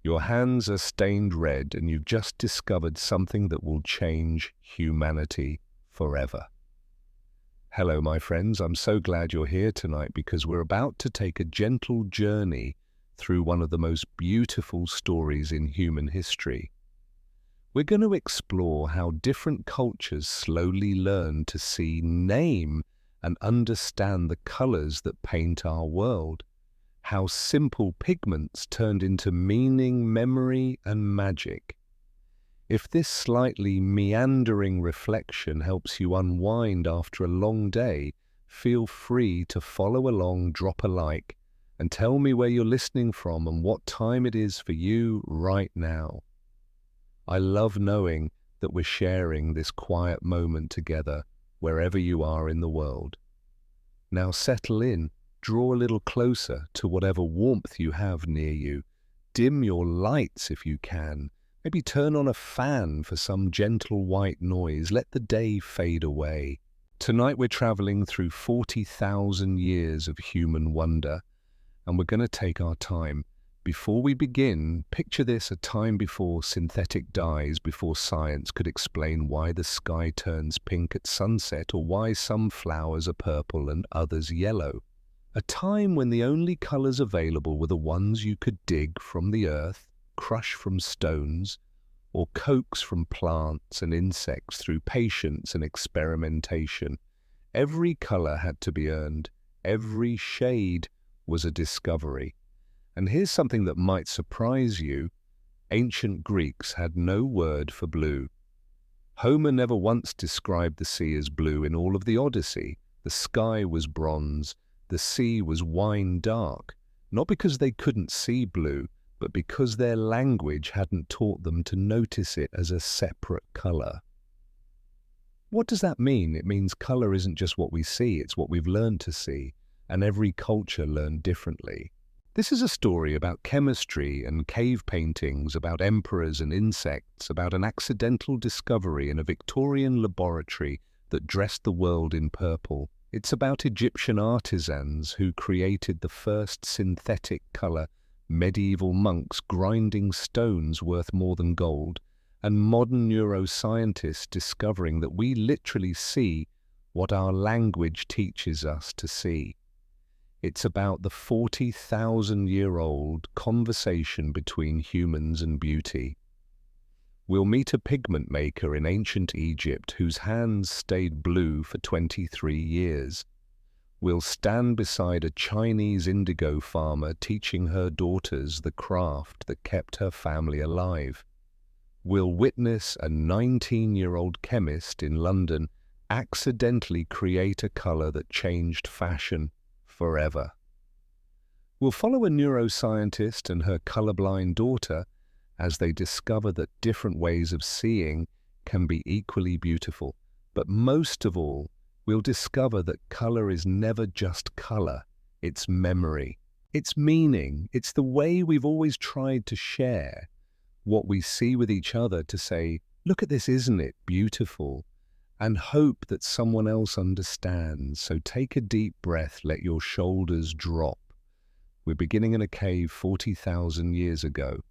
Your hands are stained red and you've just discovered something that will change humanity forever. Hello, my friends. I'm so glad you're here tonight because we're about to take a gentle journey through one of the most beautiful stories in human history. We're going to explore how different cultures slowly learn to see, name, and understand the colors that paint our world. How simple pigments turned into meaning, memory, and magic. If this slightly meandering reflection helps you unwind after a long day, feel free to follow along, drop a like, and tell me where you're listening from and what time it is for you right now. I love knowing that we're sharing this quiet moment together wherever you are in the world. Now settle in. Draw a little closer to whatever warmth you have near you. Dim your lights if you can. Maybe turn on a fan for some gentle white noise. Let the day fade away. Tonight we're traveling through 40,000 years of human wonder, and we're going to take our time. Before we begin, picture this: a time before synthetic dyes, before science could explain why the sky turns pink at sunset or why some flowers are purple and others yellow. A time when the only colors available were the ones you could dig from the earth, crush from stones, or coax from plants and insects through patience and experimentation. Every color had to be earned. Every shade was a discovery. And here's something that might surprise you. Ancient Greeks had no word for blue. Homer never once described the sea as blue in all of the Odyssey. The sky was bronze. The sea was wine dark, not because they couldn't see blue, but because their language hadn't taught them to notice it as a separate color. What does that mean? It means color isn't just what we see, it's what we've learned to see, and every culture learned differently. This is a story about chemistry and cave paintings, about emperors and insects, about an accidental discovery in a Victorian laboratory that dressed the world in purple. It's about Egyptian artisans who created the first synthetic color, medieval monks grinding stones worth more than gold, and modern neuroscientists discovering that we literally see what our language teaches us to see. It's about the 40,000-year-old conversation between humans and beauty. We'll meet a pigment maker in ancient Egypt whose hands stayed blue for 23 years. We'll stand beside a Chinese indigo farmer teaching her daughters the craft that kept her family alive. We'll witness a 19-year-old chemist in London accidentally create a color that changed fashion forever. We'll follow a neuroscientist and her colorblind daughter as they discover that different ways of seeing can be equally beautiful. But most of all, we'll discover that color is never just color, it's memory. It's meaning. It's the way we've always tried to share what we see with each other, to say, look at this, isn't it beautiful? And hope that someone else understands. So take a deep breath, let your shoulders drop. We're beginning in a cave 40,000 years ago,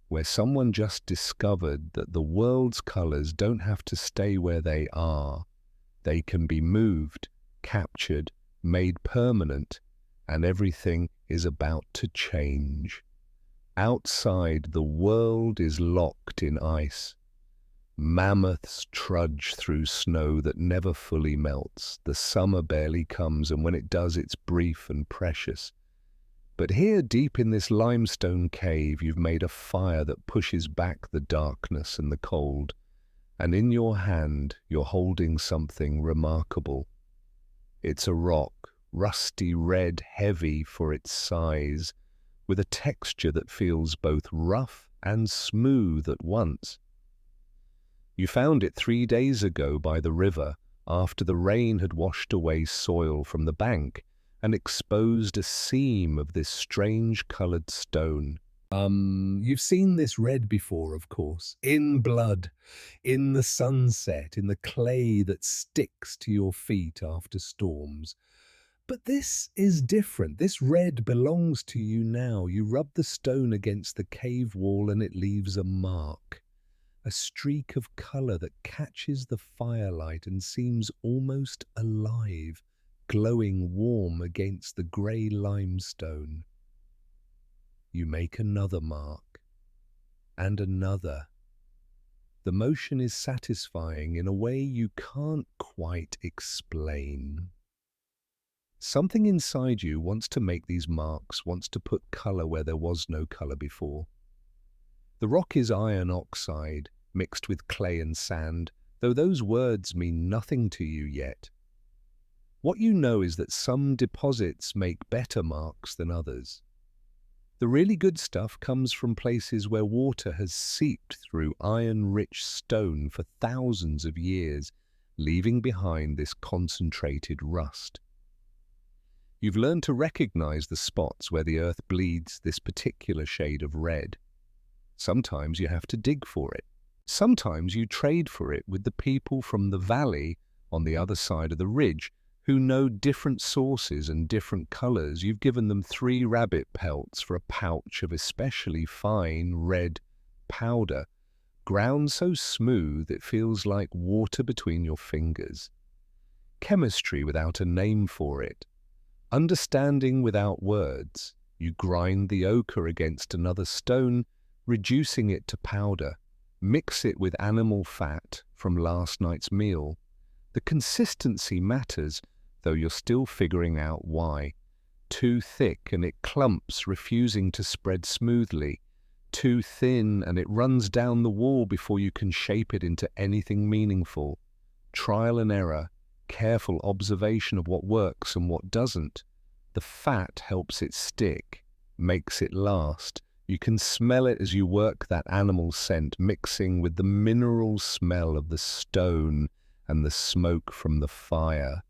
where someone just discovered that the world's colors don't have to stay where they are. They can be moved, captured, made permanent, and everything is about to change. Outside, the world is locked in ice. Mammoths trudge through snow that never fully melts. The summer barely comes, and when it does, it's brief and precious. But here, deep in this limestone cave, you've made a fire that pushes back the darkness and the cold. And in your hand, you're holding something remarkable. It's a rock, rusty red, heavy for its size, with a texture that feels both rough and smooth at once. You found it 3 days ago by the river, after the rain had washed away soil from the bank and exposed a seam of this strange colored stone. You've seen this red before, of course, in blood, in the sunset, in the clay that sticks to your feet after storms. But this is different. This red belongs to you now. You rub the stone against the cave wall and it leaves a mark. A streak of colour that catches the firelight and seems almost alive, glowing warm against the grey limestone. You make another mark, and another. The motion is satisfying in a way you can't quite explain. Something inside you wants to make these marks, wants to put colour where there was no colour before. The rock is iron oxide, mixed with clay and sand, though those words mean nothing to you yet. What you know is that some deposits make better marks than others. The really good stuff comes from places where water has seeped through iron-rich stone for thousands of years, leaving behind this concentrated rust. You've learned to recognize the spots where the earth bleeds this particular shade of red. Sometimes you have to dig for it. Sometimes you trade for it with the people from the valley on the other side of the ridge who know different sources and different colors. You've given them 3 rabbit pelts for a pouch of especially fine red powder, ground so smooth it feels like water between your fingers. Chemistry without a name for it. Understanding without words. You grind the ochre against another stone, reducing it to powder. Mix it with animal fat from last night's meal. The consistency matters, though you're still figuring out why. Too thick and it clumps, refusing to spread smoothly. Too thin and it runs down the wall before you can shape it into anything meaningful. Trial and error, careful observation of what works and what doesn't. The fat helps it stick, makes it last. You can smell it as you work that animal scent, mixing with the mineral smell of the stone and the smoke from the fire.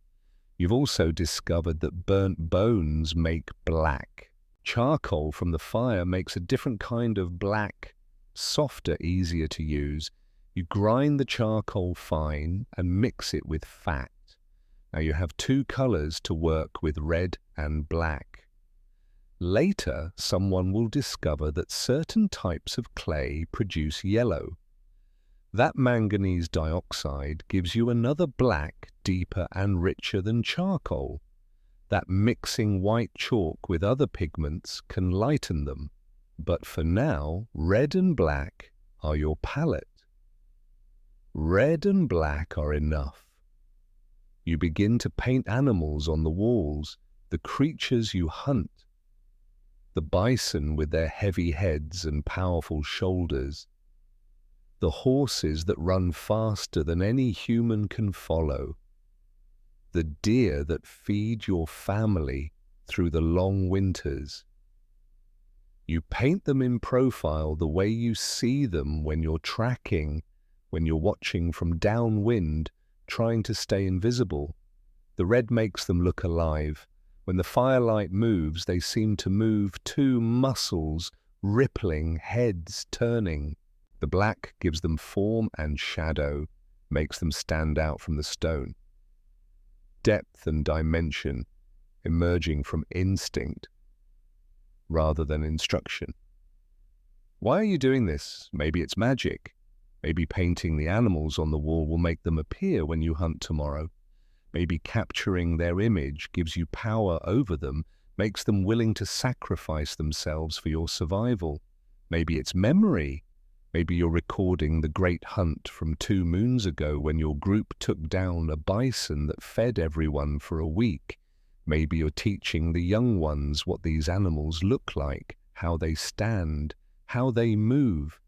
You've also discovered that burnt bones make black. Charcoal from the fire makes a different kind of black, softer, easier to use. You grind the charcoal fine and mix it with fat. Now you have 2 colors to work with, red and black. Later, someone will discover that certain types of clay produce yellow. That manganese dioxide gives you another black, deeper and richer than charcoal. That mixing white chalk with other pigments can lighten them. But for now, red and black are your palette. Red and black are enough. You begin to paint animals on the walls, the creatures you hunt. The bison with their heavy heads and powerful shoulders. The horses that run faster than any human can follow. The deer that feed your family through the long winters. You paint them in profile the way you see them when you're tracking, when you're watching from downwind, trying to stay invisible. The red makes them look alive. When the firelight moves, they seem to move too, muscles rippling, heads turning. The black gives them form and shadow, makes them stand out from the stone. Depth and dimension, emerging from instinct rather than instruction. Why are you doing this? Maybe it's magic. Maybe painting the animals on the wall will make them appear when you hunt tomorrow. Maybe capturing their image gives you power over them, makes them willing to sacrifice themselves for your survival. Maybe it's memory. Maybe you're recording the great hunt from 2 moons ago when your group took down a bison that fed everyone for a week. Maybe you're teaching the young ones what these animals look like, how they stand, how they move.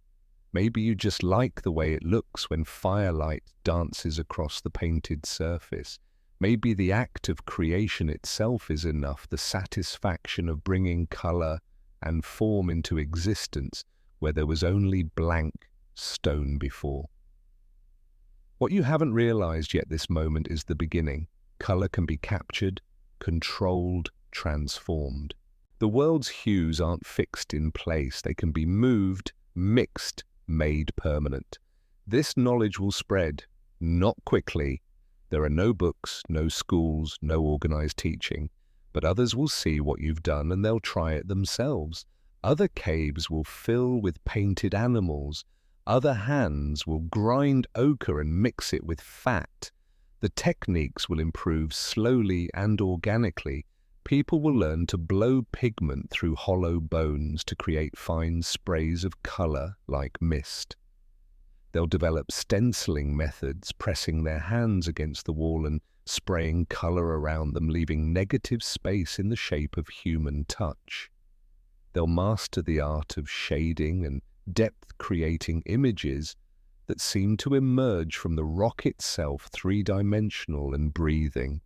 Maybe you just like the way it looks when firelight dances across the painted surface. Maybe the act of creation itself is enough, the satisfaction of bringing color and form into existence where there was only blank stone before. What you haven't realized yet this moment is the beginning. Color can be captured, controlled, transformed. The world's hues aren't fixed in place. They can be moved, mixed, made permanent. This knowledge will spread, not quickly. There are no books, no schools, no organized teaching. But others will see what you've done and they'll try it themselves. Other caves will fill with painted animals. Other hands will grind ochre and mix it with fat. The techniques will improve slowly and organically. People will learn to blow pigment through hollow bones to create fine sprays of color like mist. They'll develop stenciling methods, pressing their hands against the wall and spraying color around them, leaving negative space in the shape of human touch. They'll master the art of shading and depth-creating images that seem to emerge from the rock itself, three-dimensional and breathing.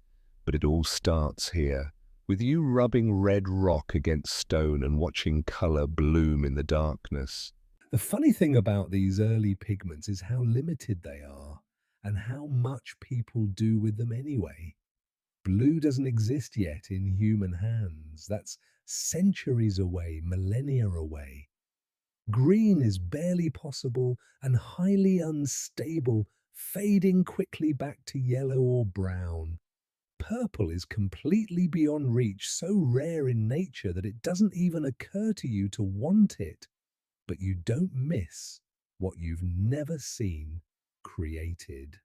But it all starts here, with you rubbing red rock against stone and watching color bloom in the darkness. The funny thing about these early pigments is how limited they are and how much people do with them anyway. Blue doesn't exist yet in human hands. That's centuries away, millennia away. Green is barely possible and highly unstable, fading quickly back to yellow or brown. Purple is completely beyond reach, so rare in nature that it doesn't even occur to you to want it. But you don't miss what you've never seen created.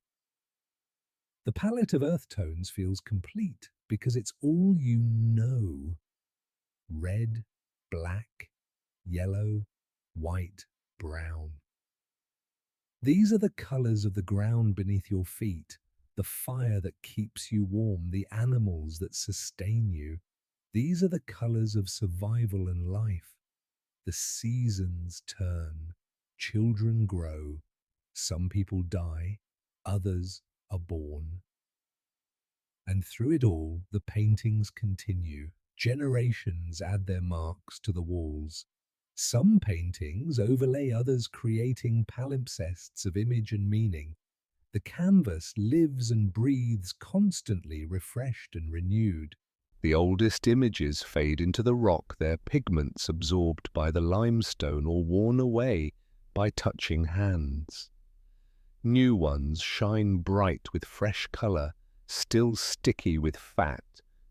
The palette of earth tones feels complete because it's all you know. Red, black, yellow, white, brown. These are the colors of the ground beneath your feet, the fire that keeps you warm, the animals that sustain you. These are the colors of survival and life. The seasons turn, children grow, some people die, others are born. And through it all, the paintings continue. Generations add their marks to the walls. Some paintings overlay others, creating palimpsests of image and meaning. The canvas lives and breathes, constantly refreshed and renewed. The oldest images fade into the rock, their pigments absorbed by the limestone or worn away by touching hands. New ones shine bright with fresh color, still sticky with fat,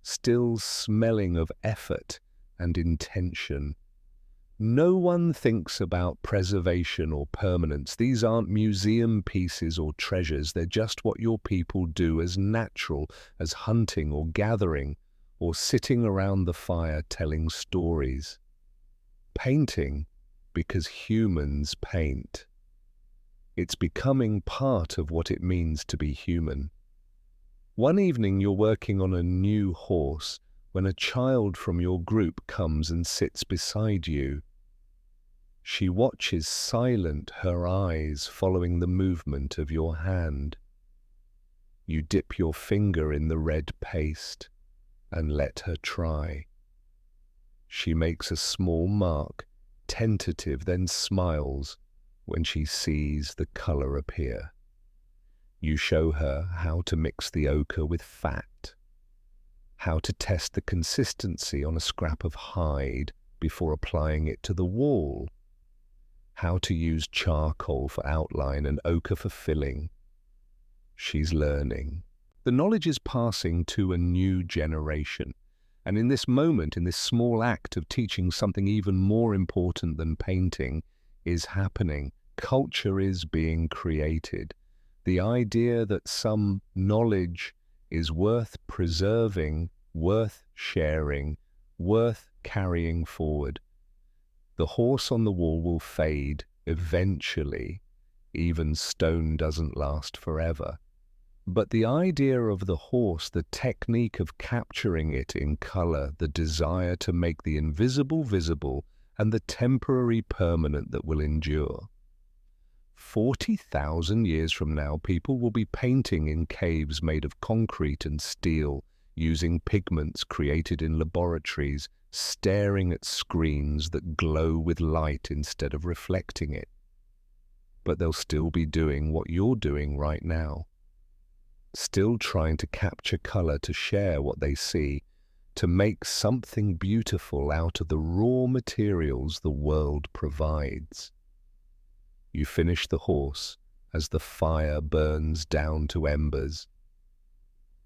still smelling of effort and intention. No one thinks about preservation or permanence. These aren't museum pieces or treasures. They're just what your people do, as natural as hunting or gathering or sitting around the fire telling stories. Painting because humans paint. It's becoming part of what it means to be human. One evening you're working on a new horse when a child from your group comes and sits beside you. She watches silent, her eyes following the movement of your hand. You dip your finger in the red paste and let her try. She makes a small mark, tentative, then smiles when she sees the color appear. You show her how to mix the ochre with fat, how to test the consistency on a scrap of hide before applying it to the wall, how to use charcoal for outline and ochre for filling. She's learning. The knowledge is passing to a new generation. And in this moment, in this small act of teaching, something even more important than painting is happening. Culture is being created. The idea that some knowledge is worth preserving, worth sharing, worth carrying forward. The horse on the wall will fade eventually. Even stone doesn't last forever. But the idea of the horse, the technique of capturing it in color, the desire to make the invisible visible, and the temporary permanent that will endure. 40,000 years from now, people will be painting in caves made of concrete and steel, using pigments created in laboratories, staring at screens that glow with light instead of reflecting it. But they'll still be doing what you're doing right now. Still trying to capture color, to share what they see, to make something beautiful out of the raw materials the world provides. You finish the horse as the fire burns down to embers.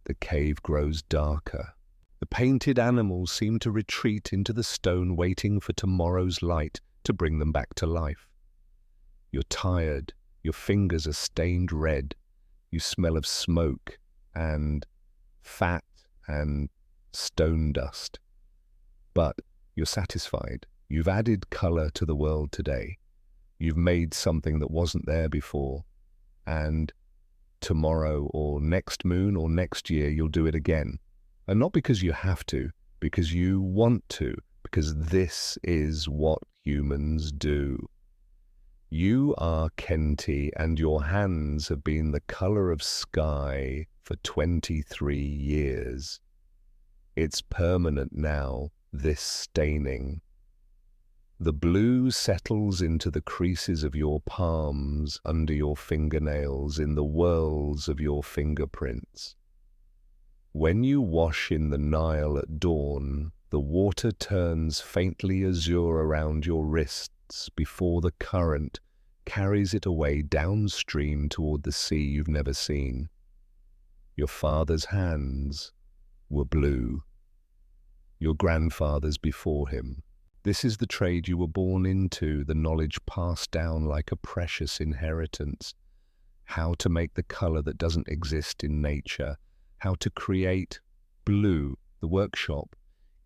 The cave grows darker. The painted animals seem to retreat into the stone, waiting for tomorrow's light to bring them back to life. You're tired, your fingers are stained red, you smell of smoke and fat and stone dust. But you're satisfied. You've added color to the world today. You've made something that wasn't there before. And tomorrow or next moon or next year, you'll do it again. And not because you have to, because you want to, because this is what humans do. You are Kenty, and your hands have been the color of sky for 23 years. It's permanent now, this staining. The blue settles into the creases of your palms, under your fingernails, in the whorls of your fingerprints. When you wash in the Nile at dawn, the water turns faintly azure around your wrists before the current carries it away downstream toward the sea you've never seen. Your father's hands were blue. Your grandfather's before him. This is the trade you were born into, the knowledge passed down like a precious inheritance. How to make the color that doesn't exist in nature. How to create blue. The workshop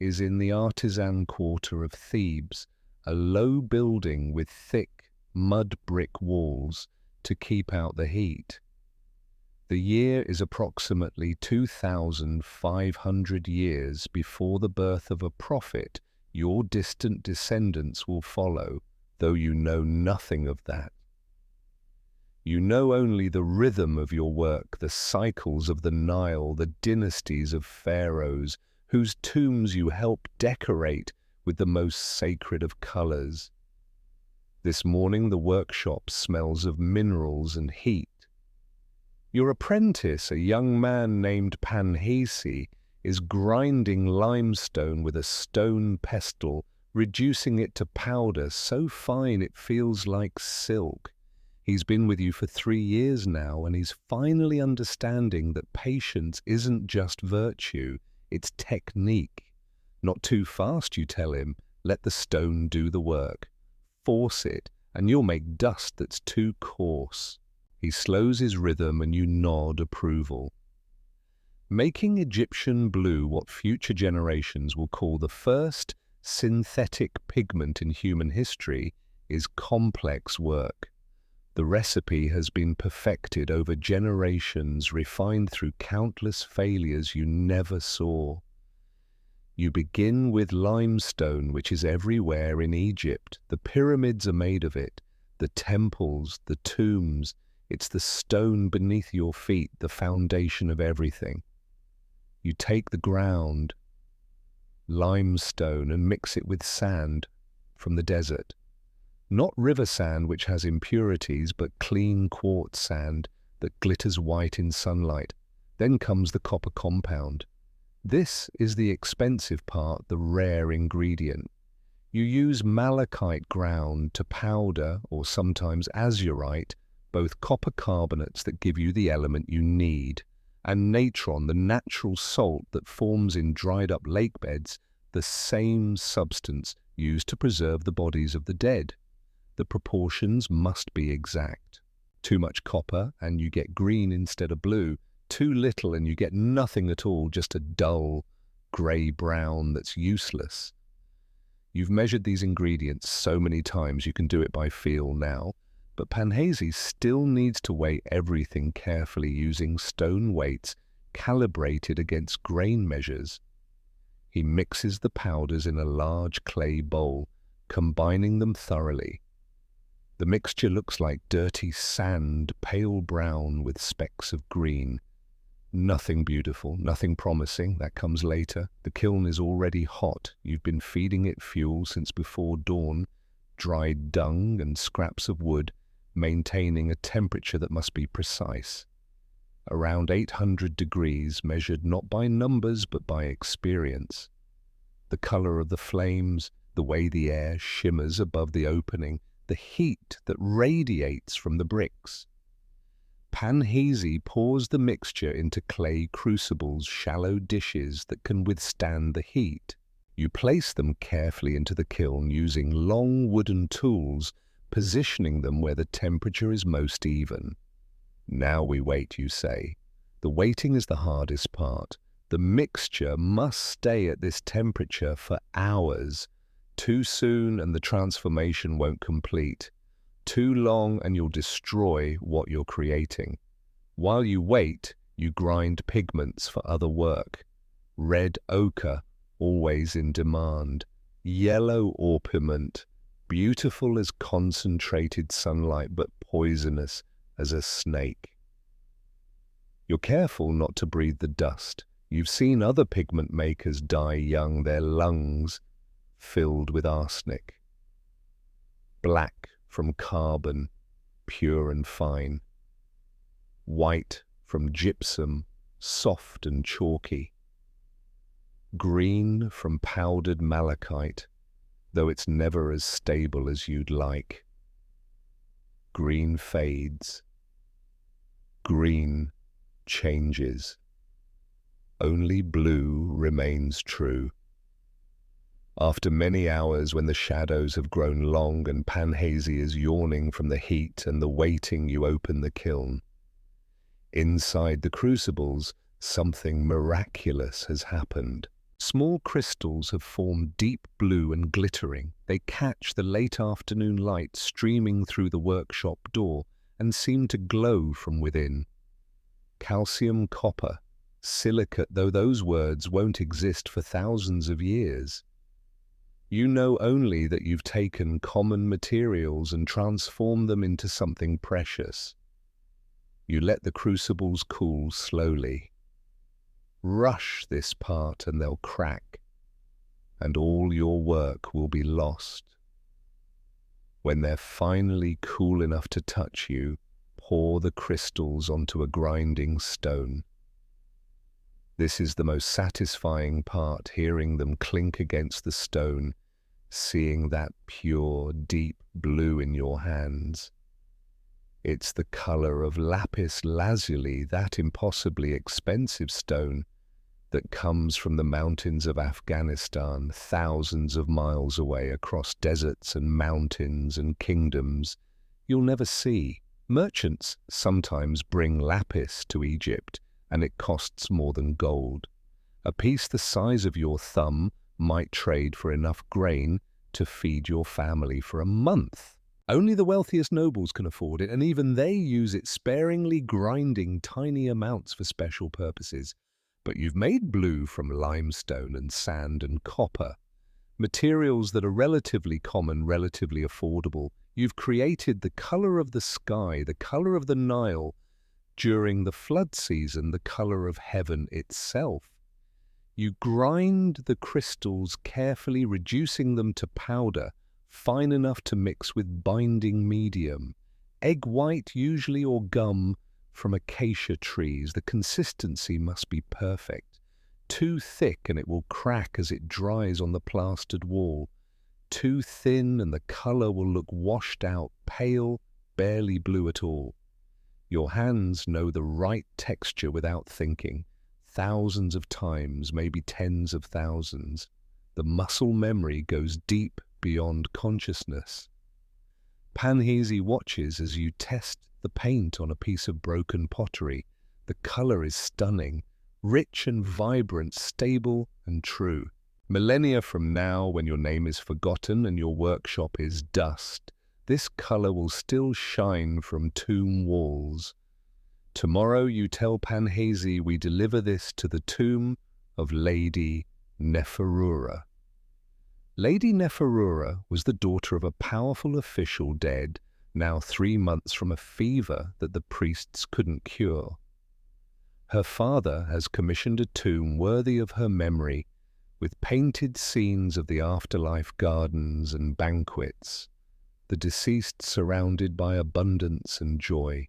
is in the artisan quarter of Thebes, a low building with thick mud brick walls to keep out the heat. The year is approximately 2,500 years before the birth of a prophet your distant descendants will follow, though you know nothing of that. You know only the rhythm of your work, the cycles of the Nile, the dynasties of pharaohs, whose tombs you help decorate with the most sacred of colors. This morning the workshop smells of minerals and heat. Your apprentice, a young man named Panhesi, is grinding limestone with a stone pestle, reducing it to powder so fine it feels like silk. He's been with you for 3 years now, and he's finally understanding that patience isn't just virtue, it's technique. Not too fast, you tell him. Let the stone do the work. Force it, and you'll make dust that's too coarse. He slows his rhythm, and you nod approval. Making Egyptian blue what future generations will call the first synthetic pigment in human history is complex work. The recipe has been perfected over generations, refined through countless failures you never saw. You begin with limestone, which is everywhere in Egypt. The pyramids are made of it, the temples, the tombs. It's the stone beneath your feet, the foundation of everything. You take the ground, limestone, and mix it with sand from the desert. Not river sand, which has impurities, but clean quartz sand that glitters white in sunlight. Then comes the copper compound. This is the expensive part, the rare ingredient. You use malachite ground to powder, or sometimes azurite, both copper carbonates that give you the element you need, and natron, the natural salt that forms in dried-up lake beds, the same substance used to preserve the bodies of the dead. The proportions must be exact. Too much copper and you get green instead of blue. Too little and you get nothing at all, just a dull grey-brown that's useless. You've measured these ingredients so many times you can do it by feel now. But Panhesi still needs to weigh everything carefully using stone weights calibrated against grain measures. He mixes the powders in a large clay bowl, combining them thoroughly. The mixture looks like dirty sand, pale brown with specks of green. Nothing beautiful, nothing promising, that comes later. The kiln is already hot. You've been feeding it fuel since before dawn, dried dung and scraps of wood, maintaining a temperature that must be precise. Around 800 degrees, measured not by numbers but by experience. The color of the flames, the way the air shimmers above the opening, the heat that radiates from the bricks. Panhesi pours the mixture into clay crucibles, shallow dishes that can withstand the heat. You place them carefully into the kiln using long wooden tools, positioning them where the temperature is most even. Now we wait, you say. The waiting is the hardest part. The mixture must stay at this temperature for hours. Too soon and the transformation won't complete. Too long and you'll destroy what you're creating. While you wait, you grind pigments for other work. Red ochre, always in demand. Yellow orpiment, beautiful as concentrated sunlight but poisonous as a snake. You're careful not to breathe the dust. You've seen other pigment makers die young, their lungs filled with arsenic. Black from carbon, pure and fine. White from gypsum, soft and chalky. Green from powdered malachite, though it's never as stable as you'd like. Green fades. Green changes. Only blue remains true. After many hours, when the shadows have grown long and Panhesi is yawning from the heat and the waiting, you open the kiln. Inside the crucibles, something miraculous has happened. Small crystals have formed deep blue and glittering. They catch the late afternoon light streaming through the workshop door and seem to glow from within. Calcium, copper, silicate, though those words won't exist for thousands of years. You know only that you've taken common materials and transformed them into something precious. You let the crucibles cool slowly. Rush this part and they'll crack, and all your work will be lost. When they're finally cool enough to touch you, pour the crystals onto a grinding stone. This is the most satisfying part, hearing them clink against the stone, seeing that pure, deep blue in your hands. It's the color of lapis lazuli, that impossibly expensive stone that comes from the mountains of Afghanistan, thousands of miles away across deserts and mountains and kingdoms you'll never see. Merchants sometimes bring lapis to Egypt, and it costs more than gold. A piece the size of your thumb might trade for enough grain to feed your family for a month. Only the wealthiest nobles can afford it, and even they use it sparingly, grinding tiny amounts for special purposes. But you've made blue from limestone and sand and copper, materials that are relatively common, relatively affordable. You've created the color of the sky, the color of the Nile, during the flood season, the color of heaven itself. You grind the crystals carefully, reducing them to powder, fine enough to mix with binding medium, egg white usually, or gum from acacia trees. The consistency must be perfect. Too thick and it will crack as it dries on the plastered wall. Too thin and the color will look washed out, pale, barely blue at all. Your hands know the right texture without thinking. Thousands of times, maybe tens of thousands. The muscle memory goes deep beyond consciousness. Panhesi watches as you test the paint on a piece of broken pottery. The color is stunning, rich and vibrant, stable and true. Millennia from now, when your name is forgotten and your workshop is dust, this color will still shine from tomb walls. Tomorrow you tell Panhesi we deliver this to the tomb of Lady Neferura. Lady Neferura was the daughter of a powerful official dead, now 3 months from a fever that the priests couldn't cure. Her father has commissioned a tomb worthy of her memory, with painted scenes of the afterlife, gardens and banquets, the deceased surrounded by abundance and joy.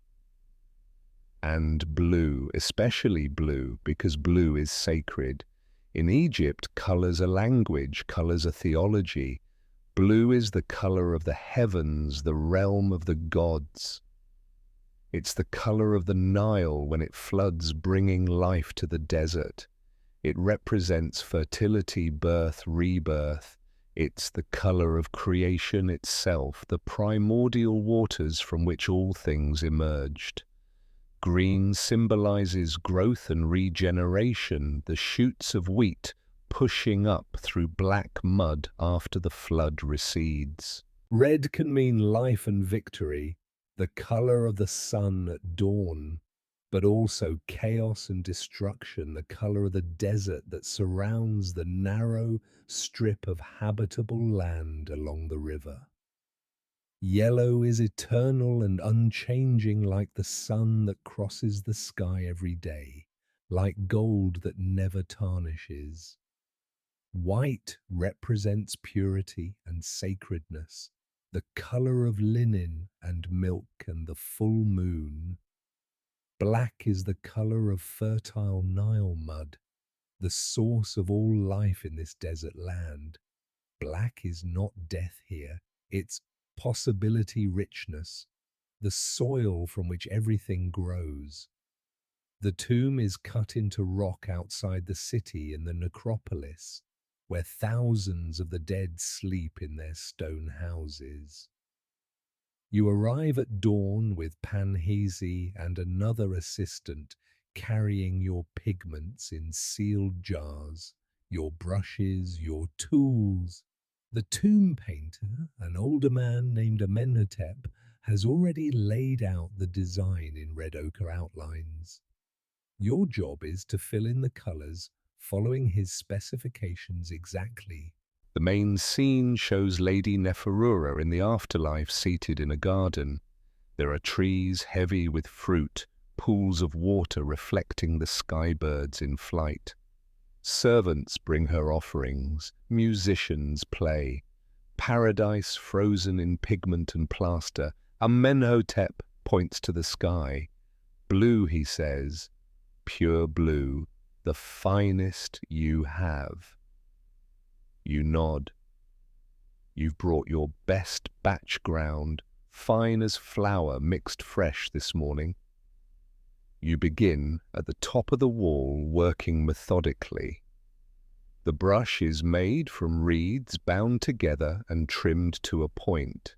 And blue, especially blue, because blue is sacred. In Egypt, colors are language, colors are theology. Blue is the color of the heavens, the realm of the gods. It's the color of the Nile when it floods, bringing life to the desert. It represents fertility, birth, rebirth. It's the color of creation itself, the primordial waters from which all things emerged. Green symbolizes growth and regeneration, the shoots of wheat pushing up through black mud after the flood recedes. Red can mean life and victory, the color of the sun at dawn, but also chaos and destruction, the color of the desert that surrounds the narrow strip of habitable land along the river. Yellow is eternal and unchanging, like the sun that crosses the sky every day, like gold that never tarnishes. White represents purity and sacredness, the color of linen and milk and the full moon. Black is the color of fertile Nile mud, the source of all life in this desert land. Black is not death here, it's possibility richness, the soil from which everything grows. The tomb is cut into rock outside the city in the necropolis, where thousands of the dead sleep in their stone houses. You arrive at dawn with Panhesi and another assistant carrying your pigments in sealed jars, your brushes, your tools. The tomb painter, an older man named Amenhotep, has already laid out the design in red ochre outlines. Your job is to fill in the colors following his specifications exactly. The main scene shows Lady Neferura in the afterlife seated in a garden. There are trees heavy with fruit, pools of water reflecting the skybirds in flight. Servants bring her offerings, musicians play. Paradise frozen in pigment and plaster. Amenhotep points to the sky. Blue, he says, pure blue, the finest you have. You nod. You've brought your best batch ground, fine as flour mixed fresh this morning. You begin at the top of the wall, working methodically. The brush is made from reeds bound together and trimmed to a point.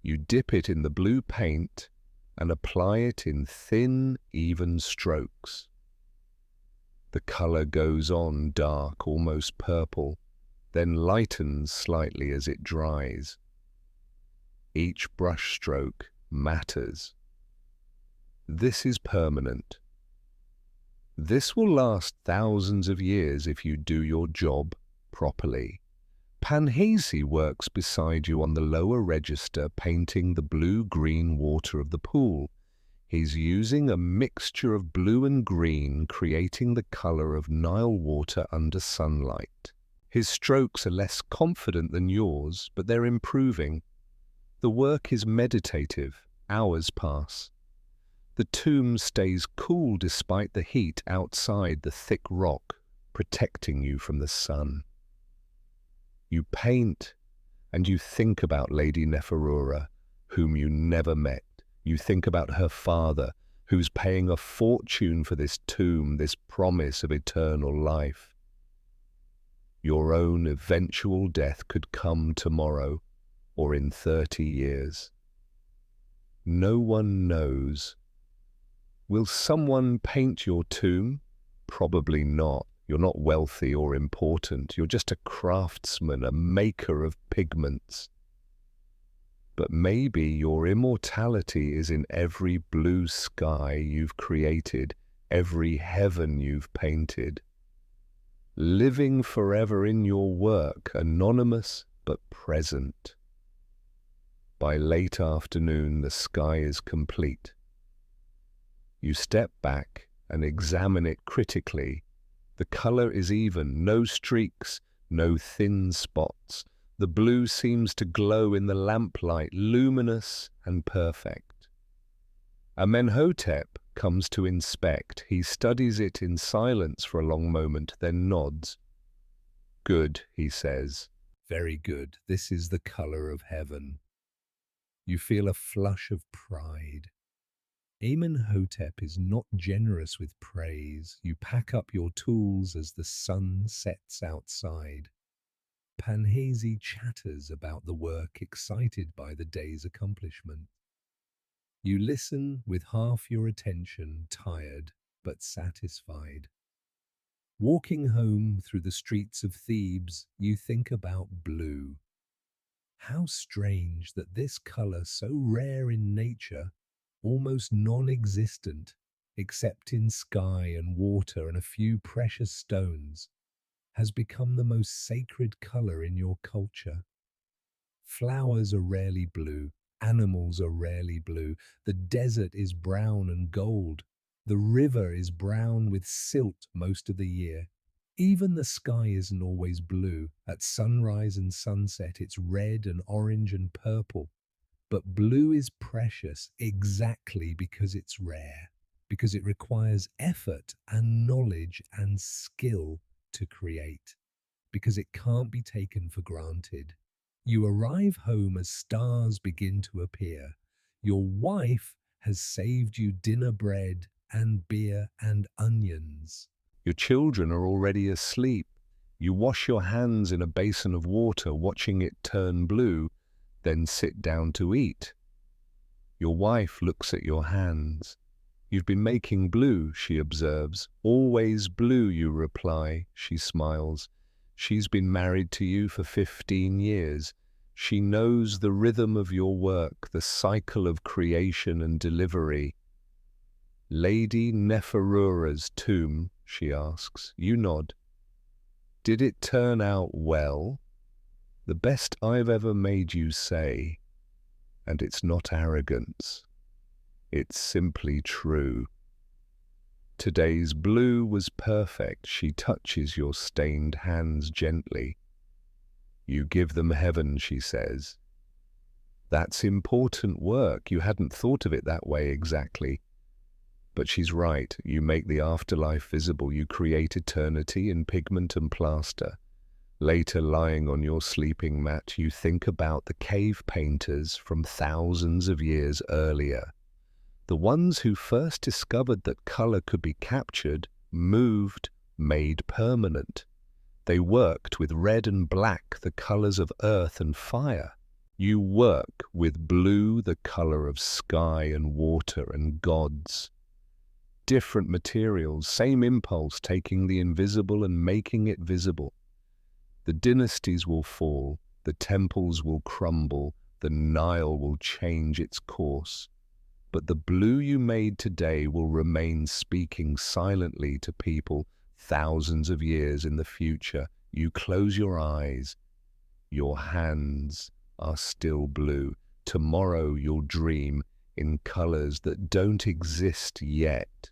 You dip it in the blue paint and apply it in thin, even strokes. The color goes on dark, almost purple, then lightens slightly as it dries. Each brush stroke matters. This is permanent. This will last thousands of years if you do your job properly. Panhesi works beside you on the lower register, painting the blue-green water of the pool. He's using a mixture of blue and green, creating the color of Nile water under sunlight. His strokes are less confident than yours, but they're improving. The work is meditative. Hours pass. The tomb stays cool despite the heat outside, the thick rock protecting you from the sun. You paint, and you think about Lady Neferura, whom you never met. You think about her father, who's paying a fortune for this tomb, this promise of eternal life. Your own eventual death could come tomorrow or in 30 years. No one knows. Will someone paint your tomb? Probably not. You're not wealthy or important. You're just a craftsman, a maker of pigments. But maybe your immortality is in every blue sky you've created, every heaven you've painted. Living forever in your work, anonymous but present. By late afternoon, the sky is complete. You step back and examine it critically. The color is even, no streaks, no thin spots. The blue seems to glow in the lamplight, luminous and perfect. Amenhotep comes to inspect. He studies it in silence for a long moment, then nods. Good, he says. Very good. This is the color of heaven. You feel a flush of pride. Amenhotep is not generous with praise. You pack up your tools as the sun sets outside. Panhazi chatters about the work, excited by the day's accomplishment. You listen with half your attention, tired but satisfied. Walking home through the streets of Thebes, you think about blue. How strange that this color, so rare in nature, almost non-existent, except in sky and water and a few precious stones, has become the most sacred color in your culture. Flowers are rarely blue, animals are rarely blue, the desert is brown and gold, the river is brown with silt most of the year. Even the sky isn't always blue. At sunrise and sunset, it's red and orange and purple. But blue is precious exactly because it's rare, because it requires effort and knowledge and skill to create, because it can't be taken for granted. You arrive home as stars begin to appear. Your wife has saved you dinner bread and beer and onions. Your children are already asleep. You wash your hands in a basin of water, watching it turn blue, then sit down to eat. Your wife looks at your hands. You've been making blue, she observes. Always blue, you reply. She smiles. She's been married to you for 15 years. She knows the rhythm of your work, the cycle of creation and delivery. Lady Neferura's tomb, she asks. You nod. Did it turn out well? The best I've ever made you say. And it's not arrogance. It's simply true. Today's blue was perfect. She touches your stained hands gently. You give them heaven, she says. That's important work. You hadn't thought of it that way exactly. But she's right. You make the afterlife visible. You create eternity in pigment and plaster. Later, lying on your sleeping mat, you think about the cave painters from thousands of years earlier. The ones who first discovered that color could be captured, moved, made permanent. They worked with red and black, the colors of earth and fire. You work with blue, the color of sky and water and gods. Different materials, same impulse, taking the invisible and making it visible. The dynasties will fall, the temples will crumble, the Nile will change its course. But the blue you made today will remain speaking silently to people thousands of years in the future. You close your eyes. Your hands are still blue. Tomorrow you'll dream in colors that don't exist yet.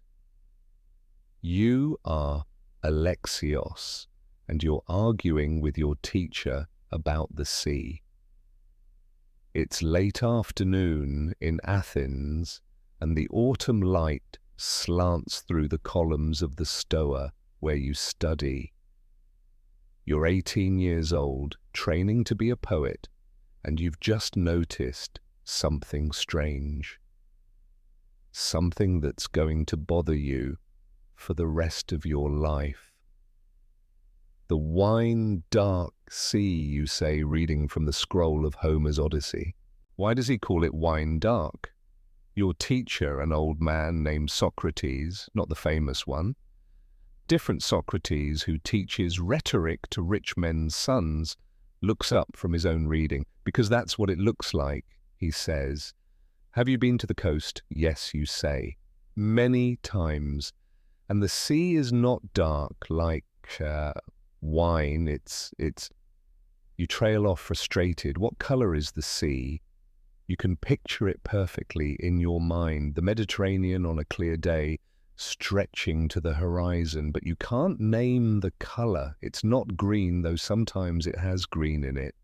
You are Alexios, and you're arguing with your teacher about the sea. It's late afternoon in Athens, and the autumn light slants through the columns of the Stoa where you study. You're 18 years old, training to be a poet, and you've just noticed something strange. Something that's going to bother you for the rest of your life. The wine-dark sea, you say, reading from the scroll of Homer's Odyssey. Why does he call it wine-dark? Your teacher, an old man named Socrates, not the famous one, different Socrates who teaches rhetoric to rich men's sons, looks up from his own reading, because that's what it looks like, he says. Have you been to the coast? Yes, you say. Many times. And the sea is not dark like wine. It's You trail off frustrated. What color is the sea? You can picture it perfectly in your mind, the Mediterranean on a clear day, stretching to the horizon, but you can't name the color. It's not green, though sometimes it has green in it.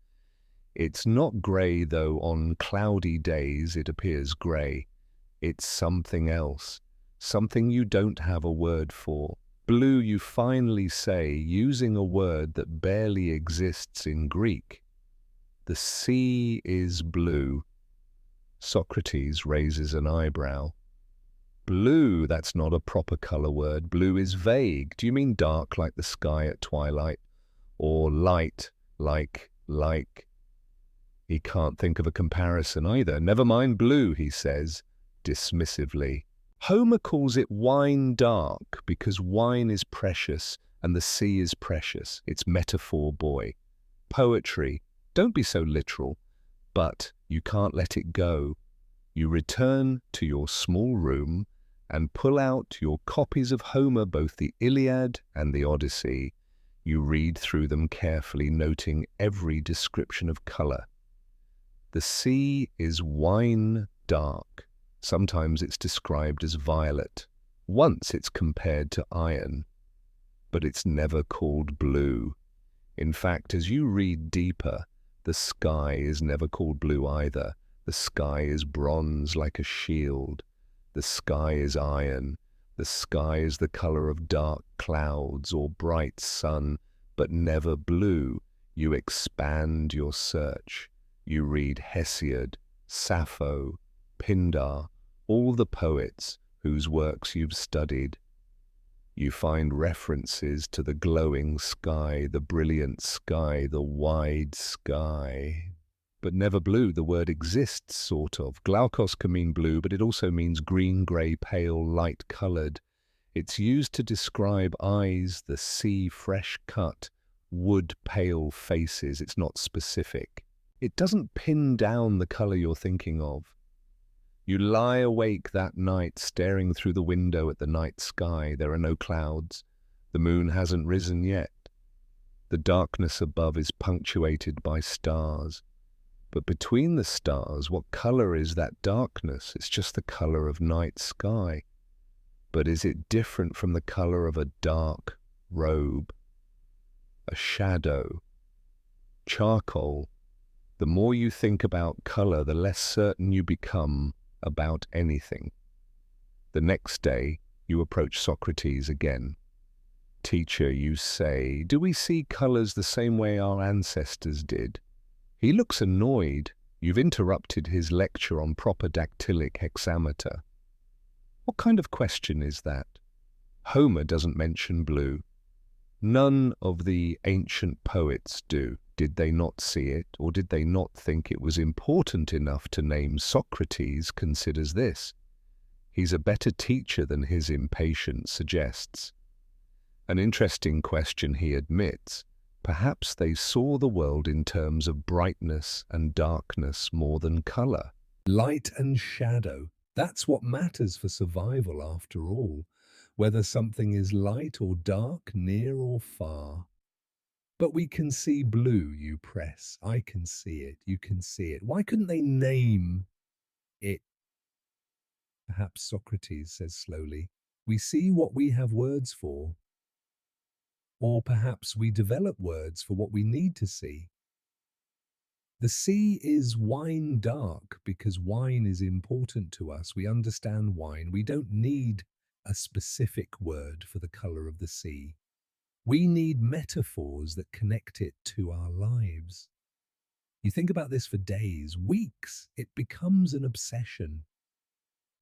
It's not gray, though on cloudy days it appears gray. It's something else, something you don't have a word for. Blue, you finally say, using a word that barely exists in Greek. The sea is blue. Socrates raises an eyebrow. Blue, that's not a proper color word. Blue is vague. Do you mean dark like the sky at twilight? Or light like... He can't think of a comparison either. Never mind blue, he says, dismissively. Homer calls it wine dark because wine is precious and the sea is precious. It's metaphor, boy. Poetry. Don't be so literal. But you can't let it go. You return to your small room and pull out your copies of Homer, both the Iliad and the Odyssey. You read through them carefully, noting every description of color. The sea is wine dark. Sometimes it's described as violet. Once it's compared to iron. But it's never called blue. In fact, as you read deeper, the sky is never called blue either. The sky is bronze like a shield. The sky is iron. The sky is the color of dark clouds or bright sun, but never blue. You expand your search. You read Hesiod, Sappho, Pindar, all the poets whose works you've studied. You find references to the glowing sky, the brilliant sky, the wide sky. But never blue. The word exists, sort of. Glaukos can mean blue, but it also means green, grey, pale, light-coloured. It's used to describe eyes, the sea, fresh-cut, wood-pale faces. It's not specific. It doesn't pin down the colour you're thinking of. You lie awake that night, staring through the window at the night sky. There are no clouds. The moon hasn't risen yet. The darkness above is punctuated by stars. But between the stars, what colour is that darkness? It's just the colour of night sky. But is it different from the colour of a dark robe? A shadow? Charcoal? The more you think about colour, the less certain you become about anything. The next day, you approach Socrates again. Teacher, you say, do we see colours the same way our ancestors did? He looks annoyed. You've interrupted his lecture on proper dactylic hexameter. What kind of question is that? Homer doesn't mention blue. None of the ancient poets do. Did they not see it, or did they not think it was important enough to name Socrates considers this? He's a better teacher than his impatience suggests. An interesting question, he admits. Perhaps they saw the world in terms of brightness and darkness more than color. Light and shadow. That's what matters for survival after all, whether something is light or dark, near or far. But we can see blue, you press. I can see it. You can see it. Why couldn't they name it? Perhaps Socrates says slowly, we see what we have words for. Or perhaps we develop words for what we need to see. The sea is wine dark because wine is important to us. We understand wine. We don't need a specific word for the color of the sea. We need metaphors that connect it to our lives. You think about this for days, weeks. It becomes an obsession.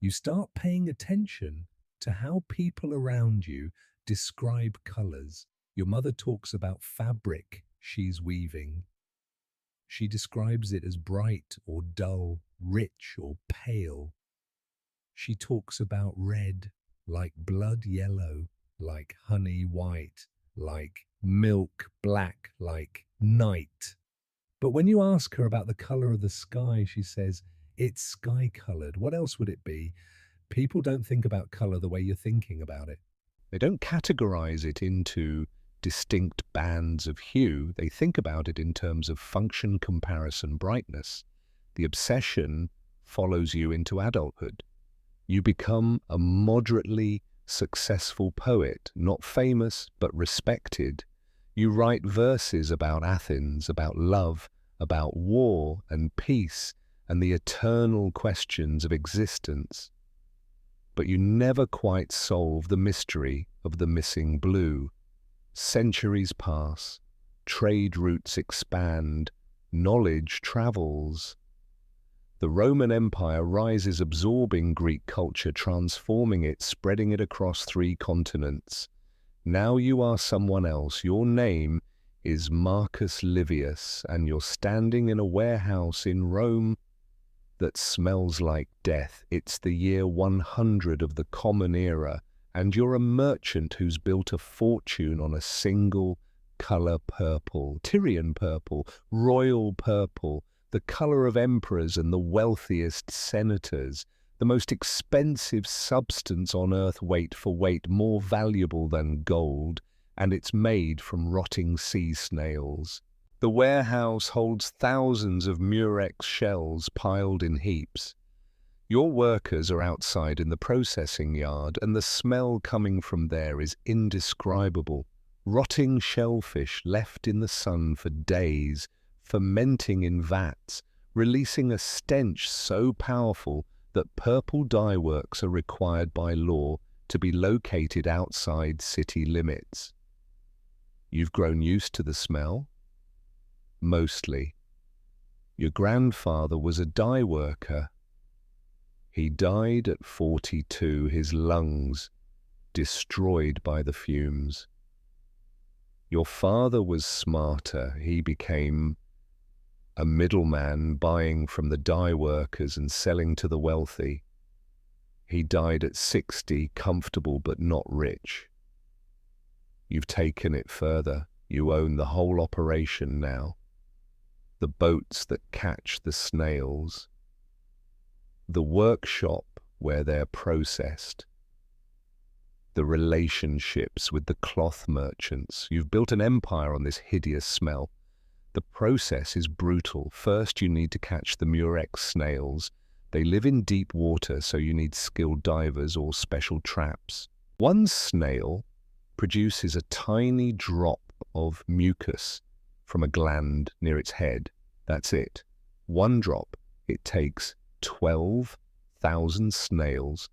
You start paying attention to how people around you describe colors. Your mother talks about fabric she's weaving. She describes it as bright or dull, rich or pale. She talks about red, like blood yellow, like honey white, like milk black, like night. But when you ask her about the color of the sky, she says, it's sky-colored. What else would it be? People don't think about color the way you're thinking about it. They don't categorize it into distinct bands of hue. They think about it in terms of function, comparison, brightness. The obsession follows you into adulthood. You become a moderately successful poet, not famous, but respected. You write verses about Athens, about love, about war and peace, and the eternal questions of existence. But you never quite solve the mystery of the missing blue. Centuries pass, trade routes expand, knowledge travels. The Roman Empire rises, absorbing Greek culture, transforming it, spreading it across 3 continents. Now you are someone else. Your name is Marcus Livius, and you're standing in a warehouse in Rome that smells like death. It's the year 100 of the Common Era, and you're a merchant who's built a fortune on a single color purple, Tyrian purple, royal purple, the color of emperors and the wealthiest senators, the most expensive substance on earth, weight for weight, more valuable than gold, and it's made from rotting sea snails. The warehouse holds thousands of murex shells piled in heaps. Your workers are outside in the processing yard, and the smell coming from there is indescribable. Rotting shellfish left in the sun for days, fermenting in vats, releasing a stench so powerful that purple dye works are required by law to be located outside city limits. You've grown used to the smell? Mostly. Your grandfather was a dye worker. He died at 42, his lungs destroyed by the fumes. Your father was smarter. He became a middleman, buying from the dye workers and selling to the wealthy. He died at 60, comfortable but not rich. You've taken it further. You own the whole operation now. The boats that catch the snails, the workshop where they're processed, the relationships with the cloth merchants. You've built an empire on this hideous smell. The process is brutal. First, you need to catch the murex snails. They live in deep water, so you need skilled divers or special traps. One snail produces a tiny drop of mucus from a gland near its head. That's it. One drop. It takes 12,000 snails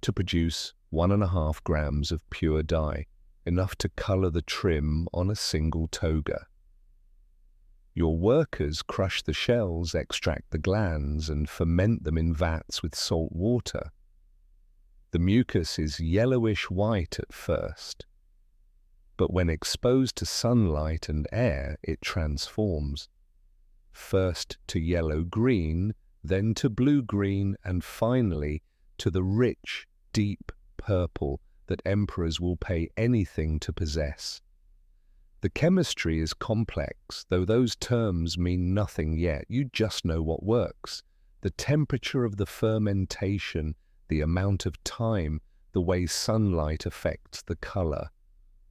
to produce 1.5 grams of pure dye, enough to color the trim on a single toga. Your workers crush the shells, extract the glands, and ferment them in vats with salt water. The mucus is yellowish-white at first, but when exposed to sunlight and air, it transforms. First to yellow-green, then to blue-green, and finally to the rich, deep purple that emperors will pay anything to possess. The chemistry is complex, though those terms mean nothing yet. You just know what works. The temperature of the fermentation, the amount of time, the way sunlight affects the color.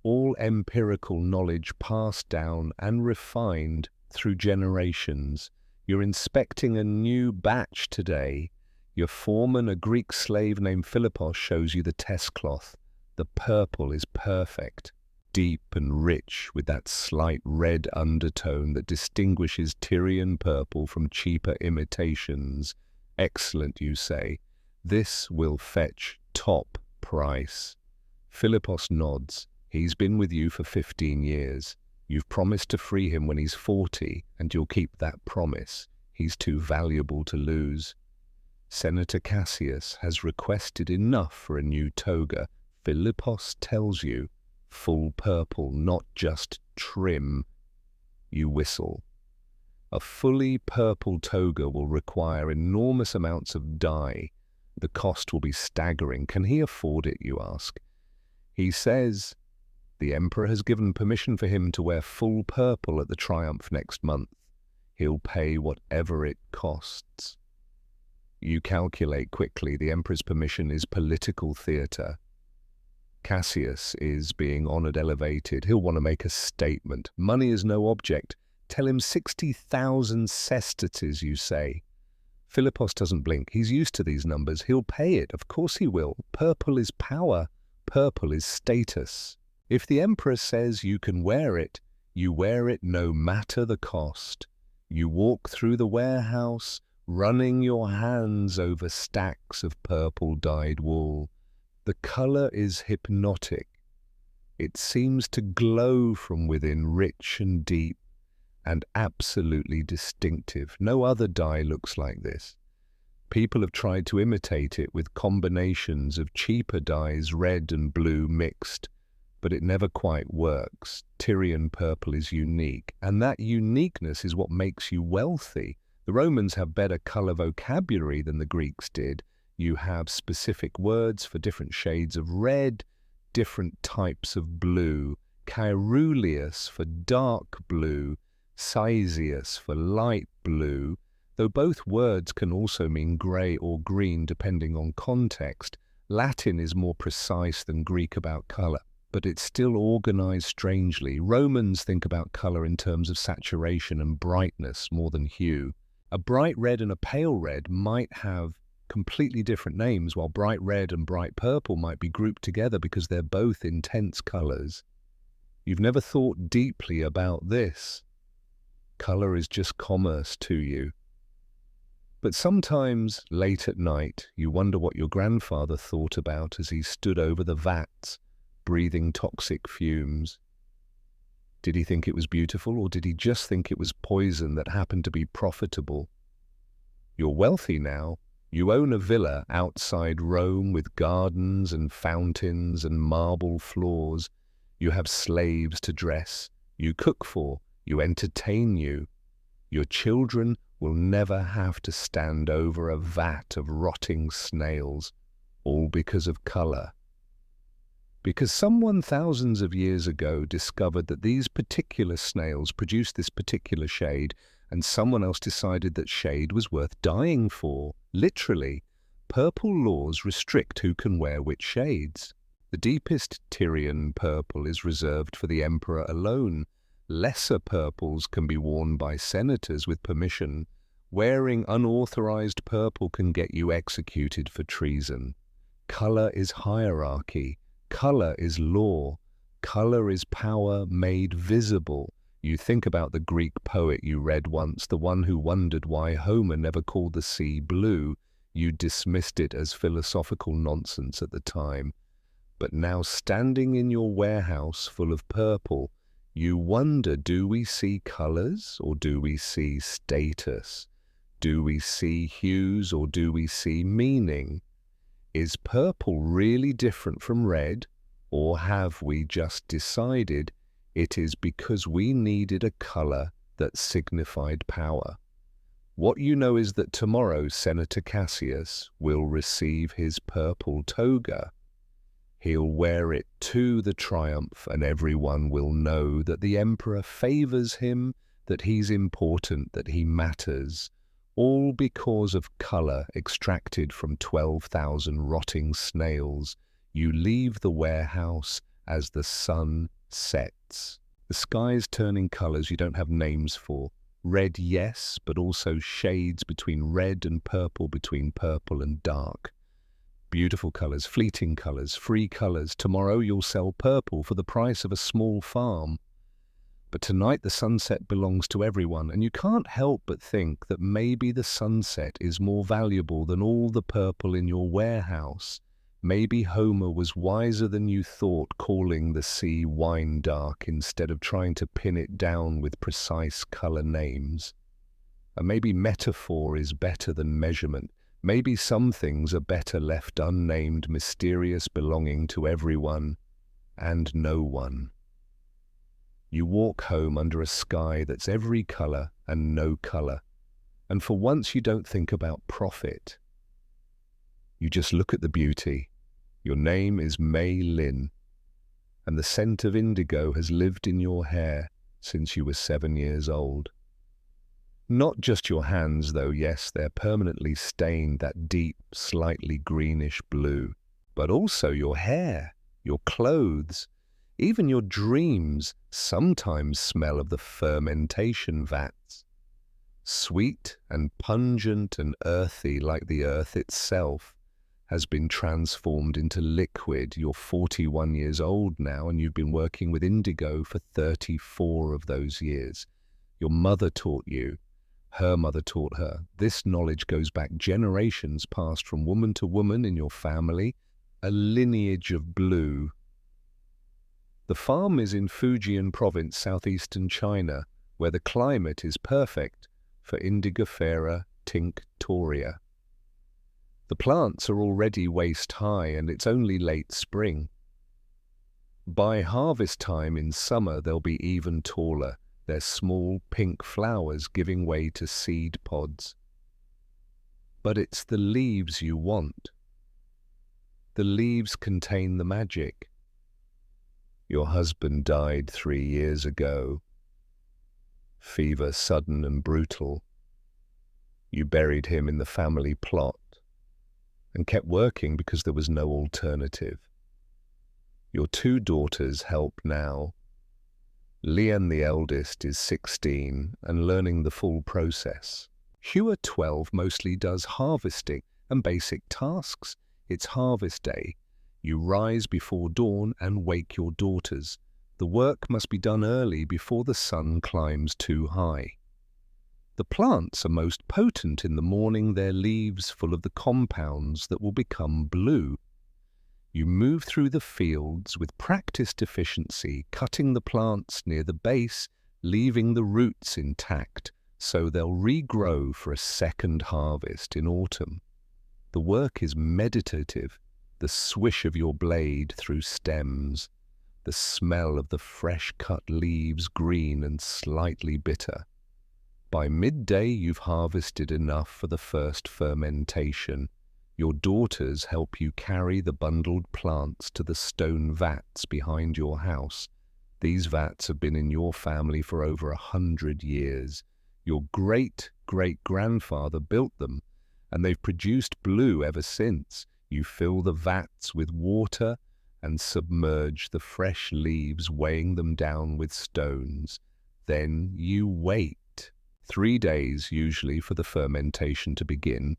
All empirical knowledge passed down and refined through generations. You're inspecting a new batch today. Your foreman, a Greek slave named Philippos, shows you the test cloth. The purple is perfect, deep and rich, with that slight red undertone that distinguishes Tyrian purple from cheaper imitations. Excellent, you say. This will fetch top price. Philippos nods. He's been with you for 15 years. You've promised to free him when he's 40, and you'll keep that promise. He's too valuable to lose. Senator Cassius has requested enough for a new toga. Philippos tells you, full purple, not just trim. You whistle. A fully purple toga will require enormous amounts of dye. The cost will be staggering. Can he afford it, you ask? He says the emperor has given permission for him to wear full purple at the triumph next month. He'll pay whatever it costs. You calculate quickly. The emperor's permission is political theater. Cassius is being honored, elevated. He'll want to make a statement. Money is no object. Tell him 60,000 sesterces, you say. Philippos doesn't blink. He's used to these numbers. He'll pay it. Of course he will. Purple is power. Purple is status. If the emperor says you can wear it, you wear it no matter the cost. You walk through the warehouse, running your hands over stacks of purple-dyed wool. The color is hypnotic. It seems to glow from within, rich and deep, and absolutely distinctive. No other dye looks like this. People have tried to imitate it with combinations of cheaper dyes, red and blue mixed, but it never quite works. Tyrian purple is unique, and that uniqueness is what makes you wealthy. The Romans have better color vocabulary than the Greeks did. You have specific words for different shades of red, different types of blue, caeruleus for dark blue, caesius for light blue, though both words can also mean grey or green depending on context. Latin is more precise than Greek about colour, but it's still organized strangely. Romans think about color in terms of saturation and brightness more than hue. A bright red and a pale red might have completely different names, while bright red and bright purple might be grouped together because they're both intense colors. You've never thought deeply about this. Color is just commerce to you. But sometimes, late at night, you wonder what your grandfather thought about as he stood over the vats, breathing toxic fumes. Did he think it was beautiful, or did he just think it was poison that happened to be profitable? You're wealthy now. You own a villa outside Rome with gardens and fountains and marble floors. You have slaves to dress, you cook for, you entertain you. Your children will never have to stand over a vat of rotting snails, all because of color. Because someone thousands of years ago discovered that these particular snails produced this particular shade, and someone else decided that shade was worth dying for. Literally, purple laws restrict who can wear which shades. The deepest Tyrian purple is reserved for the emperor alone. Lesser purples can be worn by senators with permission. Wearing unauthorized purple can get you executed for treason. Color is hierarchy. Color is law. Color is power made visible. You think about the Greek poet you read once, the one who wondered why Homer never called the sea blue. You dismissed it as philosophical nonsense at the time. But now, standing in your warehouse full of purple, you wonder, do we see colors or do we see status? Do we see hues or do we see meaning? Is purple really different from red, or have we just decided it is because we needed a color that signified power? What you know is that tomorrow Senator Cassius will receive his purple toga. He'll wear it to the triumph, and everyone will know that the emperor favors him, that he's important, that he matters. All because of color extracted from 12,000 rotting snails. You leave the warehouse as the sun sets. The sky's turning colors you don't have names for. Red, yes, but also shades between red and purple, between purple and dark. Beautiful colors, fleeting colors, free colors. Tomorrow you'll sell purple for the price of a small farm. But tonight the sunset belongs to everyone, and you can't help but think that maybe the sunset is more valuable than all the purple in your warehouse. Maybe Homer was wiser than you thought, calling the sea wine dark instead of trying to pin it down with precise color names. And maybe metaphor is better than measurement. Maybe some things are better left unnamed, mysterious, belonging to everyone and no one. You walk home under a sky that's every color and no color, and for once you don't think about profit. You just look at the beauty. Your name is Mei Lin, and the scent of indigo has lived in your hair since you were 7 years old. Not just your hands, though, yes, they're permanently stained that deep, slightly greenish blue, but also your hair, your clothes, even your dreams sometimes smell of the fermentation vats. Sweet and pungent and earthy like the earth itself has been transformed into liquid. You're 41 years old now, and you've been working with indigo for 34 of those years. Your mother taught you. Her mother taught her. This knowledge goes back generations, passed from woman to woman in your family, a lineage of blue. The farm is in Fujian province, southeastern China, where the climate is perfect for Indigofera tinctoria. The plants are already waist-high and it's only late spring. By harvest time in summer, they'll be even taller, their small pink flowers giving way to seed pods. But it's the leaves you want. The leaves contain the magic. Your husband died 3 years ago. Fever sudden and brutal. You buried him in the family plot and kept working because there was no alternative. Your 2 daughters help now. Leanne, the eldest, is 16 and learning the full process. Hua, 12, mostly does harvesting and basic tasks. It's harvest day. You rise before dawn and wake your daughters. The work must be done early before the sun climbs too high. The plants are most potent in the morning, their leaves full of the compounds that will become blue. You move through the fields with practiced efficiency, cutting the plants near the base, leaving the roots intact, so they'll regrow for a second harvest in autumn. The work is meditative, the swish of your blade through stems, the smell of the fresh-cut leaves, green and slightly bitter. By midday, you've harvested enough for the first fermentation. Your daughters help you carry the bundled plants to the stone vats behind your house. These vats have been in your family for over 100 years. Your great-great-grandfather built them, and they've produced blue ever since. You fill the vats with water and submerge the fresh leaves, weighing them down with stones. Then you wait. 3 days usually for the fermentation to begin.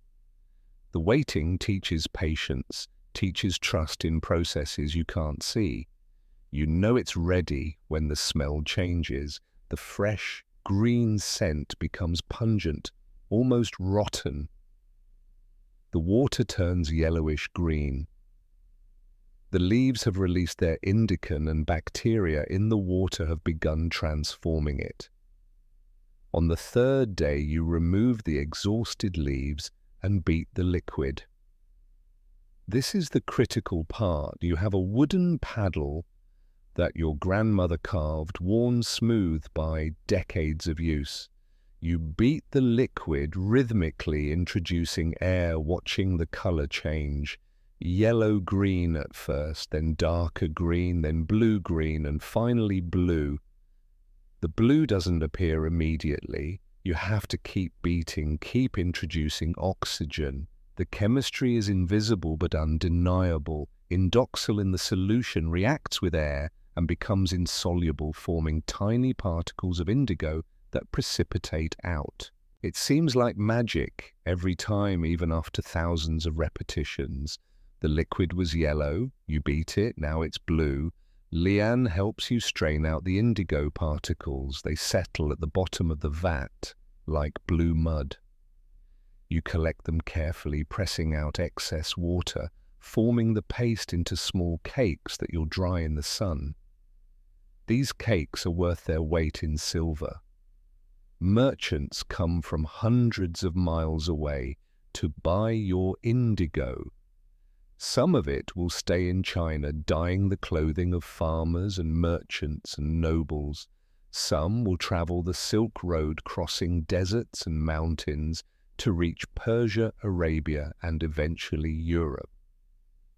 The waiting teaches patience, teaches trust in processes you can't see. You know it's ready when the smell changes. The fresh, green scent becomes pungent, almost rotten. The water turns yellowish-green. The leaves have released their indigo and bacteria in the water have begun transforming it. On the 3rd day, you remove the exhausted leaves and beat the liquid. This is the critical part. You have a wooden paddle that your grandmother carved, worn smooth by decades of use. You beat the liquid rhythmically, introducing air, watching the color change. Yellow-green at first, then darker green, then blue-green, and finally blue. The blue doesn't appear immediately. You have to keep beating, keep introducing oxygen. The chemistry is invisible but undeniable. Indoxyl in the solution reacts with air and becomes insoluble, forming tiny particles of indigo that precipitate out. It seems like magic every time, even after thousands of repetitions. The liquid was yellow, you beat it, now it's blue. Leanne helps you strain out the indigo particles. They settle at the bottom of the vat like blue mud. You collect them carefully, pressing out excess water, forming the paste into small cakes that you'll dry in the sun. These cakes are worth their weight in silver. Merchants come from hundreds of miles away to buy your indigo. Some of it will stay in China, dyeing the clothing of farmers and merchants and nobles. Some will travel the Silk Road, crossing deserts and mountains to reach Persia, Arabia, and eventually Europe.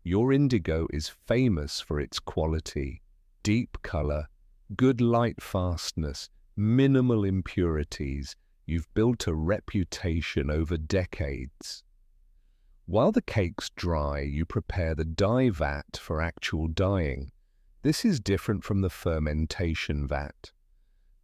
Your indigo is famous for its quality, deep color, good light fastness, minimal impurities. You've built a reputation over decades. While the cakes dry, you prepare the dye vat for actual dyeing. This is different from the fermentation vat.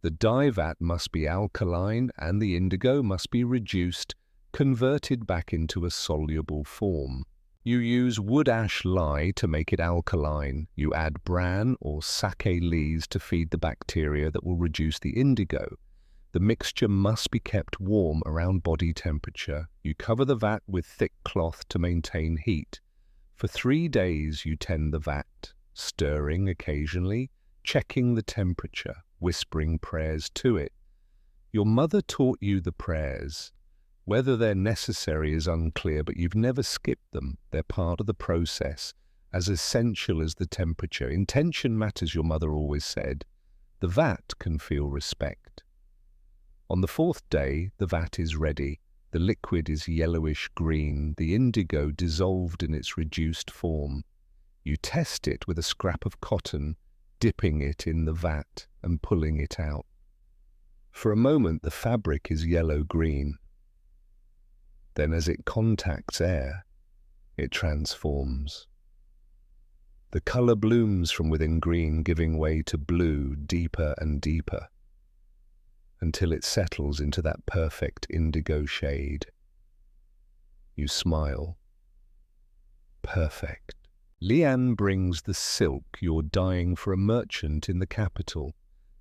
The dye vat must be alkaline and the indigo must be reduced, converted back into a soluble form. You use wood ash lye to make it alkaline. You add bran or sake lees to feed the bacteria that will reduce the indigo. The mixture must be kept warm around body temperature. You cover the vat with thick cloth to maintain heat. For 3 days you tend the vat, stirring occasionally, checking the temperature, whispering prayers to it. Your mother taught you the prayers. Whether they're necessary is unclear, but you've never skipped them. They're part of the process, as essential as the temperature. Intention matters, your mother always said. The vat can feel respect. On the fourth day, the vat is ready. The liquid is yellowish-green, the indigo dissolved in its reduced form. You test it with a scrap of cotton, dipping it in the vat and pulling it out. For a moment, the fabric is yellow-green. Then as it contacts air, it transforms. The color blooms from within green, giving way to blue, deeper and deeper, until it settles into that perfect indigo shade. You smile. Perfect. Lian brings the silk you're dyeing for a merchant in the capital.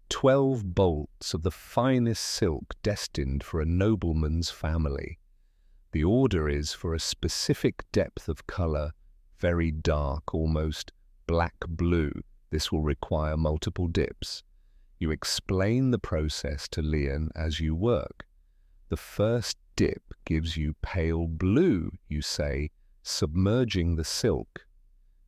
12 bolts of the finest silk destined for a nobleman's family. The order is for a specific depth of color, very dark, almost black blue. This will require multiple dips. You explain the process to Lian as you work. The first dip gives you pale blue, you say, submerging the silk.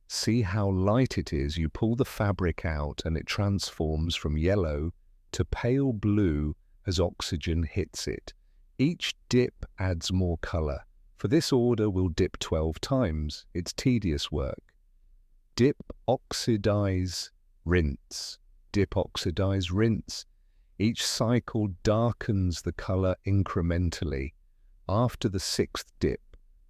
See how light it is. You pull the fabric out and it transforms from yellow to pale blue as oxygen hits it. Each dip adds more color. For this order, we'll dip 12 times. It's tedious work. Dip, oxidize, rinse. Dip, oxidize, rinse. Each cycle darkens the color incrementally. After the 6th dip,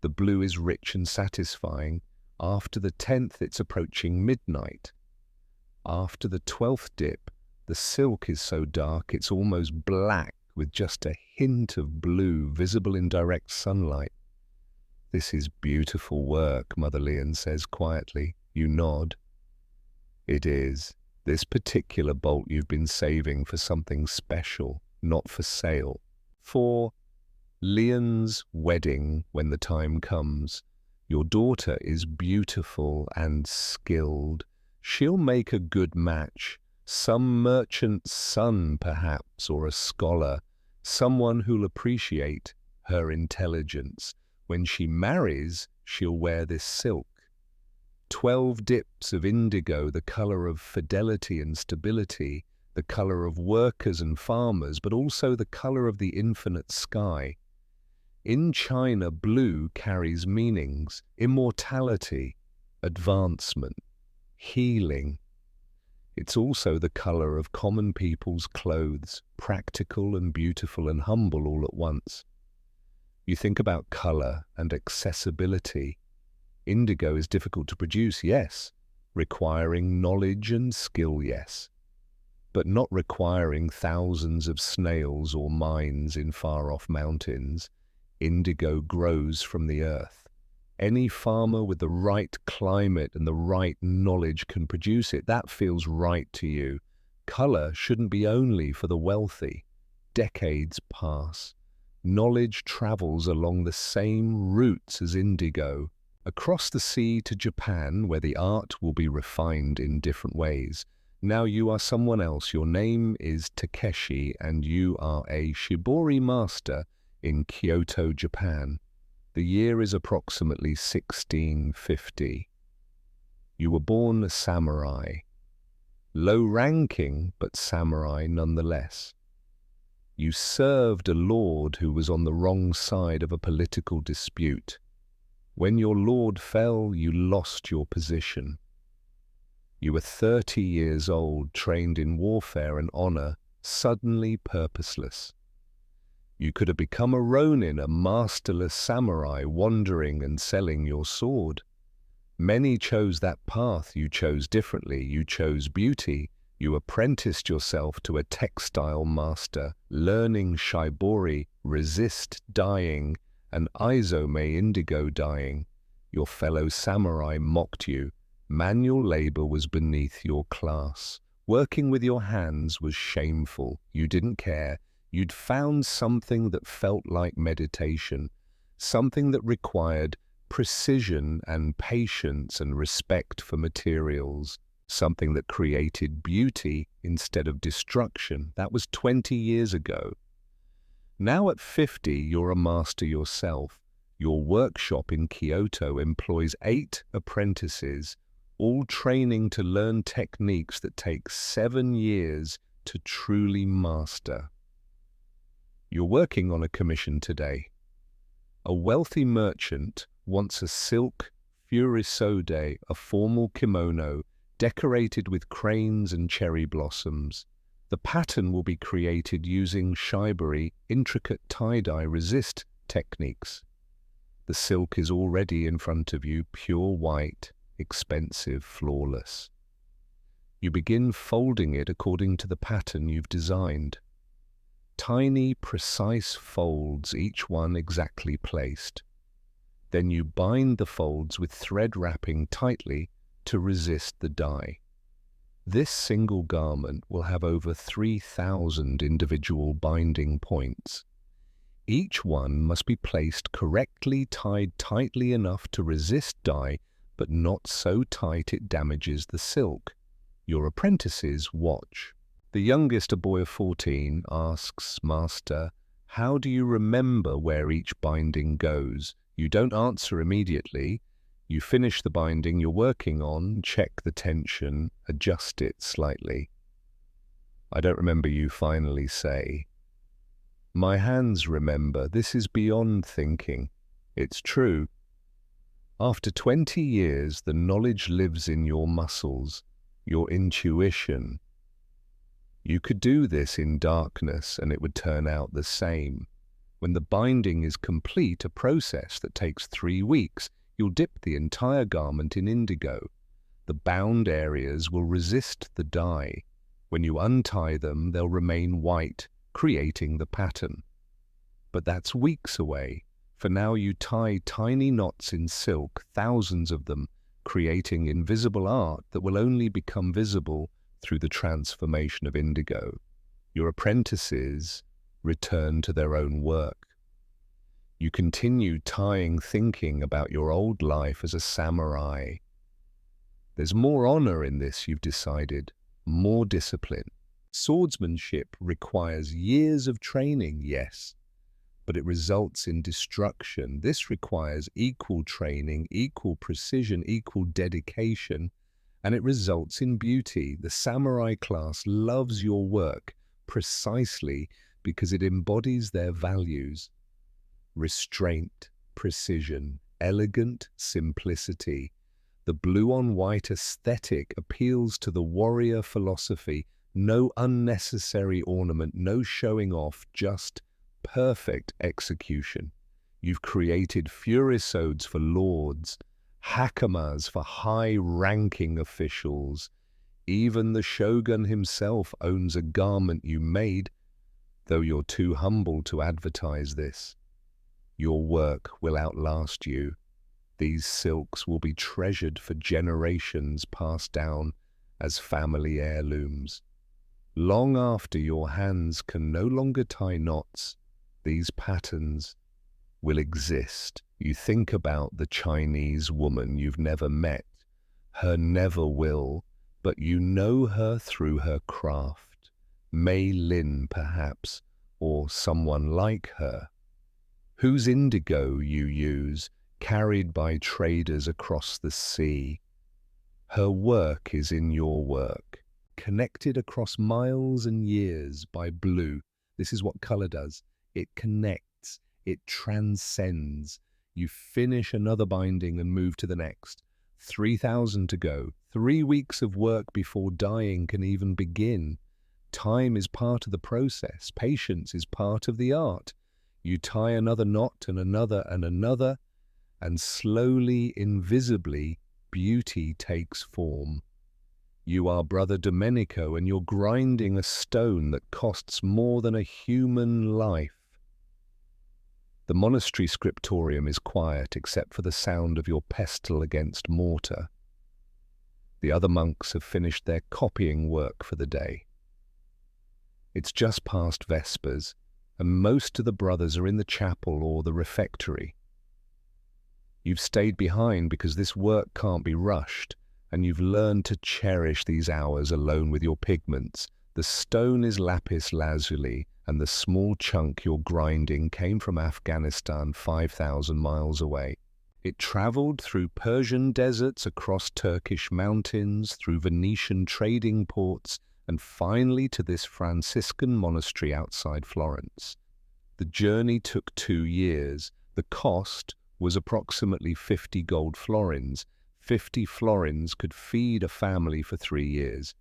the blue is rich and satisfying. After the 10th, it's approaching midnight. After the 12th dip, the silk is so dark it's almost black with just a hint of blue visible in direct sunlight. This is beautiful work, Mother Lian says quietly. You nod. It is. This particular bolt you've been saving for something special, not for sale. For Lian's wedding when the time comes. Your daughter is beautiful and skilled. She'll make a good match. Some merchant's son, perhaps, or a scholar. Someone who'll appreciate her intelligence. When she marries, she'll wear this silk. 12 dips of indigo, the color of fidelity and stability, the color of workers and farmers, but also the color of the infinite sky. In China, blue carries meanings: immortality, advancement, healing. It's also the color of common people's clothes, practical and beautiful and humble all at once. You think about color and accessibility. Indigo is difficult to produce, yes. Requiring knowledge and skill, yes. But not requiring thousands of snails or mines in far-off mountains. Indigo grows from the earth. Any farmer with the right climate and the right knowledge can produce it. That feels right to you. Color shouldn't be only for the wealthy. Decades pass. Knowledge travels along the same routes as indigo. Across the sea to Japan, where the art will be refined in different ways. Now you are someone else. Your name is Takeshi, and you are a shibori master in Kyoto, Japan. The year is approximately 1650. You were born a samurai. Low-ranking, but samurai nonetheless. You served a lord who was on the wrong side of a political dispute. When your lord fell, you lost your position. You were 30 years old, trained in warfare and honor, suddenly purposeless. You could have become a ronin, a masterless samurai, wandering and selling your sword. Many chose that path. You chose differently. You chose beauty. You apprenticed yourself to a textile master, learning shibori, resist dyeing, and izome indigo dyeing. Your fellow samurai mocked you. Manual labor was beneath your class. Working with your hands was shameful. You didn't care. You'd found something that felt like meditation, something that required precision and patience and respect for materials, something that created beauty instead of destruction. That was 20 years ago. Now at 50, you're a master yourself. Your workshop in Kyoto employs 8 apprentices, all training to learn techniques that take 7 years to truly master. You're working on a commission today. A wealthy merchant wants a silk furisode, a formal kimono decorated with cranes and cherry blossoms. The pattern will be created using shibari, intricate tie-dye resist techniques. The silk is already in front of you, pure white, expensive, flawless. You begin folding it according to the pattern you've designed. Tiny, precise folds, each one exactly placed. Then you bind the folds with thread wrapping tightly to resist the dye. This single garment will have over 3,000 individual binding points. Each one must be placed correctly, tied tightly enough to resist dye, but not so tight it damages the silk. Your apprentices watch. The youngest, a boy of 14, asks, "Master, how do you remember where each binding goes?" You don't answer immediately. You finish the binding you're working on, check the tension, adjust it slightly. "I don't remember," you finally say. "My hands remember." This is beyond thinking. It's true. After 20 years, the knowledge lives in your muscles, your intuition. You could do this in darkness and it would turn out the same. When the binding is complete, a process that takes 3 weeks, you'll dip the entire garment in indigo. The bound areas will resist the dye. When you untie them, they'll remain white, creating the pattern. But that's weeks away. For now, you tie tiny knots in silk, thousands of them, creating invisible art that will only become visible through the transformation of indigo. Your apprentices return to their own work. You continue tying, thinking about your old life as a samurai. There's more honor in this, you've decided, more discipline. Swordsmanship requires years of training, yes, but it results in destruction. This requires equal training, equal precision, equal dedication, and it results in beauty. The samurai class loves your work precisely because it embodies their values. Restraint, precision, elegant simplicity. The blue-on-white aesthetic appeals to the warrior philosophy. No unnecessary ornament, no showing off, just perfect execution. You've created furisodes for lords, hakamas for high-ranking officials. Even the shogun himself owns a garment you made, though you're too humble to advertise this. Your work will outlast you. These silks will be treasured for generations, passed down as family heirlooms. Long after your hands can no longer tie knots, these patterns will exist. You think about the Chinese woman you've never met, her never will, but you know her through her craft. Mei Lin, perhaps, or someone like her, whose indigo you use, carried by traders across the sea. Her work is in your work, connected across miles and years by blue. This is what color does. It connects, it transcends. You finish another binding and move to the next. 3,000 to go. 3 weeks of work before dyeing can even begin. Time is part of the process. Patience is part of the art. You tie another knot and another and another, and slowly, invisibly, beauty takes form. You are Brother Domenico, and you're grinding a stone that costs more than a human life. The monastery scriptorium is quiet except for the sound of your pestle against mortar. The other monks have finished their copying work for the day. It's just past Vespers, and most of the brothers are in the chapel or the refectory. You've stayed behind because this work can't be rushed, and you've learned to cherish these hours alone with your pigments. The stone is lapis lazuli, and the small chunk you're grinding came from Afghanistan 5,000 miles away. It traveled through Persian deserts, across Turkish mountains, through Venetian trading ports, and finally to this Franciscan monastery outside Florence. The journey took 2 years. The cost was approximately 50 gold florins. 50 florins could feed a family for 3 years,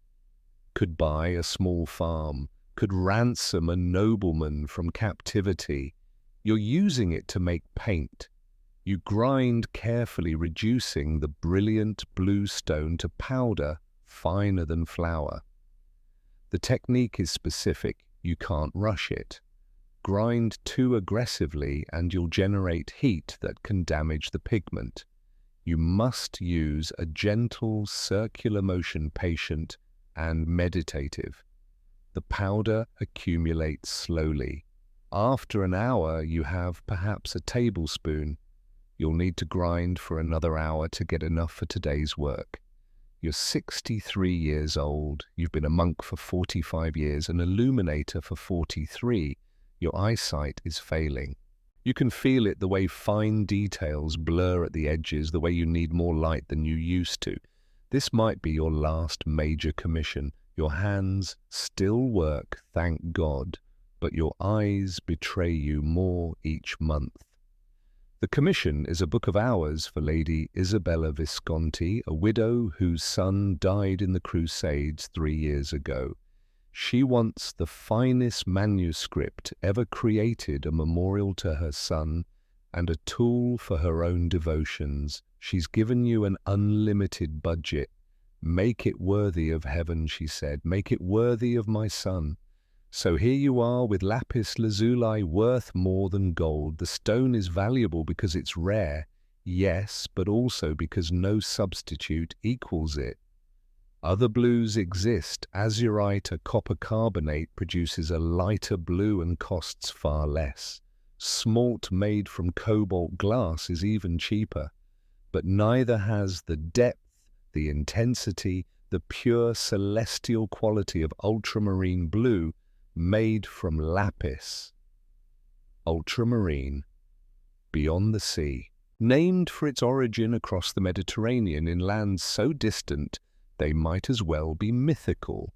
could buy a small farm, could ransom a nobleman from captivity. You're using it to make paint. You grind carefully, reducing the brilliant blue stone to powder finer than flour. The technique is specific. You can't rush it. Grind too aggressively and you'll generate heat that can damage the pigment. You must use a gentle circular motion, patient and meditative. The powder accumulates slowly. After an hour, you have perhaps a tablespoon. You'll need to grind for another hour to get enough for today's work. You're 63 years old. You've been a monk for 45 years, an illuminator for 43. Your eyesight is failing. You can feel it, the way fine details blur at the edges, the way you need more light than you used to. This might be your last major commission. Your hands still work, thank God, but your eyes betray you more each month. The commission is a book of hours for Lady Isabella Visconti, a widow whose son died in the Crusades 3 years ago. She wants the finest manuscript ever created, a memorial to her son and a tool for her own devotions. She's given you an unlimited budget. Make it worthy of heaven, she said. Make it worthy of my son. So here you are with lapis lazuli, worth more than gold. The stone is valuable because it's rare, yes, but also because no substitute equals it. Other blues exist. Azurite, a copper carbonate, produces a lighter blue and costs far less. Smalt made from cobalt glass is even cheaper, but neither has the depth, the intensity, the pure celestial quality of ultramarine blue made from lapis. Ultramarine, beyond the sea, named for its origin across the Mediterranean in lands so distant they might as well be mythical.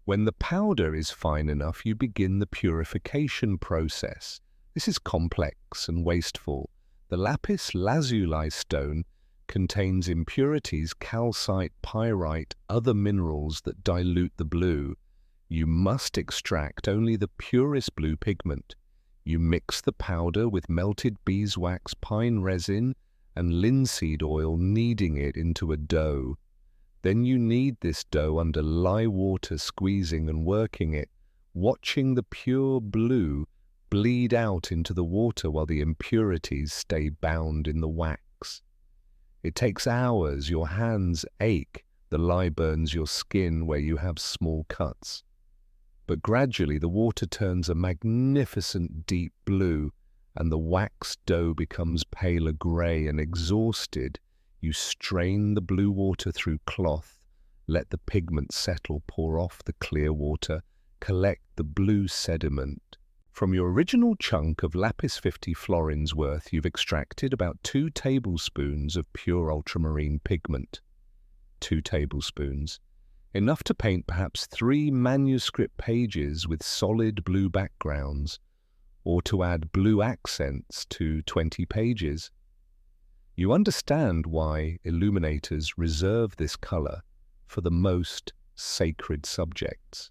When the powder is fine enough, you begin the purification process. This is complex and wasteful. The lapis lazuli stone contains impurities, calcite, pyrite, other minerals that dilute the blue. You must extract only the purest blue pigment. You mix the powder with melted beeswax, pine resin, and linseed oil, kneading it into a dough. Then you knead this dough under lye water, squeezing and working it, watching the pure blue bleed out into the water while the impurities stay bound in the wax. It takes hours, your hands ache, the lye burns your skin where you have small cuts. But gradually the water turns a magnificent deep blue, and the wax dough becomes paler grey, and exhausted, you strain the blue water through cloth, let the pigment settle, pour off the clear water, collect the blue sediment. From your original chunk of lapis 50 florins worth, you've extracted about 2 tablespoons of pure ultramarine pigment. 2 tablespoons. Enough to paint perhaps 3 manuscript pages with solid blue backgrounds, or to add blue accents to 20 pages. You understand why illuminators reserve this color for the most sacred subjects.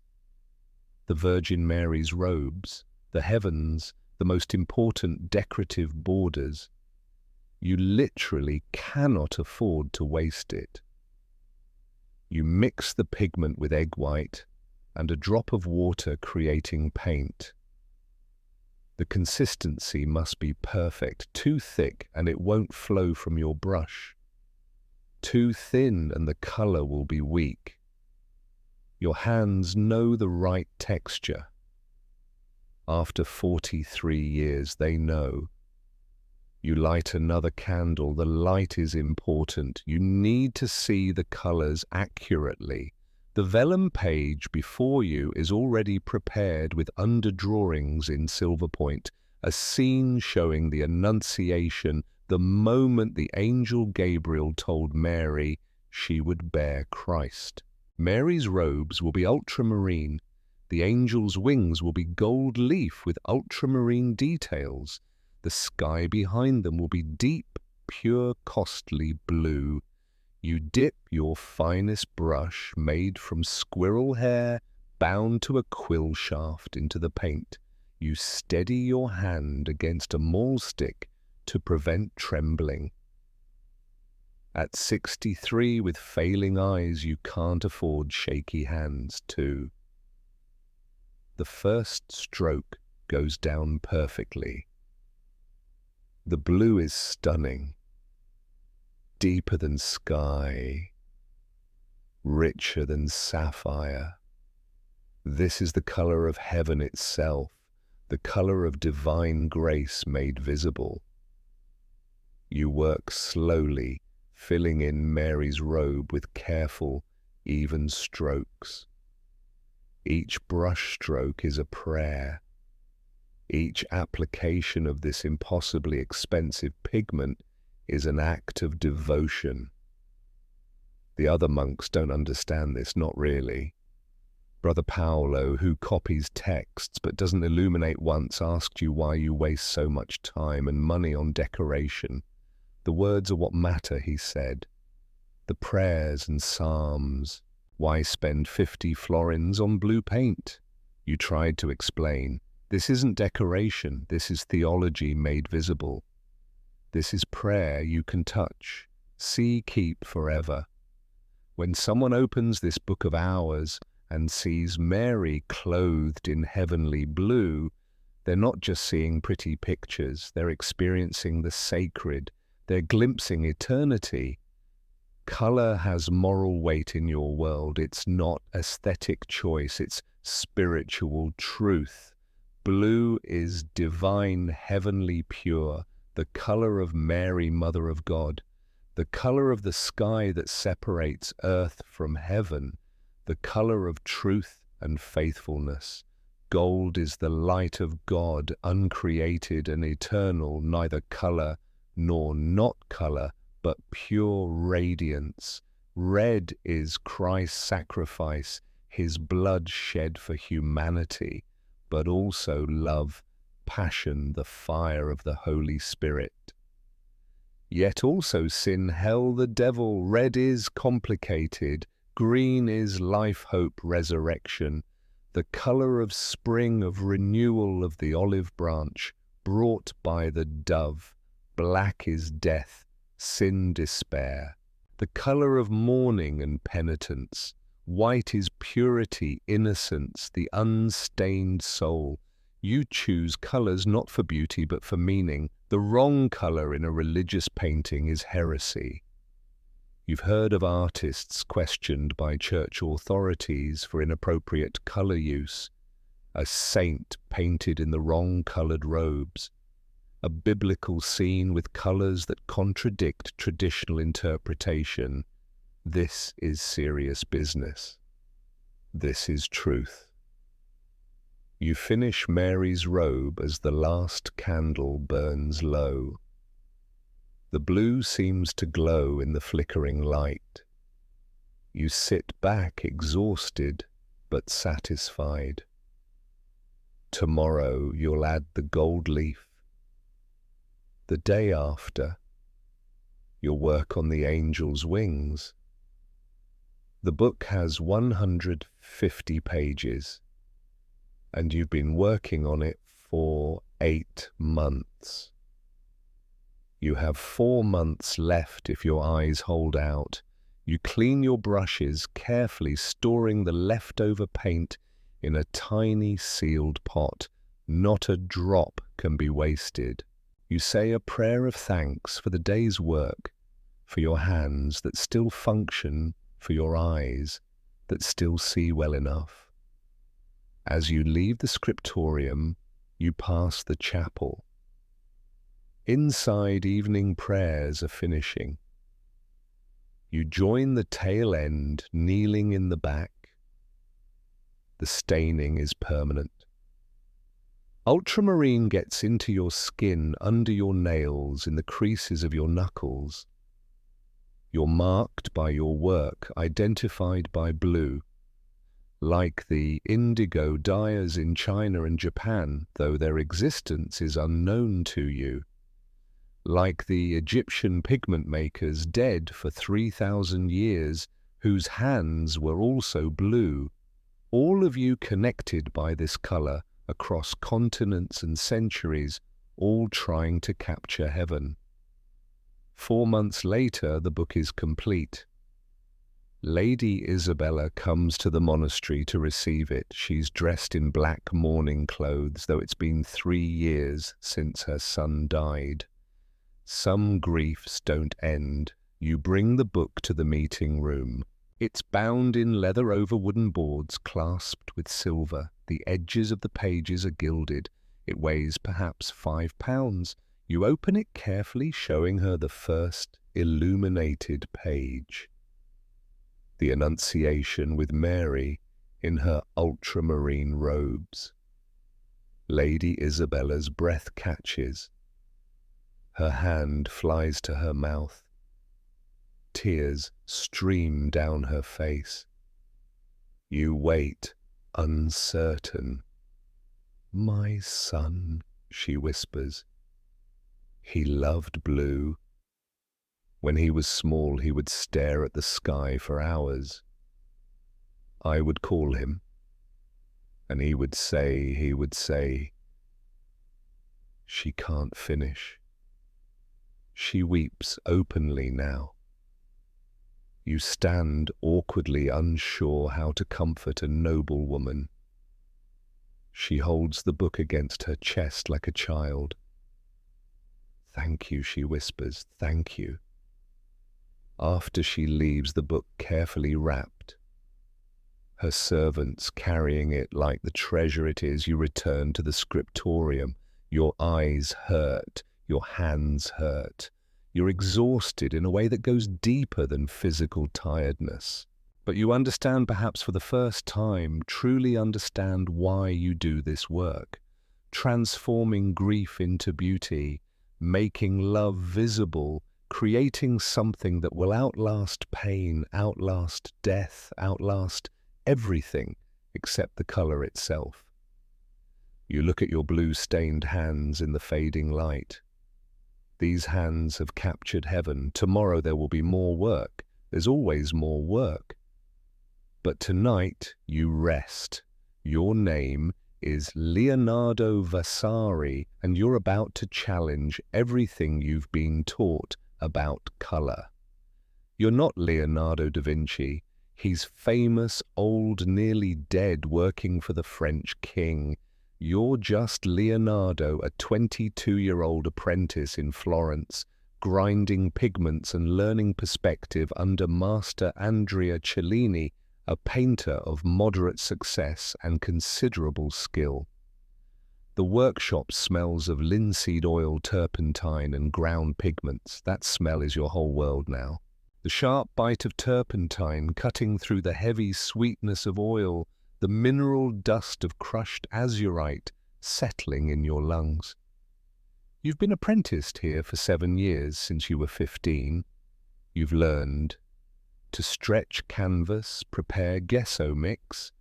The Virgin Mary's robes, the heavens, the most important decorative borders. You literally cannot afford to waste it. You mix the pigment with egg white and a drop of water, creating paint. The consistency must be perfect. Too thick and it won't flow from your brush. Too thin and the color will be weak. Your hands know the right texture. After 43 years, they know. You light another candle. The light is important. You need to see the colors accurately. The vellum page before you is already prepared with underdrawings in silver point, a scene showing the Annunciation, the moment the angel Gabriel told Mary she would bear Christ. Mary's robes will be ultramarine. The angel's wings will be gold leaf with ultramarine details. The sky behind them will be deep, pure, costly blue. You dip your finest brush, made from squirrel hair, bound to a quill shaft, into the paint. You steady your hand against a maul stick to prevent trembling. At 63, with failing eyes, you can't afford shaky hands, too. The first stroke goes down perfectly. The blue is stunning. Deeper than sky, richer than sapphire. This is the color of heaven itself, the color of divine grace made visible. You work slowly, filling in Mary's robe with careful, even strokes. Each brush stroke is a prayer. Each application of this impossibly expensive pigment is an act of devotion. The other monks don't understand this, not really. Brother Paolo, who copies texts but doesn't illuminate once, asked you why you waste so much time and money on decoration. The words are what matter, he said. The prayers and psalms. Why spend 50 florins on blue paint? You tried to explain. This isn't decoration, this is theology made visible. This is prayer you can touch, see, keep forever. When someone opens this book of hours and sees Mary clothed in heavenly blue, they're not just seeing pretty pictures, they're experiencing the sacred, they're glimpsing eternity. Color has moral weight in your world. It's not aesthetic choice, it's spiritual truth. Blue is divine, heavenly pure, the color of Mary, Mother of God, the color of the sky that separates earth from heaven, the color of truth and faithfulness. Gold is the light of God, uncreated and eternal, neither color nor not color, but pure radiance. Red is Christ's sacrifice, his blood shed for humanity, but also love, passion, the fire of the Holy Spirit. Yet also sin, hell, the devil. Red is complicated, green is life, hope, resurrection, the color of spring, of renewal, of the olive branch, brought by the dove. Black is death, sin, despair, the color of mourning and penitence. White is purity, innocence, the unstained soul. You choose colors not for beauty but for meaning. The wrong color in a religious painting is heresy. You've heard of artists questioned by church authorities for inappropriate color use. A saint painted in the wrong colored robes. A biblical scene with colors that contradict traditional interpretation. This is serious business. This is truth. You finish Mary's robe as the last candle burns low. The blue seems to glow in the flickering light. You sit back exhausted but satisfied. Tomorrow you'll add the gold leaf. The day after, you'll work on the angel's wings. The book has 150 pages, and you've been working on it for 8 months. You have 4 months left if your eyes hold out. You clean your brushes carefully, storing the leftover paint in a tiny sealed pot. Not a drop can be wasted. You say a prayer of thanks for the day's work, for your hands that still function, for your eyes that still see well enough. As you leave the scriptorium, you pass the chapel. Inside, evening prayers are finishing. You join the tail end, kneeling in the back. The staining is permanent. Ultramarine gets into your skin, under your nails, in the creases of your knuckles. You're marked by your work, identified by blue. Like the indigo dyers in China and Japan, though their existence is unknown to you. Like the Egyptian pigment makers dead for 3,000 years, whose hands were also blue. All of you connected by this color across continents and centuries, all trying to capture heaven. 4 months later, the book is complete. Lady Isabella comes to the monastery to receive it. She's dressed in black mourning clothes, though it's been 3 years since her son died. Some griefs don't end. You bring the book to the meeting room. It's bound in leather over wooden boards, clasped with silver. The edges of the pages are gilded. It weighs perhaps 5 pounds. You open it carefully, showing her the first illuminated page. The Annunciation with Mary in her ultramarine robes. Lady Isabella's breath catches. Her hand flies to her mouth. Tears stream down her face. You wait, uncertain. My son, she whispers. He loved blue. When he was small, he would stare at the sky for hours. I would call him, and he would say, she can't finish. She weeps openly now. You stand awkwardly unsure how to comfort a noble woman. She holds the book against her chest like a child. Thank you, she whispers, thank you. After she leaves, the book carefully wrapped, her servants carrying it like the treasure it is, you return to the scriptorium. Your eyes hurt, your hands hurt. You're exhausted in a way that goes deeper than physical tiredness. But you understand, perhaps for the first time, truly understand why you do this work. Transforming grief into beauty, making love visible, creating something that will outlast pain, outlast death, outlast everything except the color itself. You look at your blue-stained hands in the fading light. These hands have captured heaven. Tomorrow there will be more work. There's always more work. But tonight you rest. Your name is Leonardo Vasari, and you're about to challenge everything you've been taught about color. You're not Leonardo da Vinci. He's famous, old, nearly dead, working for the French king. You're just Leonardo, a 22-year-old apprentice in Florence, grinding pigments and learning perspective under Master Andrea Cellini, a painter of moderate success and considerable skill. The workshop smells of linseed oil, turpentine, and ground pigments. That smell is your whole world now. The sharp bite of turpentine cutting through the heavy sweetness of oil, the mineral dust of crushed azurite settling in your lungs. You've been apprenticed here for 7 years, since you were 15. You've learned to stretch canvas, prepare gesso mix,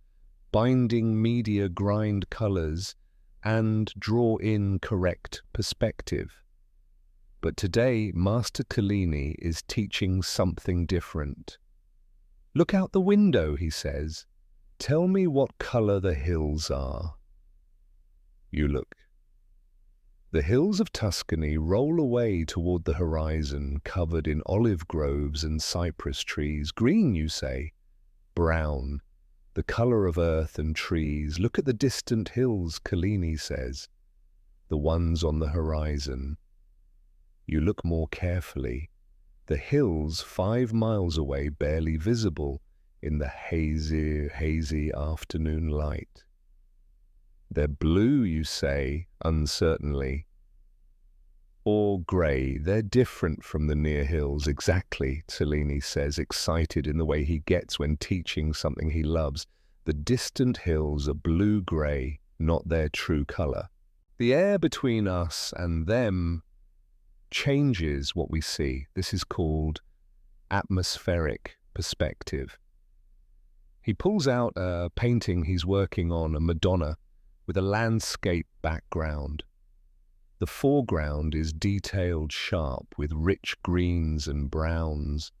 binding media, grind colors, and draw in correct perspective. But today, Master Cellini is teaching something different. Look out the window, he says. Tell me what color the hills are. You look. The hills of Tuscany roll away toward the horizon, covered in olive groves and cypress trees. Green, you say. Brown. The color of earth and trees. Look at the distant hills, Cellini says. The ones on the horizon. You look more carefully. The hills 5 miles away, barely visible in the hazy afternoon light. They're blue, you say, uncertainly. Or grey. They're different from the near hills. Exactly, Cellini says, excited in the way he gets when teaching something he loves. The distant hills are blue-grey, not their true color. The air between us and them changes what we see. This is called atmospheric perspective. He pulls out a painting he's working on, a Madonna, with a landscape background. The foreground is detailed sharp with rich greens and browns,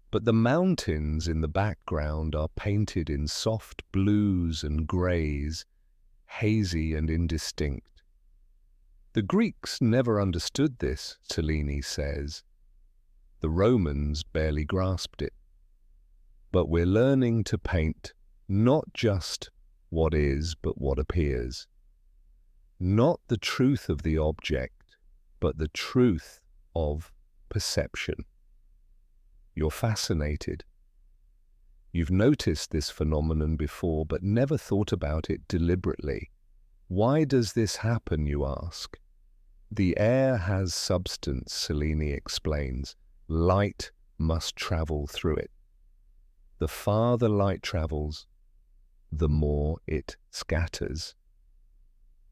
but the mountains in the background are painted in soft blues and greys, hazy and indistinct. The Greeks never understood this, Cellini says. The Romans barely grasped it. But we're learning to paint not just what is, but what appears. Not the truth of the object, but the truth of perception. You're fascinated. You've noticed this phenomenon before, but never thought about it deliberately. Why does this happen, you ask? The air has substance, Cellini explains. Light must travel through it. The farther light travels, the more it scatters.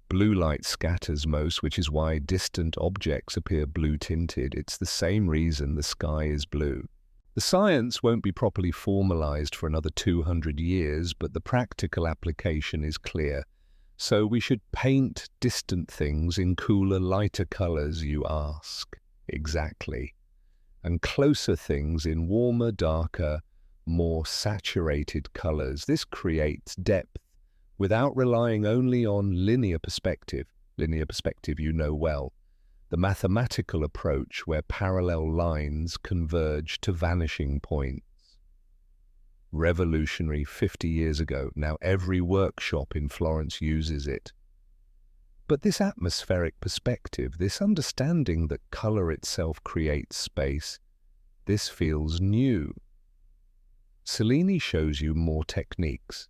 Blue light scatters most, which is why distant objects appear blue-tinted. It's the same reason the sky is blue. The science won't be properly formalized for another 200 years, but the practical application is clear. So we should paint distant things in cooler, lighter colors, you ask. Exactly. And closer things in warmer, darker, more saturated colors. This creates depth without relying only on linear perspective. Linear perspective you know well. The mathematical approach where parallel lines converge to vanishing points. Revolutionary 50 years ago. Now every workshop in Florence uses it. But this atmospheric perspective, this understanding that color itself creates space, this feels new. Cellini shows you more techniques.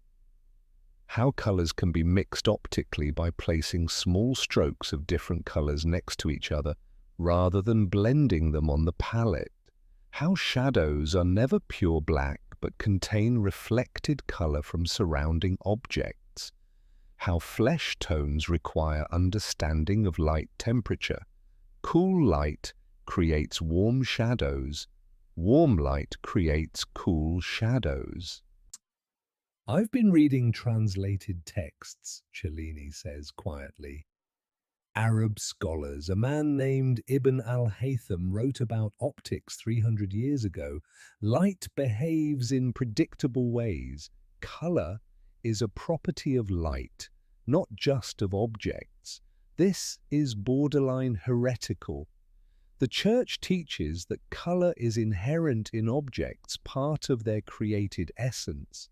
How colors can be mixed optically by placing small strokes of different colors next to each other rather than blending them on the palette. How shadows are never pure black but contain reflected color from surrounding objects. How flesh tones require understanding of light temperature. Cool light creates warm shadows. Warm light creates cool shadows. I've been reading translated texts, Cellini says quietly. Arab scholars, a man named Ibn al-Haytham wrote about optics 300 years ago. Light behaves in predictable ways. Color is a property of light, not just of objects. This is borderline heretical. The Church teaches that color is inherent in objects, part of their created essence.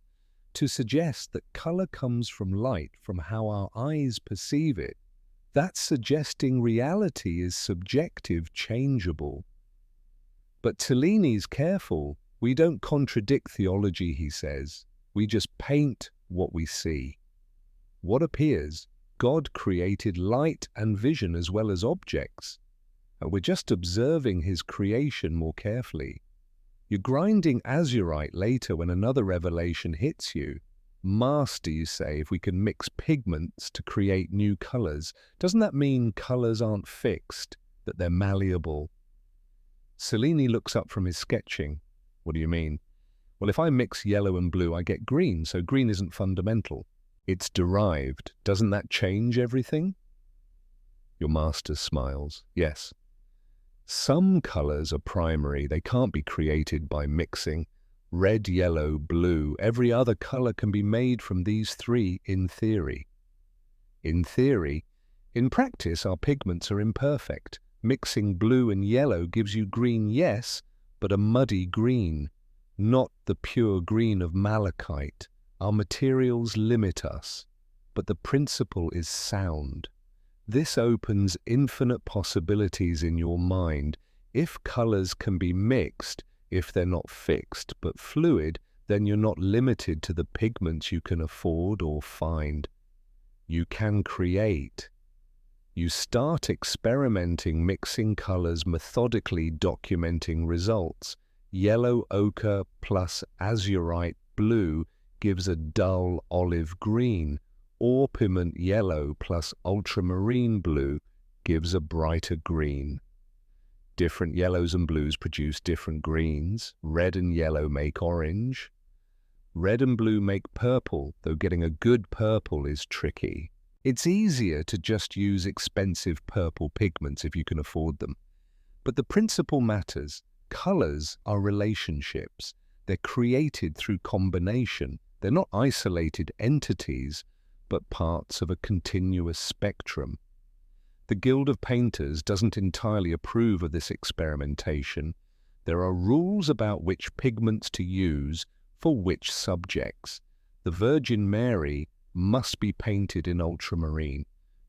To suggest that color comes from light, from how our eyes perceive it, that's suggesting reality is subjective, changeable. But Cellini's careful. We don't contradict theology, he says. We just paint what we see. What appears? God created light and vision as well as objects. And we're just observing his creation more carefully. You're grinding azurite later when another revelation hits you. Master, you say, if we can mix pigments to create new colors. Doesn't that mean colors aren't fixed, that they're malleable? Cellini looks up from his sketching. What do you mean? Well, if I mix yellow and blue, I get green, so green isn't fundamental. It's derived. Doesn't that change everything? Your master smiles. Yes. Some colors are primary. They can't be created by mixing. Red, yellow, blue, every other color can be made from these three in theory. In theory. In practice, our pigments are imperfect. Mixing blue and yellow gives you green, yes, but a muddy green, not the pure green of malachite. Our materials limit us, but the principle is sound. This opens infinite possibilities in your mind. If colors can be mixed, if they're not fixed but fluid, then you're not limited to the pigments you can afford or find. You can create. You start experimenting, mixing colors, methodically documenting results. Yellow ochre plus azurite blue gives a dull olive green, orpiment yellow plus ultramarine blue gives a brighter green. Different yellows and blues produce different greens. Red and yellow make orange. Red and blue make purple, though getting a good purple is tricky. It's easier to just use expensive purple pigments if you can afford them. But the principle matters. Colors are relationships. They're created through combination. They're not isolated entities, but parts of a continuous spectrum. The Guild of Painters doesn't entirely approve of this experimentation. There are rules about which pigments to use for which subjects. The Virgin Mary must be painted in ultramarine.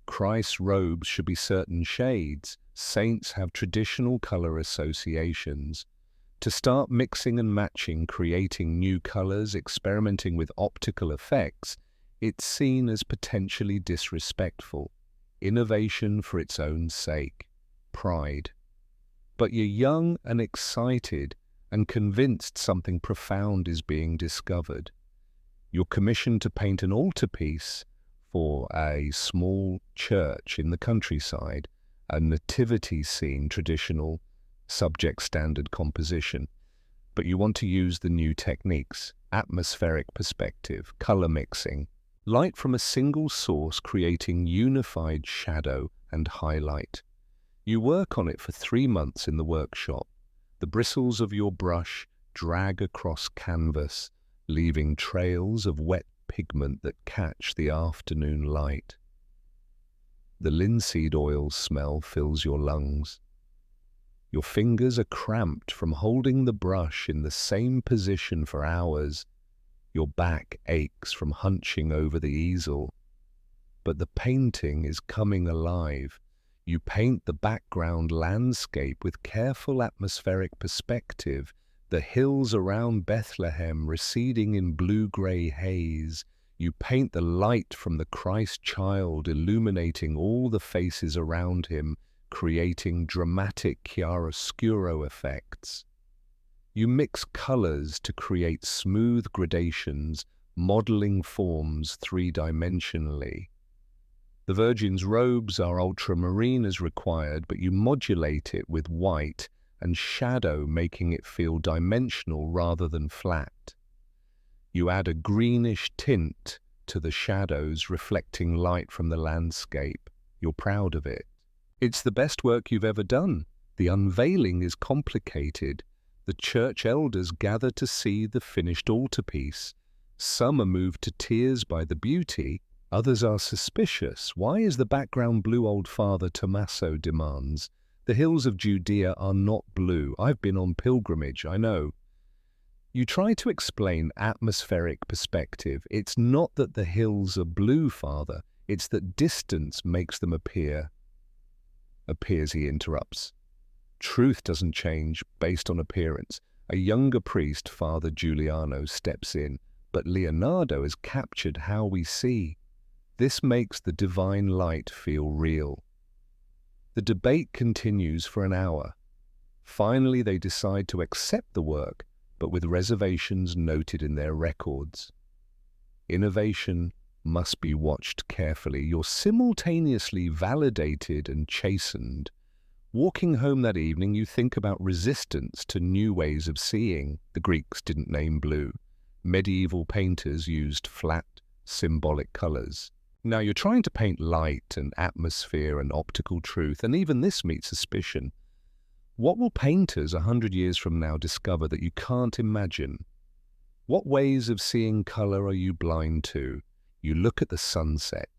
Christ's robes should be certain shades. Saints have traditional color associations. To start mixing and matching, creating new colors, experimenting with optical effects, it's seen as potentially disrespectful. Innovation for its own sake. Pride. But you're young and excited and convinced something profound is being discovered. You're commissioned to paint an altarpiece for a small church in the countryside, a nativity scene, traditional subject standard composition. But you want to use the new techniques, atmospheric perspective, color mixing, light from a single source creating unified shadow and highlight. You work on it for 3 months in the workshop. The bristles of your brush drag across canvas, leaving trails of wet pigment that catch the afternoon light. The linseed oil smell fills your lungs. Your fingers are cramped from holding the brush in the same position for hours. Your back aches from hunching over the easel. But the painting is coming alive. You paint the background landscape with careful atmospheric perspective, the hills around Bethlehem receding in blue-gray haze. You paint the light from the Christ child illuminating all the faces around him, creating dramatic chiaroscuro effects. You mix colors to create smooth gradations, modeling forms three-dimensionally. The Virgin's robes are ultramarine as required, but you modulate it with white and shadow, making it feel dimensional rather than flat. You add a greenish tint to the shadows, reflecting light from the landscape. You're proud of it. It's the best work you've ever done. The unveiling is complicated. The church elders gather to see the finished altarpiece. Some are moved to tears by the beauty. Others are suspicious. Why is the background blue? Old Father Tommaso demands. The hills of Judea are not blue. I've been on pilgrimage, I know. You try to explain atmospheric perspective. It's not that the hills are blue, Father. It's that distance makes them appear. Appears, he interrupts. Truth doesn't change based on appearance. A younger priest, Father Giuliano, steps in, but Leonardo has captured how we see. This makes the divine light feel real. The debate continues for an hour. Finally, they decide to accept the work, but with reservations noted in their records. Innovation must be watched carefully. You're simultaneously validated and chastened. Walking home that evening, you think about resistance to new ways of seeing. The Greeks didn't name blue. Medieval painters used flat, symbolic colors. Now you're trying to paint light and atmosphere and optical truth, and even this meets suspicion. What will painters 100 years from now discover that you can't imagine? What ways of seeing color are you blind to? You look at the sunset,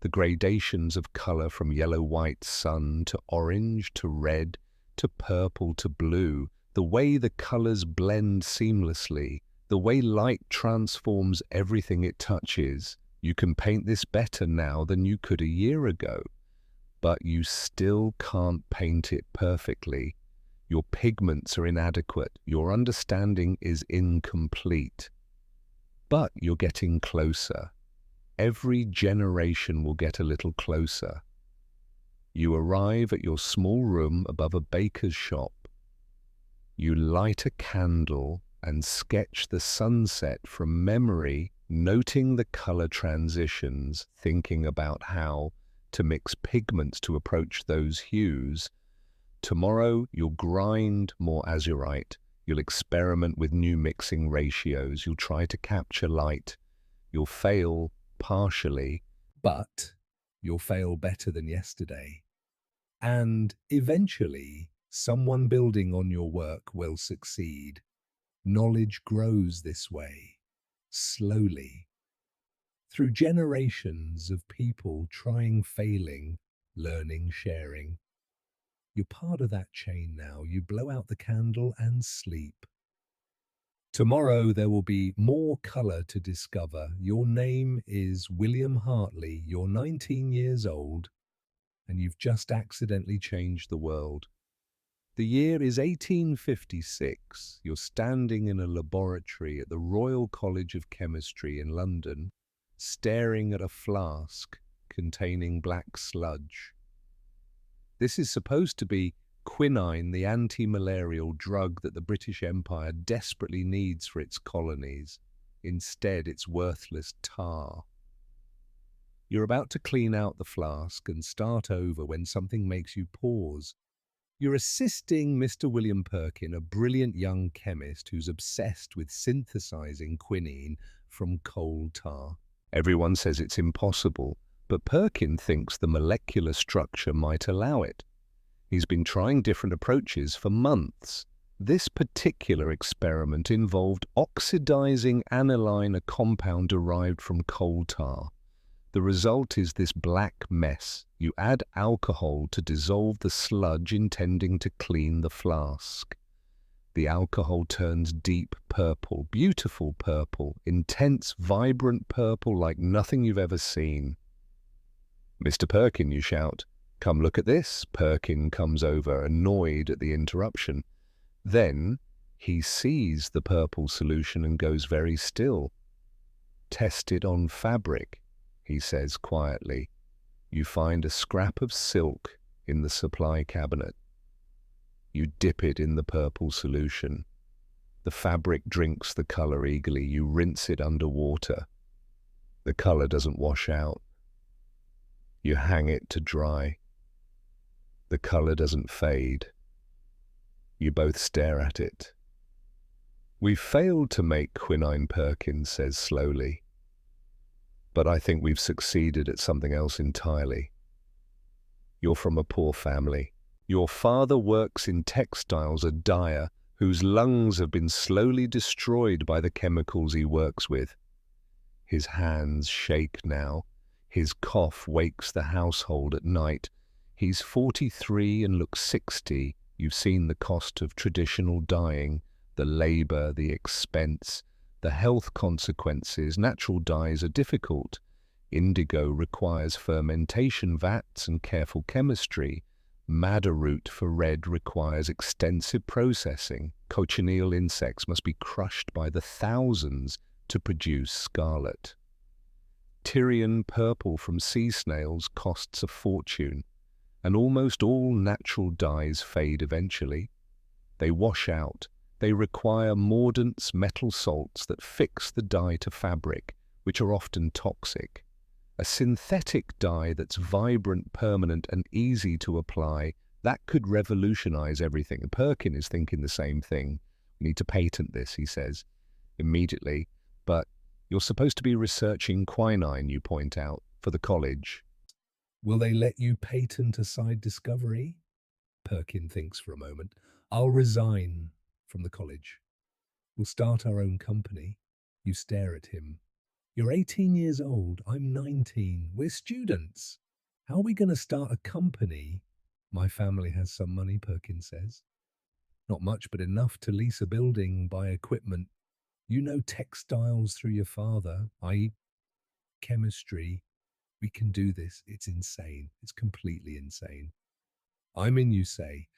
the gradations of color from yellow-white sun to orange to red to purple to blue, the way the colors blend seamlessly, the way light transforms everything it touches. You can paint this better now than you could a year ago, but you still can't paint it perfectly. Your pigments are inadequate. Your understanding is incomplete. But you're getting closer. Every generation will get a little closer. You arrive at your small room above a baker's shop. You light a candle and sketch the sunset from memory noting the color transitions, thinking about how to mix pigments to approach those hues. Tomorrow, you'll grind more azurite, you'll experiment with new mixing ratios, you'll try to capture light, you'll fail partially, but you'll fail better than yesterday. And eventually, someone building on your work will succeed. Knowledge grows this way, slowly, through generations of people trying, failing, learning, sharing. You're part of that chain now. You blow out the candle and sleep. Tomorrow there will be more color to discover. Your name is William Hartley. You're 19 years old, and you've just accidentally changed the world. The year is 1856. You're standing in a laboratory at the Royal College of Chemistry in London, staring at a flask containing black sludge. This is supposed to be quinine, the anti-malarial drug that the British Empire desperately needs for its colonies. Instead, it's worthless tar. You're about to clean out the flask and start over when something makes you pause. You're assisting Mr. William Perkin, a brilliant young chemist who's obsessed with synthesizing quinine from coal tar. Everyone says it's impossible, but Perkin thinks the molecular structure might allow it. He's been trying different approaches for months. This particular experiment involved oxidizing aniline, a compound derived from coal tar. The result is this black mess. You add alcohol to dissolve the sludge, intending to clean the flask. The alcohol turns deep purple, beautiful purple, intense, vibrant purple like nothing you've ever seen. "Mr. Perkin," you shout. "Come look at this." Perkin comes over, annoyed at the interruption. Then he sees the purple solution and goes very still. "Test it on fabric," he says quietly. You find a scrap of silk in the supply cabinet. You dip it in the purple solution. The fabric drinks the color eagerly. You rinse it under water. The color doesn't wash out. You hang it to dry. The color doesn't fade. You both stare at it. "We've failed to make quinine," Perkin says slowly. "But I think we've succeeded at something else entirely. You're from a poor family. Your father works in textiles, a dyer whose lungs have been slowly destroyed by the chemicals he works with. His hands shake now. His cough wakes the household at night. He's 43 and looks 60. You've seen the cost of traditional dyeing, the labor, the expense, the health consequences. Natural dyes are difficult. Indigo requires fermentation vats and careful chemistry. Madder root for red requires extensive processing. Cochineal insects must be crushed by the thousands to produce scarlet. Tyrian purple from sea snails costs a fortune, and almost all natural dyes fade eventually. They wash out. They require mordants, metal salts that fix the dye to fabric, which are often toxic. A synthetic dye that's vibrant, permanent, and easy to apply, that could revolutionize everything. Perkin is thinking the same thing. "We need to patent this," he says immediately. "But you're supposed to be researching quinine," you point out, "for the college." "Will they let you patent a side discovery?" Perkin thinks for a moment. "I'll resign from the college. We'll start our own company." You stare at him. "You're 18 years old. I'm 19. We're students. How are we going to start a company?" "My family has some money," Perkin says. "Not much, but enough to lease a building, buy equipment. You know textiles through your father, i.e. chemistry. We can do this." It's insane. It's completely insane. "I'm in," you say.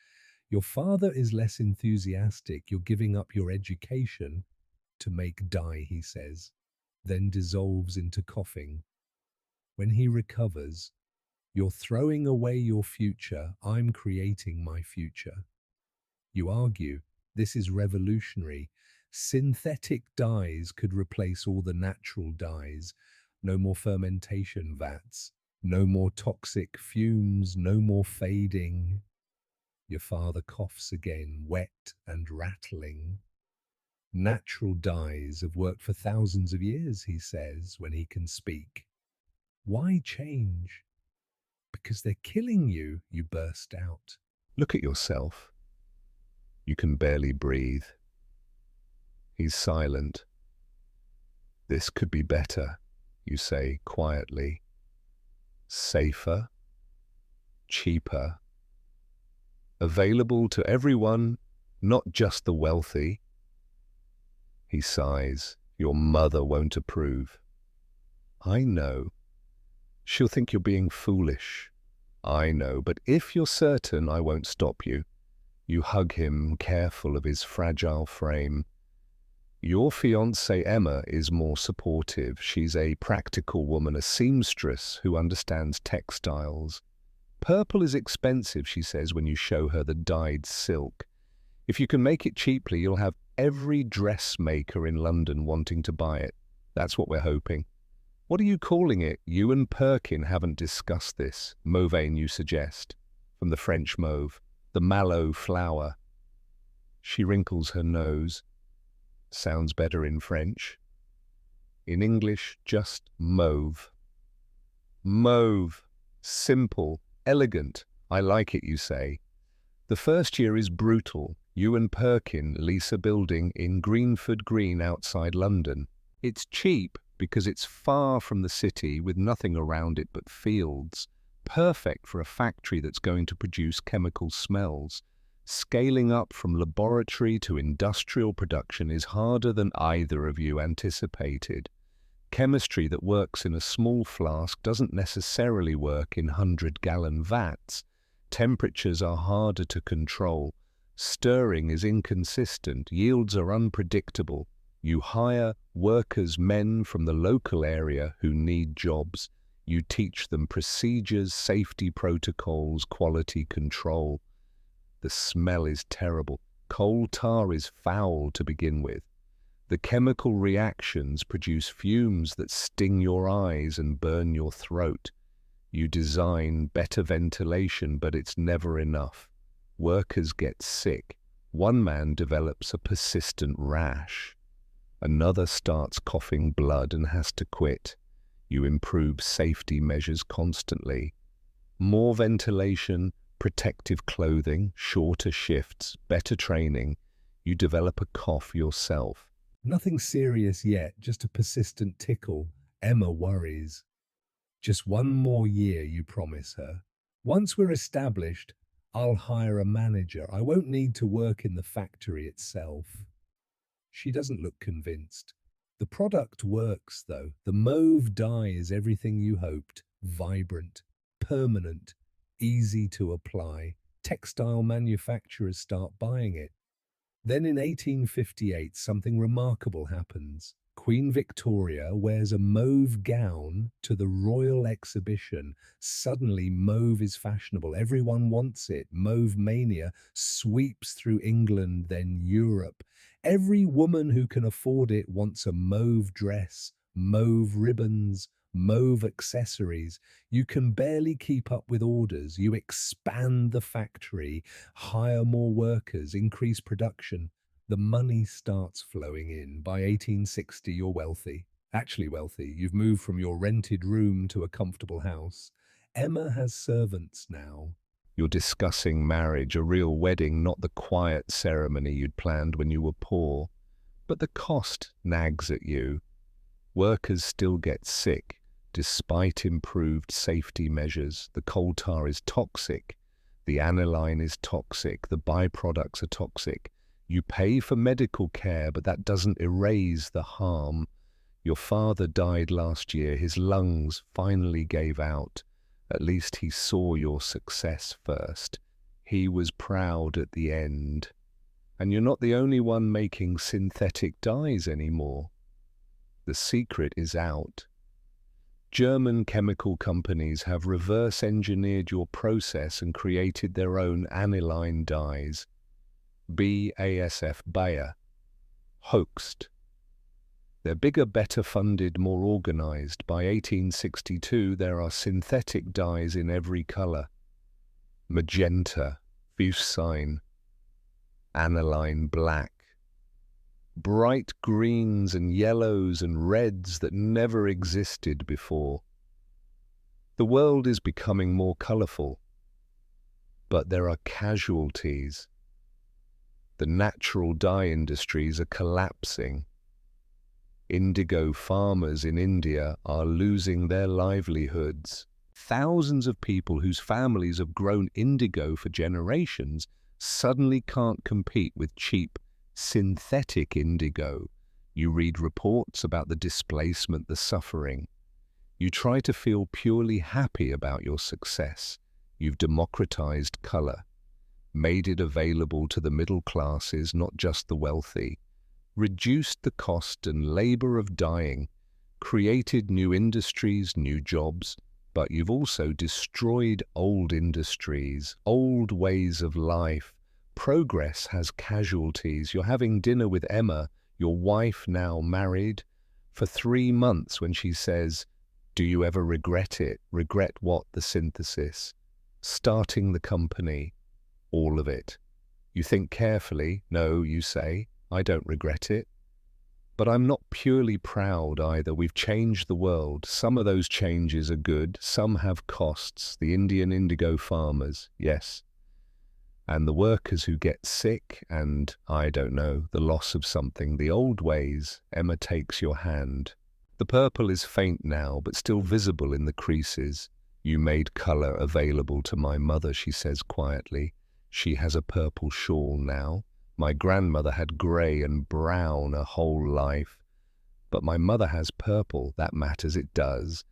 "Your father is less enthusiastic. You're giving up your education to make dye," he says, then dissolves into coughing. "When he recovers, you're throwing away your future. I'm creating my future." You argue, "This is revolutionary. Synthetic dyes could replace all the natural dyes. No more fermentation vats, no more toxic fumes, no more fading. Your father coughs again, wet and rattling. Natural dyes have worked for thousands of years, he says, when he can speak. Why change? Because they're killing you, you burst out. Look at yourself. You can barely breathe. He's silent. This could be better, you say quietly. Safer, cheaper, available to everyone, not just the wealthy. He sighs. Your mother won't approve. I know. She'll think you're being foolish. I know, but if you're certain, I won't stop you. You hug him, careful of his fragile frame. Your fiancée Emma is more supportive. She's a practical woman, a seamstress who understands textiles. Purple is expensive, she says, when you show her the dyed silk. If you can make it cheaply, you'll have every dressmaker in London wanting to buy it. That's what we're hoping. What are you calling it? You and Perkin haven't discussed this. Mauvain, you suggest. From the French mauve. The mallow flower. She wrinkles her nose. Sounds better in French. In English, just mauve. Mauve. Simple. Elegant. I like it, you say. The first year is brutal. You and Perkin lease a building in Greenford Green outside London. It's cheap because it's far from the city with nothing around it but fields. Perfect for a factory that's going to produce chemical smells. Scaling up from laboratory to industrial production is harder than either of you anticipated. Chemistry that works in a small flask doesn't necessarily work in 100-gallon vats. Temperatures are harder to control. Stirring is inconsistent. Yields are unpredictable. You hire workers, men from the local area who need jobs. You teach them procedures, safety protocols, quality control. The smell is terrible. Coal tar is foul to begin with. The chemical reactions produce fumes that sting your eyes and burn your throat. You design better ventilation, but it's never enough. Workers get sick. One man develops a persistent rash. Another starts coughing blood and has to quit. You improve safety measures constantly. More ventilation, protective clothing, shorter shifts, better training. You develop a cough yourself. Nothing serious yet, just a persistent tickle. Emma worries. Just one more year, you promise her. Once we're established, I'll hire a manager. I won't need to work in the factory itself. She doesn't look convinced. The product works, though. The mauve dye is everything you hoped. Vibrant, permanent, easy to apply. Textile manufacturers start buying it. Then in 1858, something remarkable happens. Queen Victoria wears a mauve gown to the royal exhibition. Suddenly, mauve is fashionable. Everyone wants it. Mauve mania sweeps through England, then Europe. Every woman who can afford it wants a mauve dress, mauve ribbons, mauve accessories. You can barely keep up with orders. You expand the factory, hire more workers, increase production. The money starts flowing in. By 1860, you're wealthy. Actually wealthy. You've moved from your rented room to a comfortable house. Emma has servants now. You're discussing marriage, a real wedding, not the quiet ceremony you'd planned when you were poor. But the cost nags at you. Workers still get sick, despite improved safety measures. The coal tar is toxic. The aniline is toxic. The byproducts are toxic. You pay for medical care, but that doesn't erase the harm. Your father died last year. His lungs finally gave out. At least he saw your success first. He was proud at the end. And you're not the only one making synthetic dyes anymore. The secret is out. German chemical companies have reverse-engineered your process and created their own aniline dyes. BASF Bayer. Hoaxed. They're bigger, better funded, more organized. By 1862, there are synthetic dyes in every color. Magenta, fuchsine, aniline black, bright greens and yellows and reds that never existed before. The world is becoming more colorful, but there are casualties. The natural dye industries are collapsing. Indigo farmers in India are losing their livelihoods. Thousands of people whose families have grown indigo for generations suddenly can't compete with cheap, synthetic indigo. You read reports about the displacement, the suffering. You try to feel purely happy about your success. You've democratized color, made it available to the middle classes, not just the wealthy, reduced the cost and labor of dyeing, created new industries, new jobs, but you've also destroyed old industries, old ways of life. Progress has casualties. You're having dinner with Emma, your wife now married, for 3 months when she says, "Do you ever regret it?" Regret what? The synthesis. Starting the company. All of it. You think carefully. No, you say, I don't regret it. But I'm not purely proud either. We've changed the world. Some of those changes are good. Some have costs. The Indian indigo farmers, yes. And the workers who get sick and, I don't know, the loss of something. The old ways. Emma takes your hand. The purple is faint now, but still visible in the creases. You made color available to my mother, she says quietly. She has a purple shawl now. My grandmother had grey and brown a whole life. But my mother has purple. That matters, it does.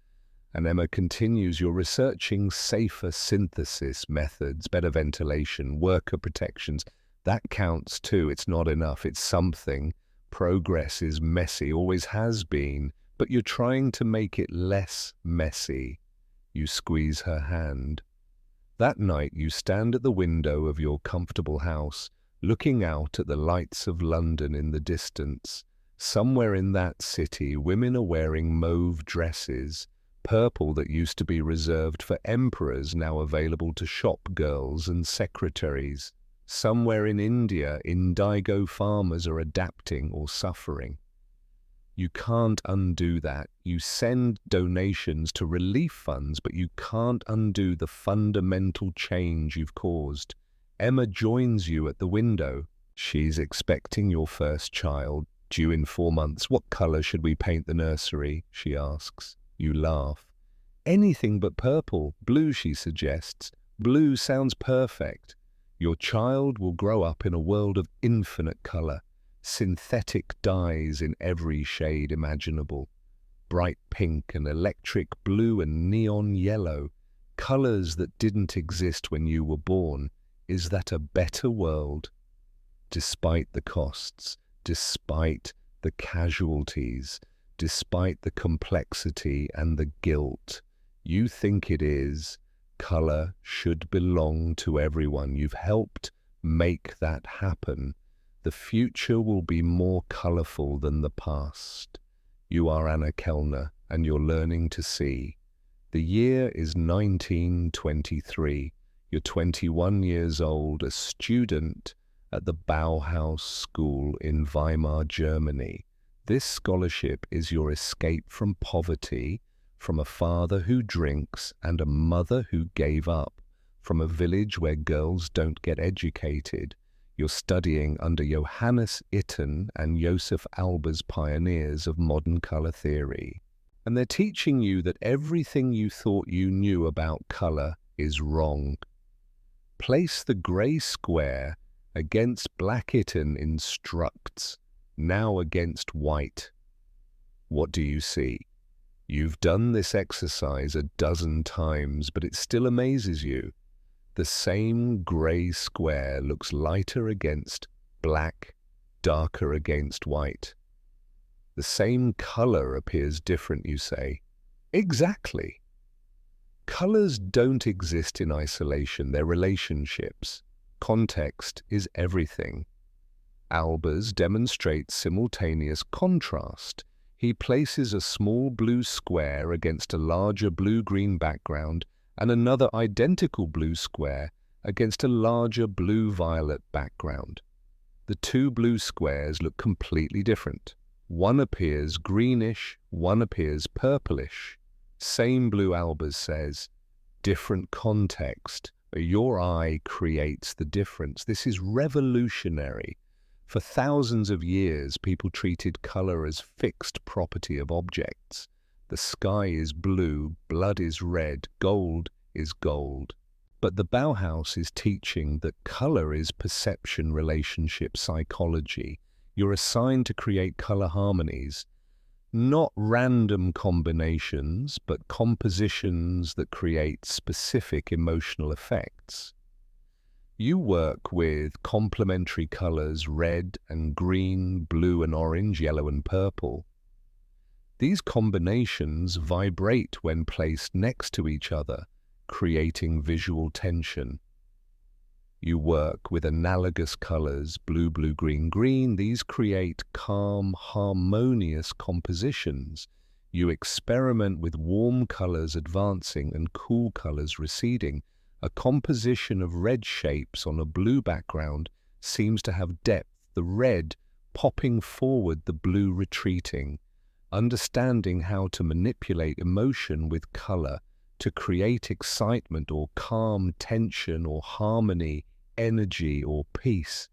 And Emma continues, you're researching safer synthesis methods, better ventilation, worker protections. That counts too. It's not enough. It's something. Progress is messy, always has been. But you're trying to make it less messy. You squeeze her hand. That night you stand at the window of your comfortable house, looking out at the lights of London in the distance. Somewhere in that city, women are wearing mauve dresses, purple that used to be reserved for emperors, now available to shop girls and secretaries. Somewhere in India, indigo farmers are adapting or suffering. You can't undo that. You send donations to relief funds, but you can't undo the fundamental change you've caused. Emma joins you at the window. She's expecting your first child, due in 4 months. What color should we paint the nursery? She asks. You laugh. Anything but purple. Blue, she suggests. Blue sounds perfect. Your child will grow up in a world of infinite color. Synthetic dyes in every shade imaginable. Bright pink and electric blue and neon yellow. Colors that didn't exist when you were born. Is that a better world? Despite the costs, despite the casualties, despite the complexity and the guilt, you think it is. Color should belong to everyone. You've helped make that happen. The future will be more colorful than the past. You are Anna Kellner, and you're learning to see. The year is 1923. You're 21 years old, a student at the Bauhaus school in Weimar, Germany. This scholarship is your escape from poverty, from a father who drinks and a mother who gave up, from a village where girls don't get educated. You're studying under Johannes Itten and Joseph Alber's pioneers of modern color theory. And they're teaching you that everything you thought you knew about color is wrong. Place the gray square against black. Itten instructs, now against white. What do you see? You've done this exercise a dozen times, but it still amazes you. The same gray square looks lighter against black, darker against white. The same color appears different, you say. Exactly. Colors don't exist in isolation, they're relationships. Context is everything. Albers demonstrates simultaneous contrast. He places a small blue square against a larger blue-green background and another identical blue square against a larger blue-violet background. The two blue squares look completely different. One appears greenish, one appears purplish. Same blue, Albers says. Different context. Your eye creates the difference. This is revolutionary. For thousands of years, people treated color as fixed property of objects. The sky is blue, blood is red, gold is gold. But the Bauhaus is teaching that color is perception, relationship, psychology. You're assigned to create color harmonies, not random combinations, but compositions that create specific emotional effects. You work with complementary colors, red and green, blue and orange, yellow and purple. These combinations vibrate when placed next to each other, creating visual tension. You work with analogous colors, blue, blue, green, green. These create calm, harmonious compositions. You experiment with warm colors advancing and cool colors receding. A composition of red shapes on a blue background seems to have depth, the red popping forward, the blue retreating. Understanding how to manipulate emotion with color to create excitement or calm, tension or harmony, energy or peace.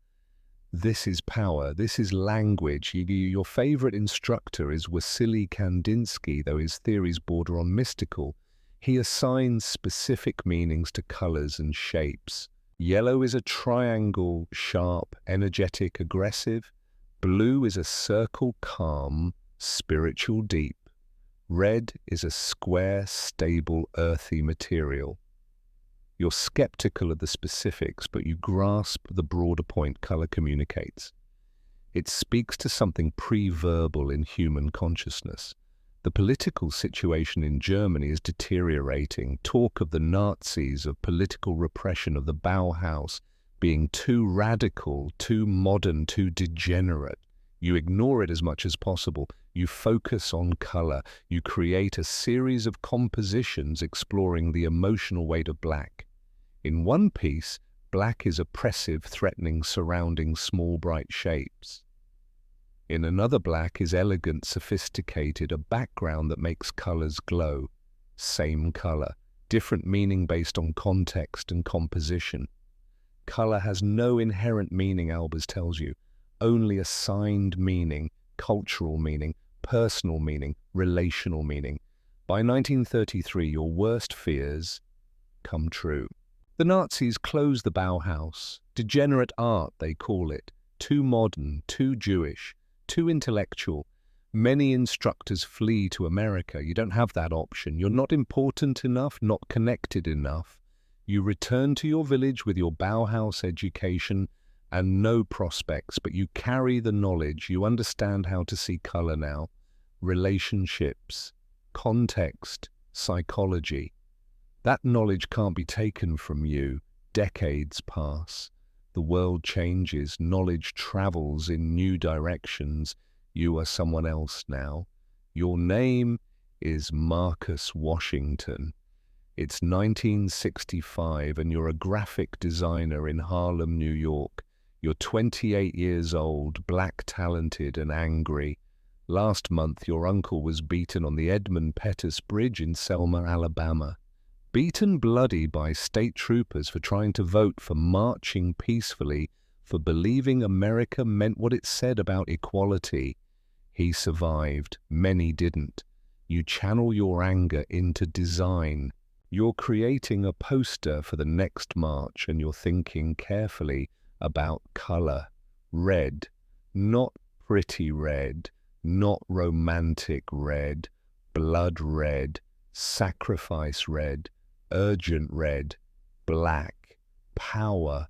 This is power. This is language. Your favorite instructor is Wassily Kandinsky, though his theories border on mystical. He assigns specific meanings to colors and shapes. Yellow is a triangle, sharp, energetic, aggressive. Blue is a circle, calm, spiritual, deep. Red is a square, stable, earthy material. You're skeptical of the specifics, but you grasp the broader point color communicates. It speaks to something pre-verbal in human consciousness. The political situation in Germany is deteriorating. Talk of the Nazis, of political repression, of the Bauhaus being too radical, too modern, too degenerate. You ignore it as much as possible. You focus on color. You create a series of compositions exploring the emotional weight of black. In one piece, black is oppressive, threatening, surrounding small, bright shapes. In another, black is elegant, sophisticated, a background that makes colors glow. Same color, different meaning based on context and composition. Color has no inherent meaning, Albers tells you, only assigned meaning, cultural meaning, personal meaning, relational meaning. By 1933, your worst fears come true. The Nazis close the Bauhaus. Degenerate art, they call it. Too modern, too Jewish, too intellectual. Many instructors flee to America. You don't have that option. You're not important enough, not connected enough. You return to your village with your Bauhaus education and no prospects, but you carry the knowledge. You understand how to see color now. Relationships, context, psychology. That knowledge can't be taken from you. Decades pass. The world changes. Knowledge travels in new directions. You are someone else now. Your name is Marcus Washington. It's 1965 and you're a graphic designer in Harlem, New York. You're 28 years old, black, talented and angry. Last month your uncle was beaten on the Edmund Pettus Bridge in Selma, Alabama. Beaten bloody by state troopers for trying to vote, for marching peacefully, for believing America meant what it said about equality. He survived. Many didn't. You channel your anger into design. You're creating a poster for the next march and you're thinking carefully about color. Red, not pretty red, not romantic red, blood red, sacrifice red, urgent red, black, power,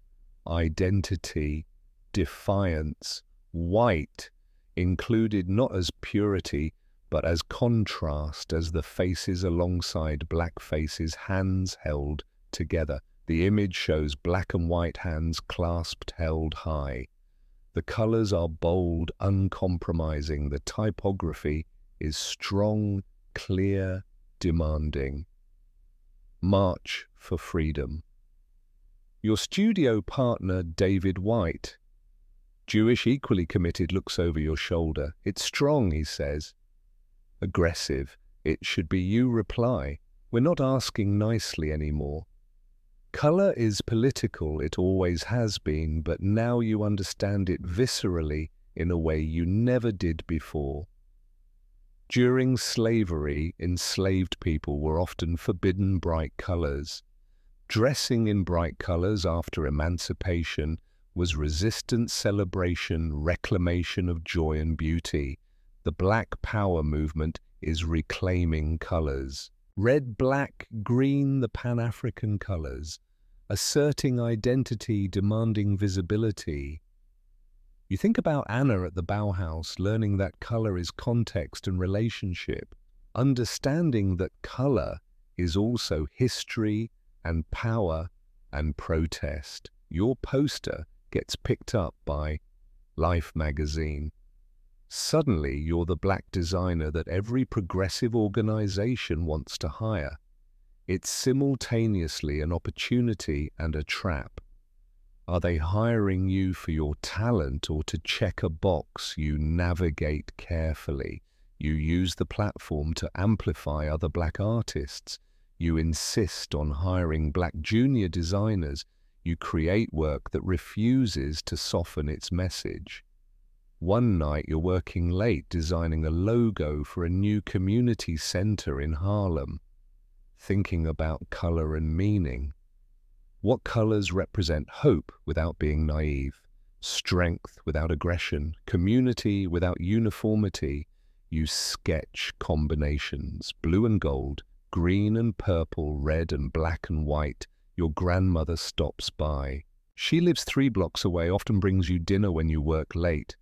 identity, defiance, white, included not as purity, but as contrast, as the faces alongside black faces, hands held together. The image shows black and white hands clasped, held high. The colors are bold, uncompromising. The typography is strong, clear, demanding. March for freedom. Your studio partner, David White, Jewish, equally committed, looks over your shoulder. It's strong, he says. Aggressive. It should be you reply. We're not asking nicely anymore. Color is political, it always has been, but now you understand it viscerally in a way you never did before. During slavery, enslaved people were often forbidden bright colors. Dressing in bright colors after emancipation was resistance, celebration, reclamation of joy and beauty. The Black Power movement is reclaiming colors. Red, black, green, the Pan-African colors. Asserting identity, demanding visibility. You think about Anna at the Bauhaus, learning that color is context and relationship, understanding that color is also history and power and protest. Your poster gets picked up by Life magazine. Suddenly, you're the black designer that every progressive organization wants to hire. It's simultaneously an opportunity and a trap. Are they hiring you for your talent or to check a box you navigate carefully? You use the platform to amplify other black artists. You insist on hiring black junior designers. You create work that refuses to soften its message. One night you're working late designing a logo for a new community center in Harlem, thinking about color and meaning. What colors represent hope without being naive, strength without aggression, community without uniformity? You sketch combinations, blue and gold, green and purple, red and black and white. Your grandmother stops by. She lives 3 blocks away, often brings you dinner when you work late.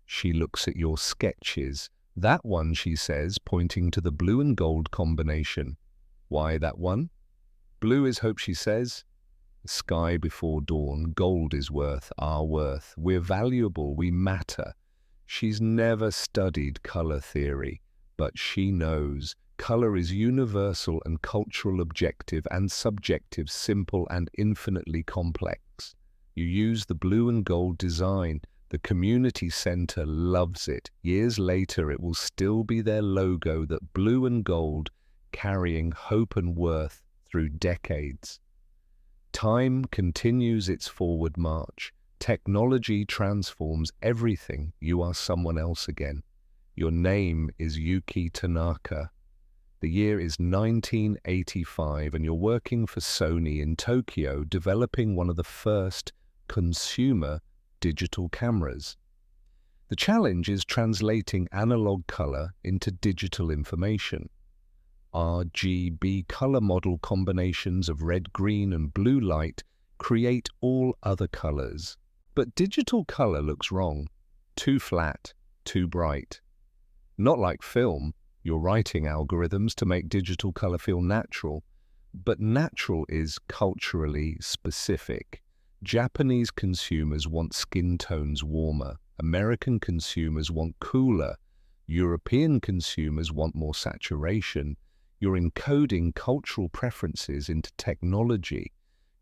She looks at your sketches. That one, she says, pointing to the blue and gold combination. Why that one? Blue is hope, she says. Sky before dawn, gold is worth, our worth. We're valuable, we matter. She's never studied color theory, but she knows color is universal and cultural, objective and subjective, simple and infinitely complex. You use the blue and gold design. The community center loves it. Years later, it will still be their logo, that blue and gold, carrying hope and worth through decades. Time continues its forward march. Technology transforms everything. You are someone else again. Your name is Yuki Tanaka. The year is 1985 and you're working for Sony in Tokyo, developing one of the first consumer digital cameras. The challenge is translating analog color into digital information. RGB color model combinations of red, green and blue light create all other colors. But digital color looks wrong. Too flat, too bright. Not like film, you're writing algorithms to make digital color feel natural. But natural is culturally specific. Japanese consumers want skin tones warmer. American consumers want cooler. European consumers want more saturation. You're encoding cultural preferences into technology.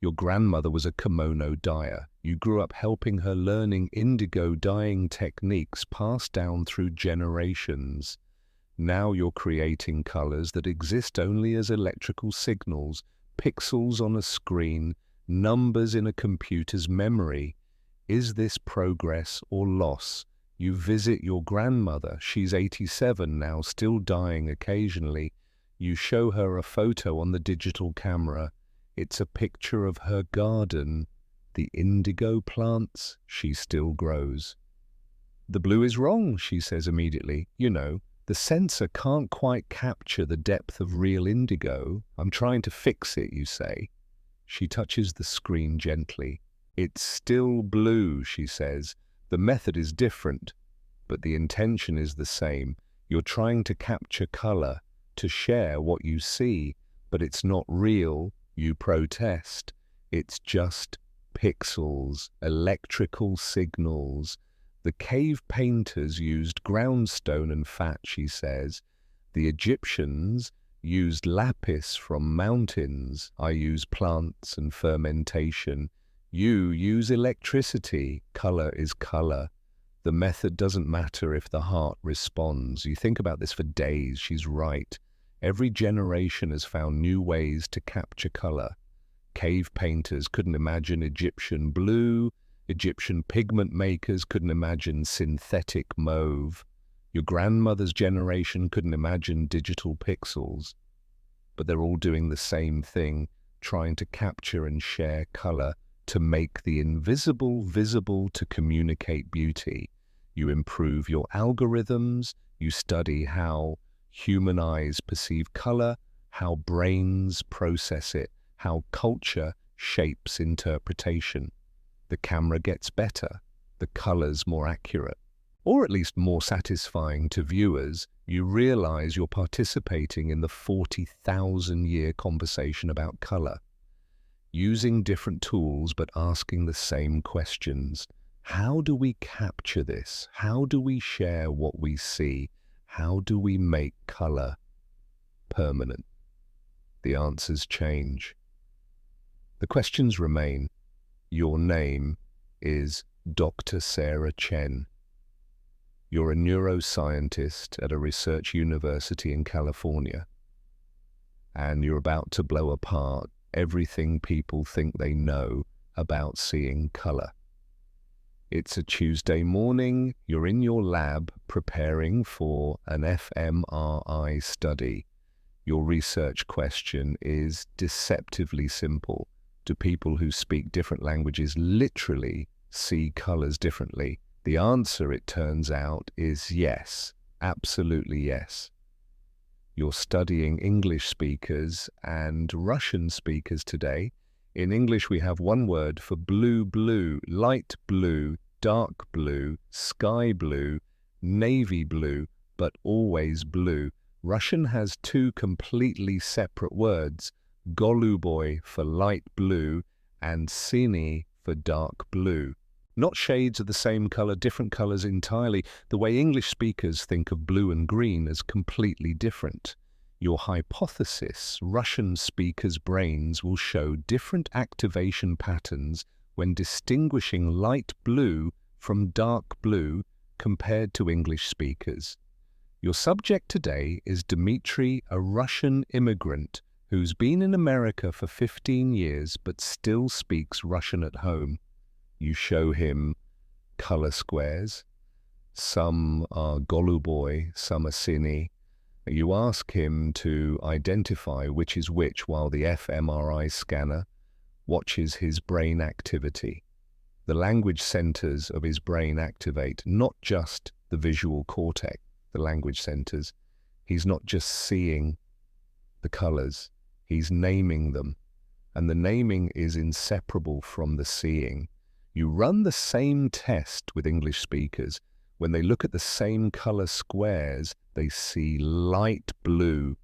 Your grandmother was a kimono dyer. You grew up helping her, learning indigo dyeing techniques passed down through generations. Now you're creating colors that exist only as electrical signals, pixels on a screen, numbers in a computer's memory. Is this progress or loss? You visit your grandmother. She's 87 now, still dyeing occasionally. You show her a photo on the digital camera. It's a picture of her garden. The indigo plants she still grows. The blue is wrong, she says immediately. You know, the sensor can't quite capture the depth of real indigo. I'm trying to fix it, you say. She touches the screen gently. It's still blue, she says. The method is different, but the intention is the same. You're trying to capture color, to share what you see, but it's not real, you protest. It's just pixels, electrical signals. The cave painters used groundstone and fat, she says. The Egyptians used lapis from mountains. I use plants and fermentation. You use electricity. Color is color. The method doesn't matter if the heart responds. You think about this for days. She's right. Every generation has found new ways to capture color. Cave painters couldn't imagine Egyptian blue. Egyptian pigment makers couldn't imagine synthetic mauve. Your grandmother's generation couldn't imagine digital pixels. But they're all doing the same thing, trying to capture and share color to make the invisible visible, to communicate beauty. You improve your algorithms, you study how human eyes perceive color, how brains process it, how culture shapes interpretation. The camera gets better, the colors more accurate, or at least more satisfying to viewers. You realize you're participating in the 40,000-year conversation about color. Using different tools but asking the same questions. How do we capture this? How do we share what we see? How do we make color permanent? The answers change. The questions remain. Your name is Dr. Sarah Chen. You're a neuroscientist at a research university in California, and you're about to blow apart everything people think they know about seeing color. It's a Tuesday morning, you're in your lab preparing for an fMRI study. Your research question is deceptively simple. Do people who speak different languages literally see colors differently? The answer, it turns out, is yes, absolutely yes. You're studying English speakers and Russian speakers today. In English, we have one word for blue, light blue, dark blue, sky blue, navy blue, but always blue. Russian has two completely separate words, goluboy for light blue and siny for dark blue. Not shades of the same color, different colors entirely. The way English speakers think of blue and green as completely different. Your hypothesis, Russian speakers' brains will show different activation patterns when distinguishing light blue from dark blue compared to English speakers. Your subject today is Dmitry, a Russian immigrant who's been in America for 15 years but still speaks Russian at home. You show him color squares. Some are goluboy, some are siny. You ask him to identify which is which while the fMRI scanner watches his brain activity. The language centers of his brain activate, not just the visual cortex, the language centers. He's not just seeing the colors, he's naming them. And the naming is inseparable from the seeing. You run the same test with English speakers. When they look at the same color squares, they see light blue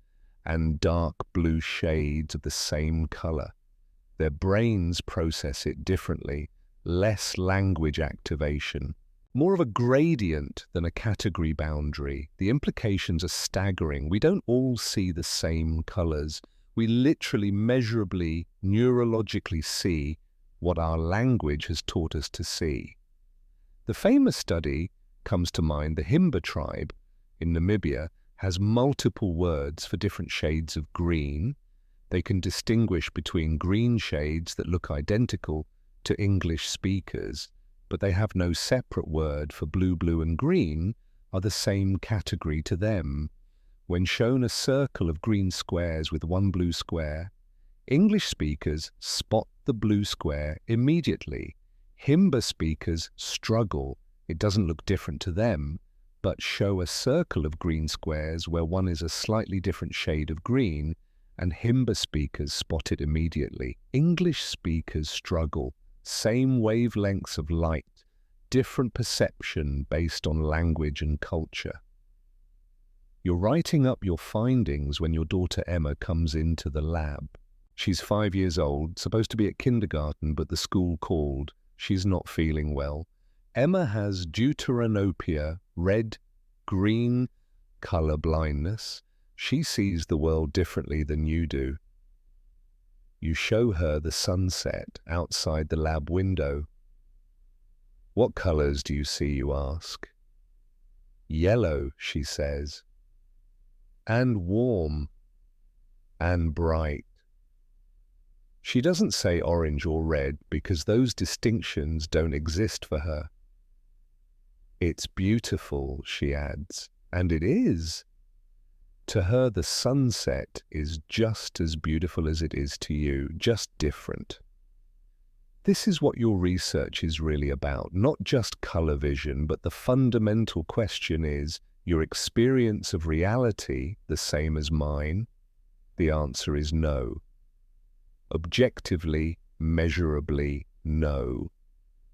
and dark blue shades of the same color. Their brains process it differently, less language activation, more of a gradient than a category boundary. The implications are staggering. We don't all see the same colors. We literally, measurably, neurologically see what our language has taught us to see. The famous study comes to mind. The Himba tribe in Namibia has multiple words for different shades of green. They can distinguish between green shades that look identical to English speakers, but they have no separate word for blue, and green are the same category to them. When shown a circle of green squares with one blue square, English speakers spot the blue square immediately. Himba speakers struggle. It doesn't look different to them, but show a circle of green squares where one is a slightly different shade of green, and Himba speakers spot it immediately. English speakers struggle. Same wavelengths of light, different perception based on language and culture. You're writing up your findings when your daughter Emma comes into the lab. She's 5 years old, supposed to be at kindergarten, but the school called. She's not feeling well. Emma has deuteranopia, red, green, color blindness. She sees the world differently than you do. You show her the sunset outside the lab window. What colors do you see, you ask? Yellow, she says, and warm, and bright. She doesn't say orange or red because those distinctions don't exist for her. It's beautiful, she adds, and it is. To her, the sunset is just as beautiful as it is to you, just different. This is what your research is really about, not just color vision, but the fundamental question is, your experience of reality the same as mine? The answer is no. Objectively, measurably, no.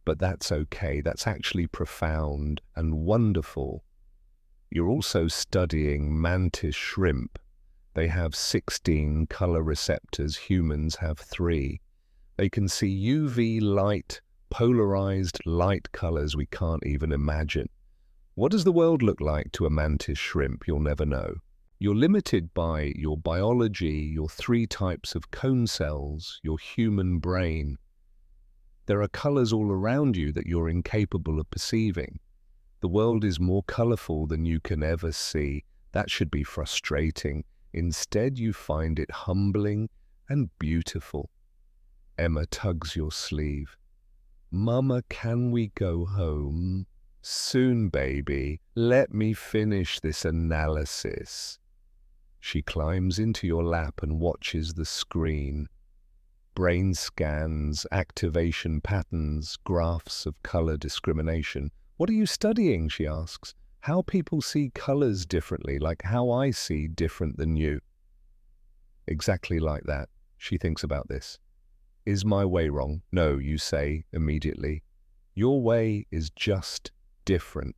But that's okay, that's actually profound and wonderful. You're also studying mantis shrimp. They have 16 color receptors, humans have 3. They can see UV light, polarized light colors we can't even imagine. What does the world look like to a mantis shrimp? You'll never know. You're limited by your biology, your 3 types of cone cells, your human brain. There are colors all around you that you're incapable of perceiving. The world is more colorful than you can ever see. That should be frustrating. Instead, you find it humbling and beautiful. Emma tugs your sleeve. Mama, can we go home? Soon, baby. Let me finish this analysis. She climbs into your lap and watches the screen. Brain scans, activation patterns, graphs of color discrimination. What are you studying, she asks. How people see colors differently, like how I see different than you. Exactly like that. She thinks about this. Is my way wrong? No, you say immediately. Your way is just different.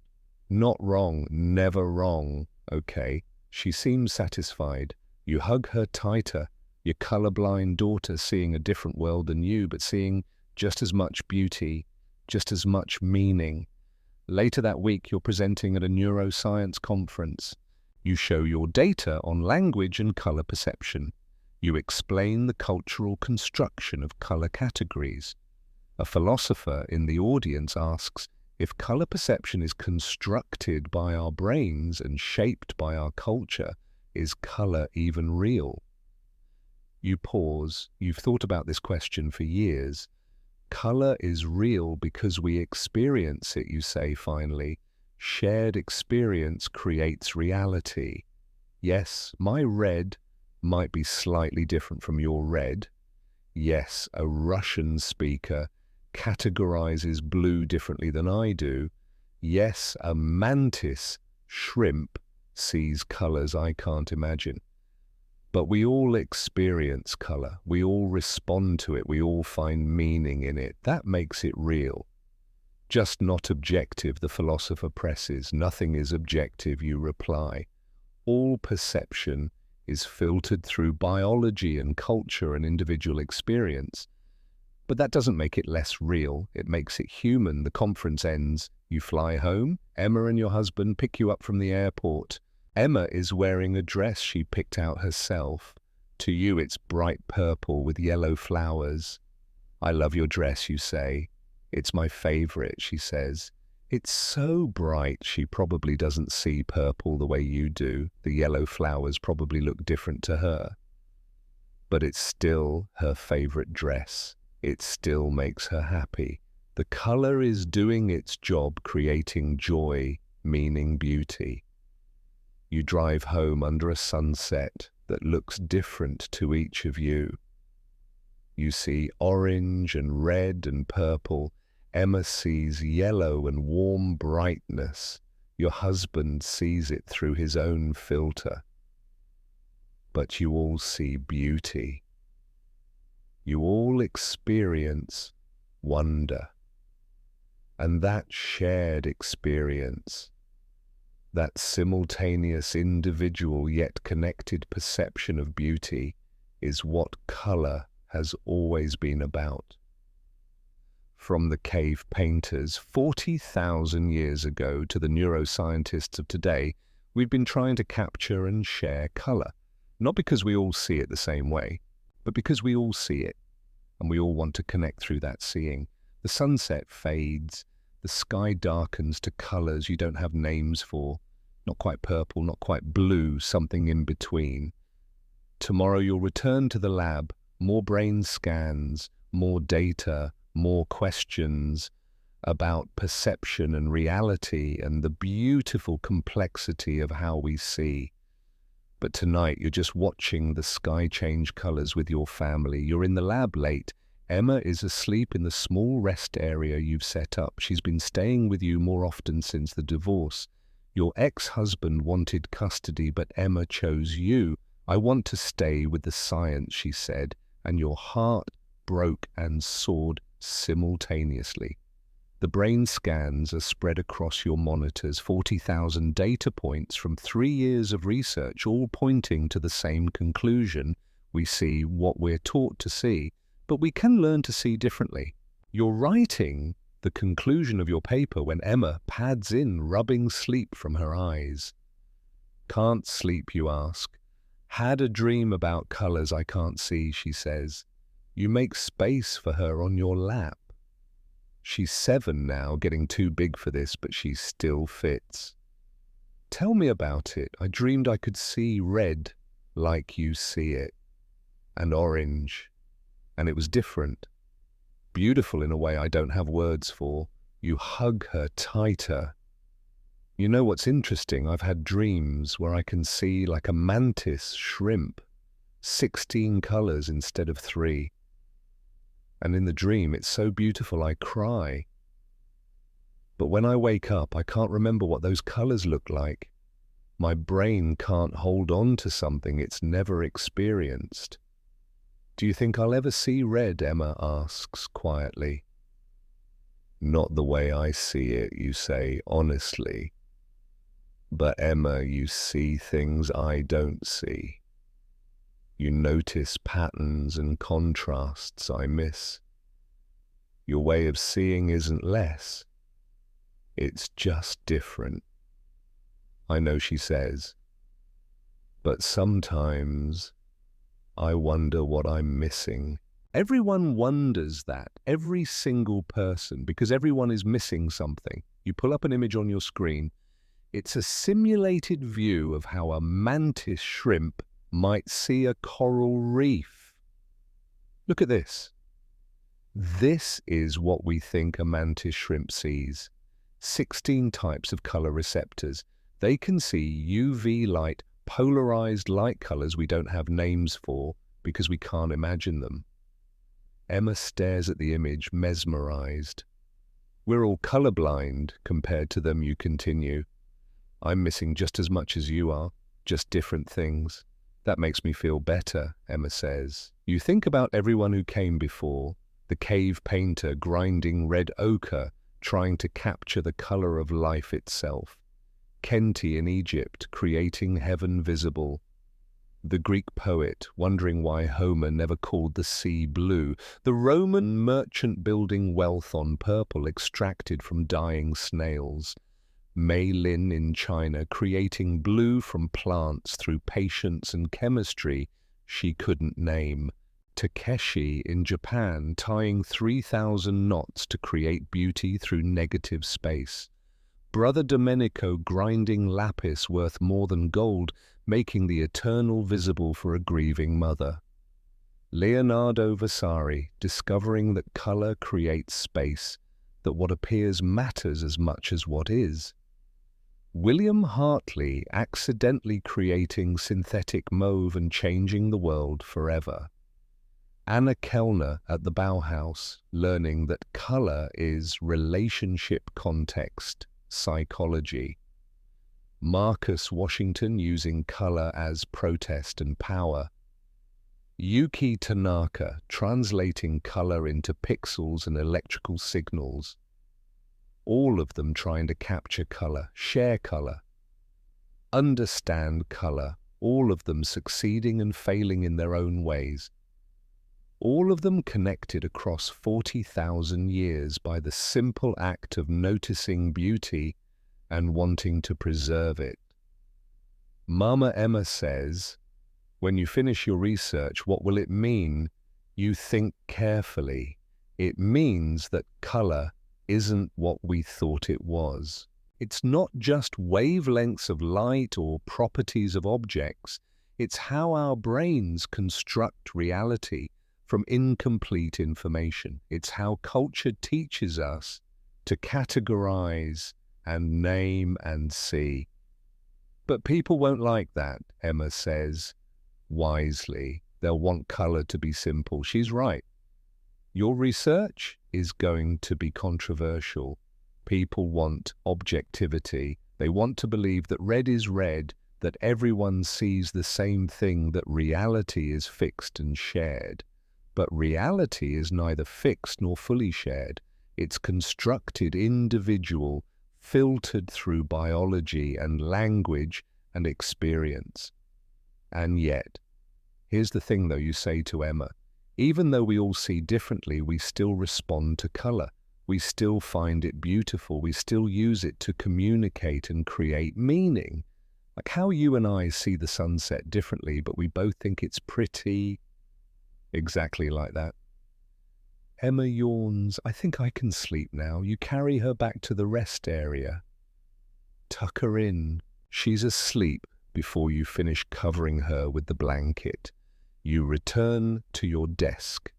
Not wrong, never wrong. Okay. She seems satisfied. You hug her tighter. Your colorblind daughter seeing a different world than you, but seeing just as much beauty, just as much meaning. Later that week, you're presenting at a neuroscience conference. You show your data on language and color perception. You explain the cultural construction of color categories. A philosopher in the audience asks, if color perception is constructed by our brains and shaped by our culture, is color even real? You pause. You've thought about this question for years. Color is real because we experience it, you say finally. Shared experience creates reality. Yes, my red might be slightly different from your red. Yes, a Russian speaker categorizes blue differently than I do. Yes, a mantis shrimp sees colors I can't imagine. But we all experience color. We all respond to it. We all find meaning in it. That makes it real. Just not objective, the philosopher presses. Nothing is objective, you reply. All perception is filtered through biology and culture and individual experience. But that doesn't make it less real. It makes it human. The conference ends. You fly home. Emma and your husband pick you up from the airport. Emma is wearing a dress she picked out herself. To you, it's bright purple with yellow flowers. I love your dress, you say. It's my favorite, she says. It's so bright, she probably doesn't see purple the way you do. The yellow flowers probably look different to her. But it's still her favorite dress. It still makes her happy. The color is doing its job, creating joy, meaning, beauty. You drive home under a sunset that looks different to each of you. You see orange and red and purple. Emma sees yellow and warm brightness. Your husband sees it through his own filter. But you all see beauty. You all experience wonder. And that shared experience, that simultaneous, individual yet connected perception of beauty, is what color has always been about. From the cave painters 40,000 years ago to the neuroscientists of today, we've been trying to capture and share color. Not because we all see it the same way, but because we all see it, and we all want to connect through that seeing. The sunset fades, the sky darkens to colors you don't have names for, not quite purple, not quite blue, something in between. Tomorrow you'll return to the lab, more brain scans, more data, more questions about perception and reality and the beautiful complexity of how we see. But tonight you're just watching the sky change colors with your family. You're in the lab late. Emma is asleep in the small rest area you've set up. She's been staying with you more often since the divorce. Your ex-husband wanted custody, but Emma chose you. I want to stay with the science, she said, and your heart broke and soared simultaneously. The brain scans are spread across your monitors, 40,000 data points from 3 years of research, all pointing to the same conclusion. We see what we're taught to see, but we can learn to see differently. You're writing the conclusion of your paper when Emma pads in, rubbing sleep from her eyes. Can't sleep, you ask. Had a dream about colors I can't see, she says. You make space for her on your lap. She's 7 now, getting too big for this, but she still fits. Tell me about it. I dreamed I could see red like you see it, and orange, and it was different. Beautiful in a way I don't have words for. You hug her tighter. You know what's interesting? I've had dreams where I can see like a mantis shrimp, 16 colors instead of 3. And in the dream, it's so beautiful I cry. But when I wake up, I can't remember what those colors look like. My brain can't hold on to something it's never experienced. Do you think I'll ever see red? Emma asks quietly. Not the way I see it, you say, honestly. But Emma, you see things I don't see. You notice patterns and contrasts I miss. Your way of seeing isn't less. It's just different. I know, she says. But sometimes I wonder what I'm missing. Everyone wonders that, every single person, because everyone is missing something. You pull up an image on your screen. It's a simulated view of how a mantis shrimp might see a coral reef. Look at this. This is what we think a mantis shrimp sees. 16 types of color receptors. They can see UV light, polarized light colors we don't have names for because we can't imagine them. Emma stares at the image, mesmerized. We're all colorblind compared to them, you continue. I'm missing just as much as you are, just different things. That makes me feel better, Emma says. You think about everyone who came before, the cave painter grinding red ochre, trying to capture the color of life itself. Kenti in Egypt, creating heaven visible. The Greek poet, wondering why Homer never called the sea blue. The Roman merchant building wealth on purple extracted from dying snails. Mei Lin in China, creating blue from plants through patience and chemistry she couldn't name. Takeshi in Japan, tying 3,000 knots to create beauty through negative space. Brother Domenico grinding lapis worth more than gold, making the eternal visible for a grieving mother. Leonardo Vasari discovering that color creates space, that what appears matters as much as what is. William Hartley accidentally creating synthetic mauve and changing the world forever. Anna Kellner at the Bauhaus learning that color is relationship context, psychology. Marcus Washington using color as protest and power. Yuki Tanaka translating color into pixels and electrical signals. All of them trying to capture color, share color, understand color, all of them succeeding and failing in their own ways. all of them connected across 40,000 years by the simple act of noticing beauty and wanting to preserve it. Mama Emma says, when you finish your research, what will it mean? You think carefully. It means that color isn't what we thought it was. It's not just wavelengths of light or properties of objects. It's how our brains construct reality from incomplete information. It's how culture teaches us to categorize and name and see. But people won't like that, Emma says, wisely. They'll want color to be simple. She's right. Your research is going to be controversial. People want objectivity. They want to believe that red is red, that everyone sees the same thing, that reality is fixed and shared. But reality is neither fixed nor fully shared. It's constructed, individual, filtered through biology and language and experience. And yet, here's the thing though, you say to Emma, even though we all see differently, we still respond to color. We still find it beautiful. We still use it to communicate and create meaning. Like how you and I see the sunset differently, but we both think it's pretty. Exactly like that. Emma yawns. I think I can sleep now. You carry her back to the rest area. Tuck her in. She's asleep before you finish covering her with the blanket. You return to your desk.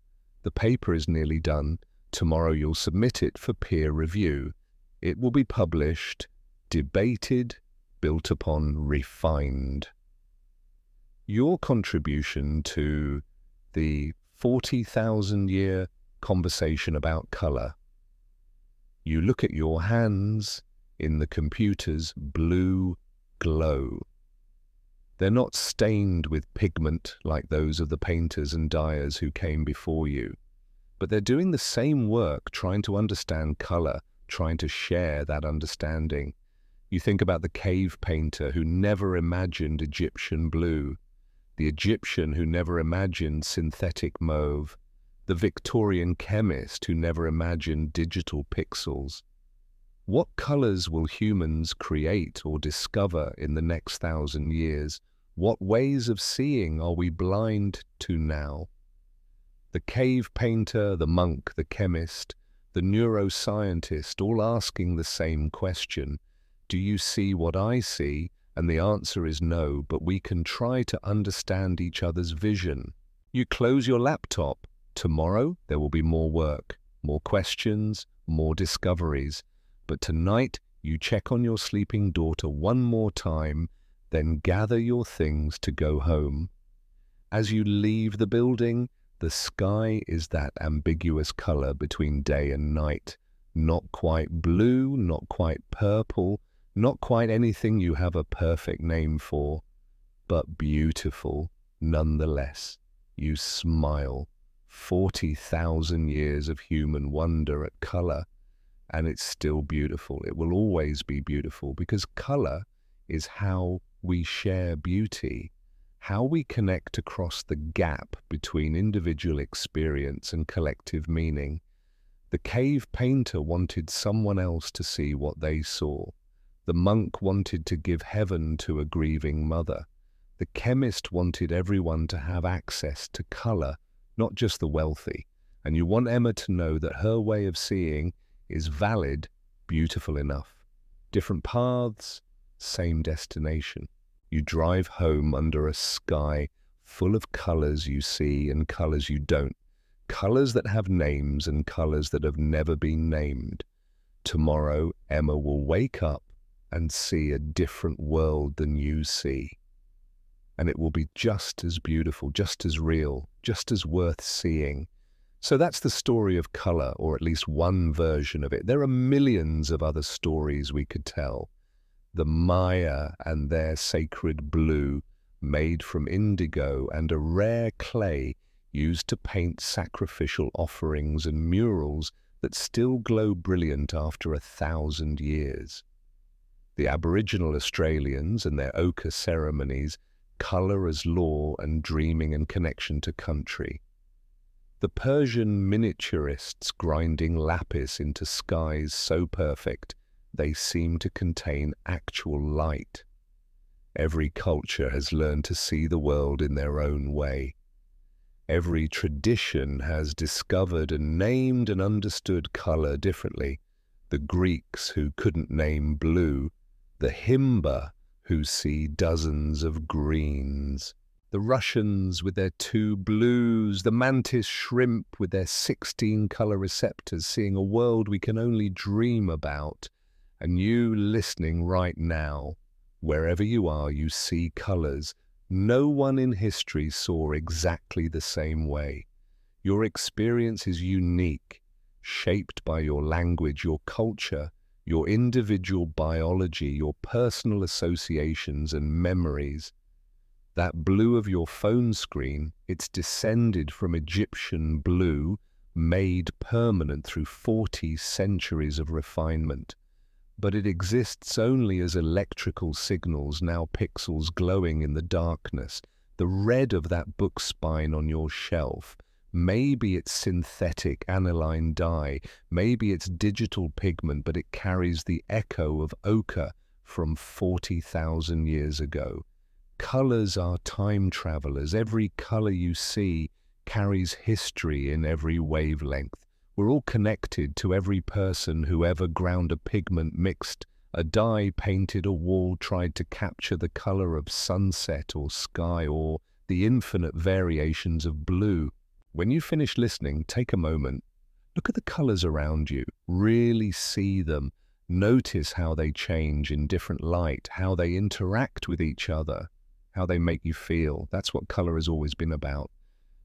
The paper is nearly done. Tomorrow you'll submit it for peer review. It will be published, debated, built upon, refined. Your contribution to the 40,000-year conversation about color. You look at your hands in the computer's blue glow. They're not stained with pigment like those of the painters and dyers who came before you, but they're doing the same work, trying to understand color, trying to share that understanding. You think about the cave painter who never imagined Egyptian blue, the Egyptian who never imagined synthetic mauve, the Victorian chemist who never imagined digital pixels. What colors will humans create or discover in the next 1,000 years? What ways of seeing are we blind to now? The cave painter, the monk, the chemist, the neuroscientist, all asking the same question. Do you see what I see? And the answer is no, but we can try to understand each other's vision. You close your laptop. Tomorrow there will be more work, more questions, more discoveries. But tonight you check on your sleeping daughter one more time, then gather your things to go home. As you leave the building, the sky is that ambiguous color between day and night. Not quite blue, not quite purple, not quite anything you have a perfect name for, but beautiful nonetheless. You smile. 40,000 years of human wonder at color, and it's still beautiful. It will always be beautiful because color is how we share beauty, how we connect across the gap between individual experience and collective meaning. The cave painter wanted someone else to see what they saw. The monk wanted to give heaven to a grieving mother. The chemist wanted everyone to have access to color, not just the wealthy. And you want Emma to know that her way of seeing is valid, beautiful enough. Different paths, same destination. You drive home under a sky full of colors you see and colors you don't. Colors that have names and colors that have never been named. Tomorrow, Emma will wake up and see a different world than you see. And it will be just as beautiful, just as real, just as worth seeing. So that's the story of color, or at least one version of it. There are millions of other stories we could tell. The Maya and their sacred blue, made from indigo and a rare clay used to paint sacrificial offerings and murals that still glow brilliant after 1,000 years. The Aboriginal Australians and their ochre ceremonies, color as law and dreaming and connection to country. The Persian miniaturists grinding lapis into skies so perfect they seem to contain actual light. Every culture has learned to see the world in their own way. Every tradition has discovered and named and understood color differently. The Greeks who couldn't name blue, the Himba who see dozens of greens, the Russians with their 2 blues, the mantis shrimp with their 16 color receptors seeing a world we can only dream about. And you listening right now, wherever you are, you see colors no one in history saw exactly the same way. Your experience is unique, shaped by your language, your culture, your individual biology, your personal associations and memories. That blue of your phone screen, it's descended from Egyptian blue, made permanent through 40 centuries of refinement. But it exists only as electrical signals, now pixels glowing in the darkness. The red of that book spine on your shelf, maybe it's synthetic aniline dye, maybe it's digital pigment, but it carries the echo of ochre from 40,000 years ago. Colors are time travelers. Every color you see carries history in every wavelength. We're all connected to every person who ever ground a pigment, mixed a dye, painted a wall, tried to capture the color of sunset or sky or the infinite variations of blue. When you finish listening, take a moment. Look at the colors around you. Really see them. Notice how they change in different light, how they interact with each other, how they make you feel. That's what color has always been about.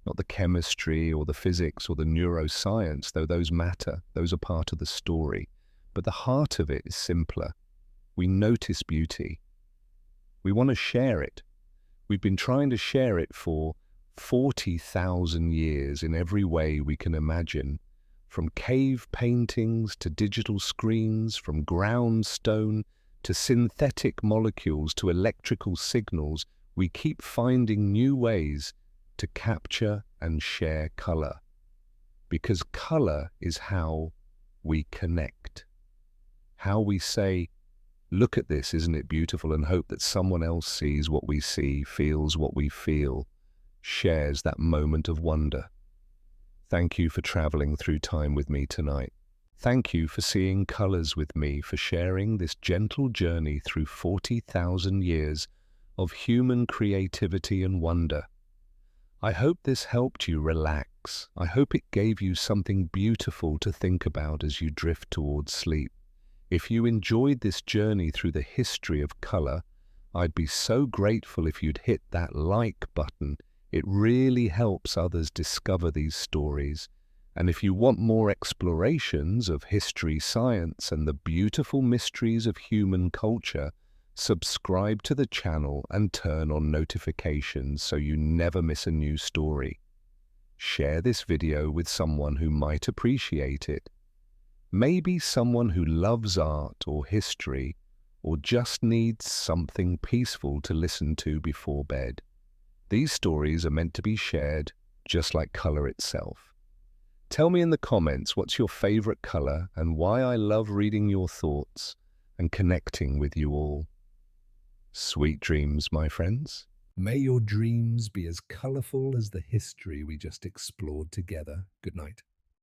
Not the chemistry or the physics or the neuroscience, though those matter. Those are part of the story. But the heart of it is simpler. We notice beauty. We want to share it. We've been trying to share it for 40,000 years in every way we can imagine. From cave paintings to digital screens, from ground stone to synthetic molecules to electrical signals, we keep finding new ways to capture and share color. Because color is how we connect. How we say, look at this, isn't it beautiful, and hope that someone else sees what we see, feels what we feel, shares that moment of wonder. Thank you for traveling through time with me tonight. Thank you for seeing colors with me, for sharing this gentle journey through 40,000 years of human creativity and wonder. I hope this helped you relax. I hope it gave you something beautiful to think about as you drift towards sleep. If you enjoyed this journey through the history of color, I'd be so grateful if you'd hit that like button. It really helps others discover these stories. And if you want more explorations of history, science, and the beautiful mysteries of human culture, subscribe to the channel and turn on notifications so you never miss a new story. Share this video with someone who might appreciate it. Maybe someone who loves art or history, or just needs something peaceful to listen to before bed. These stories are meant to be shared, just like color itself. Tell me in the comments what's your favorite color and why. I love reading your thoughts and connecting with you all. Sweet dreams, my friends. May your dreams be as colorful as the history we just explored together. Good night.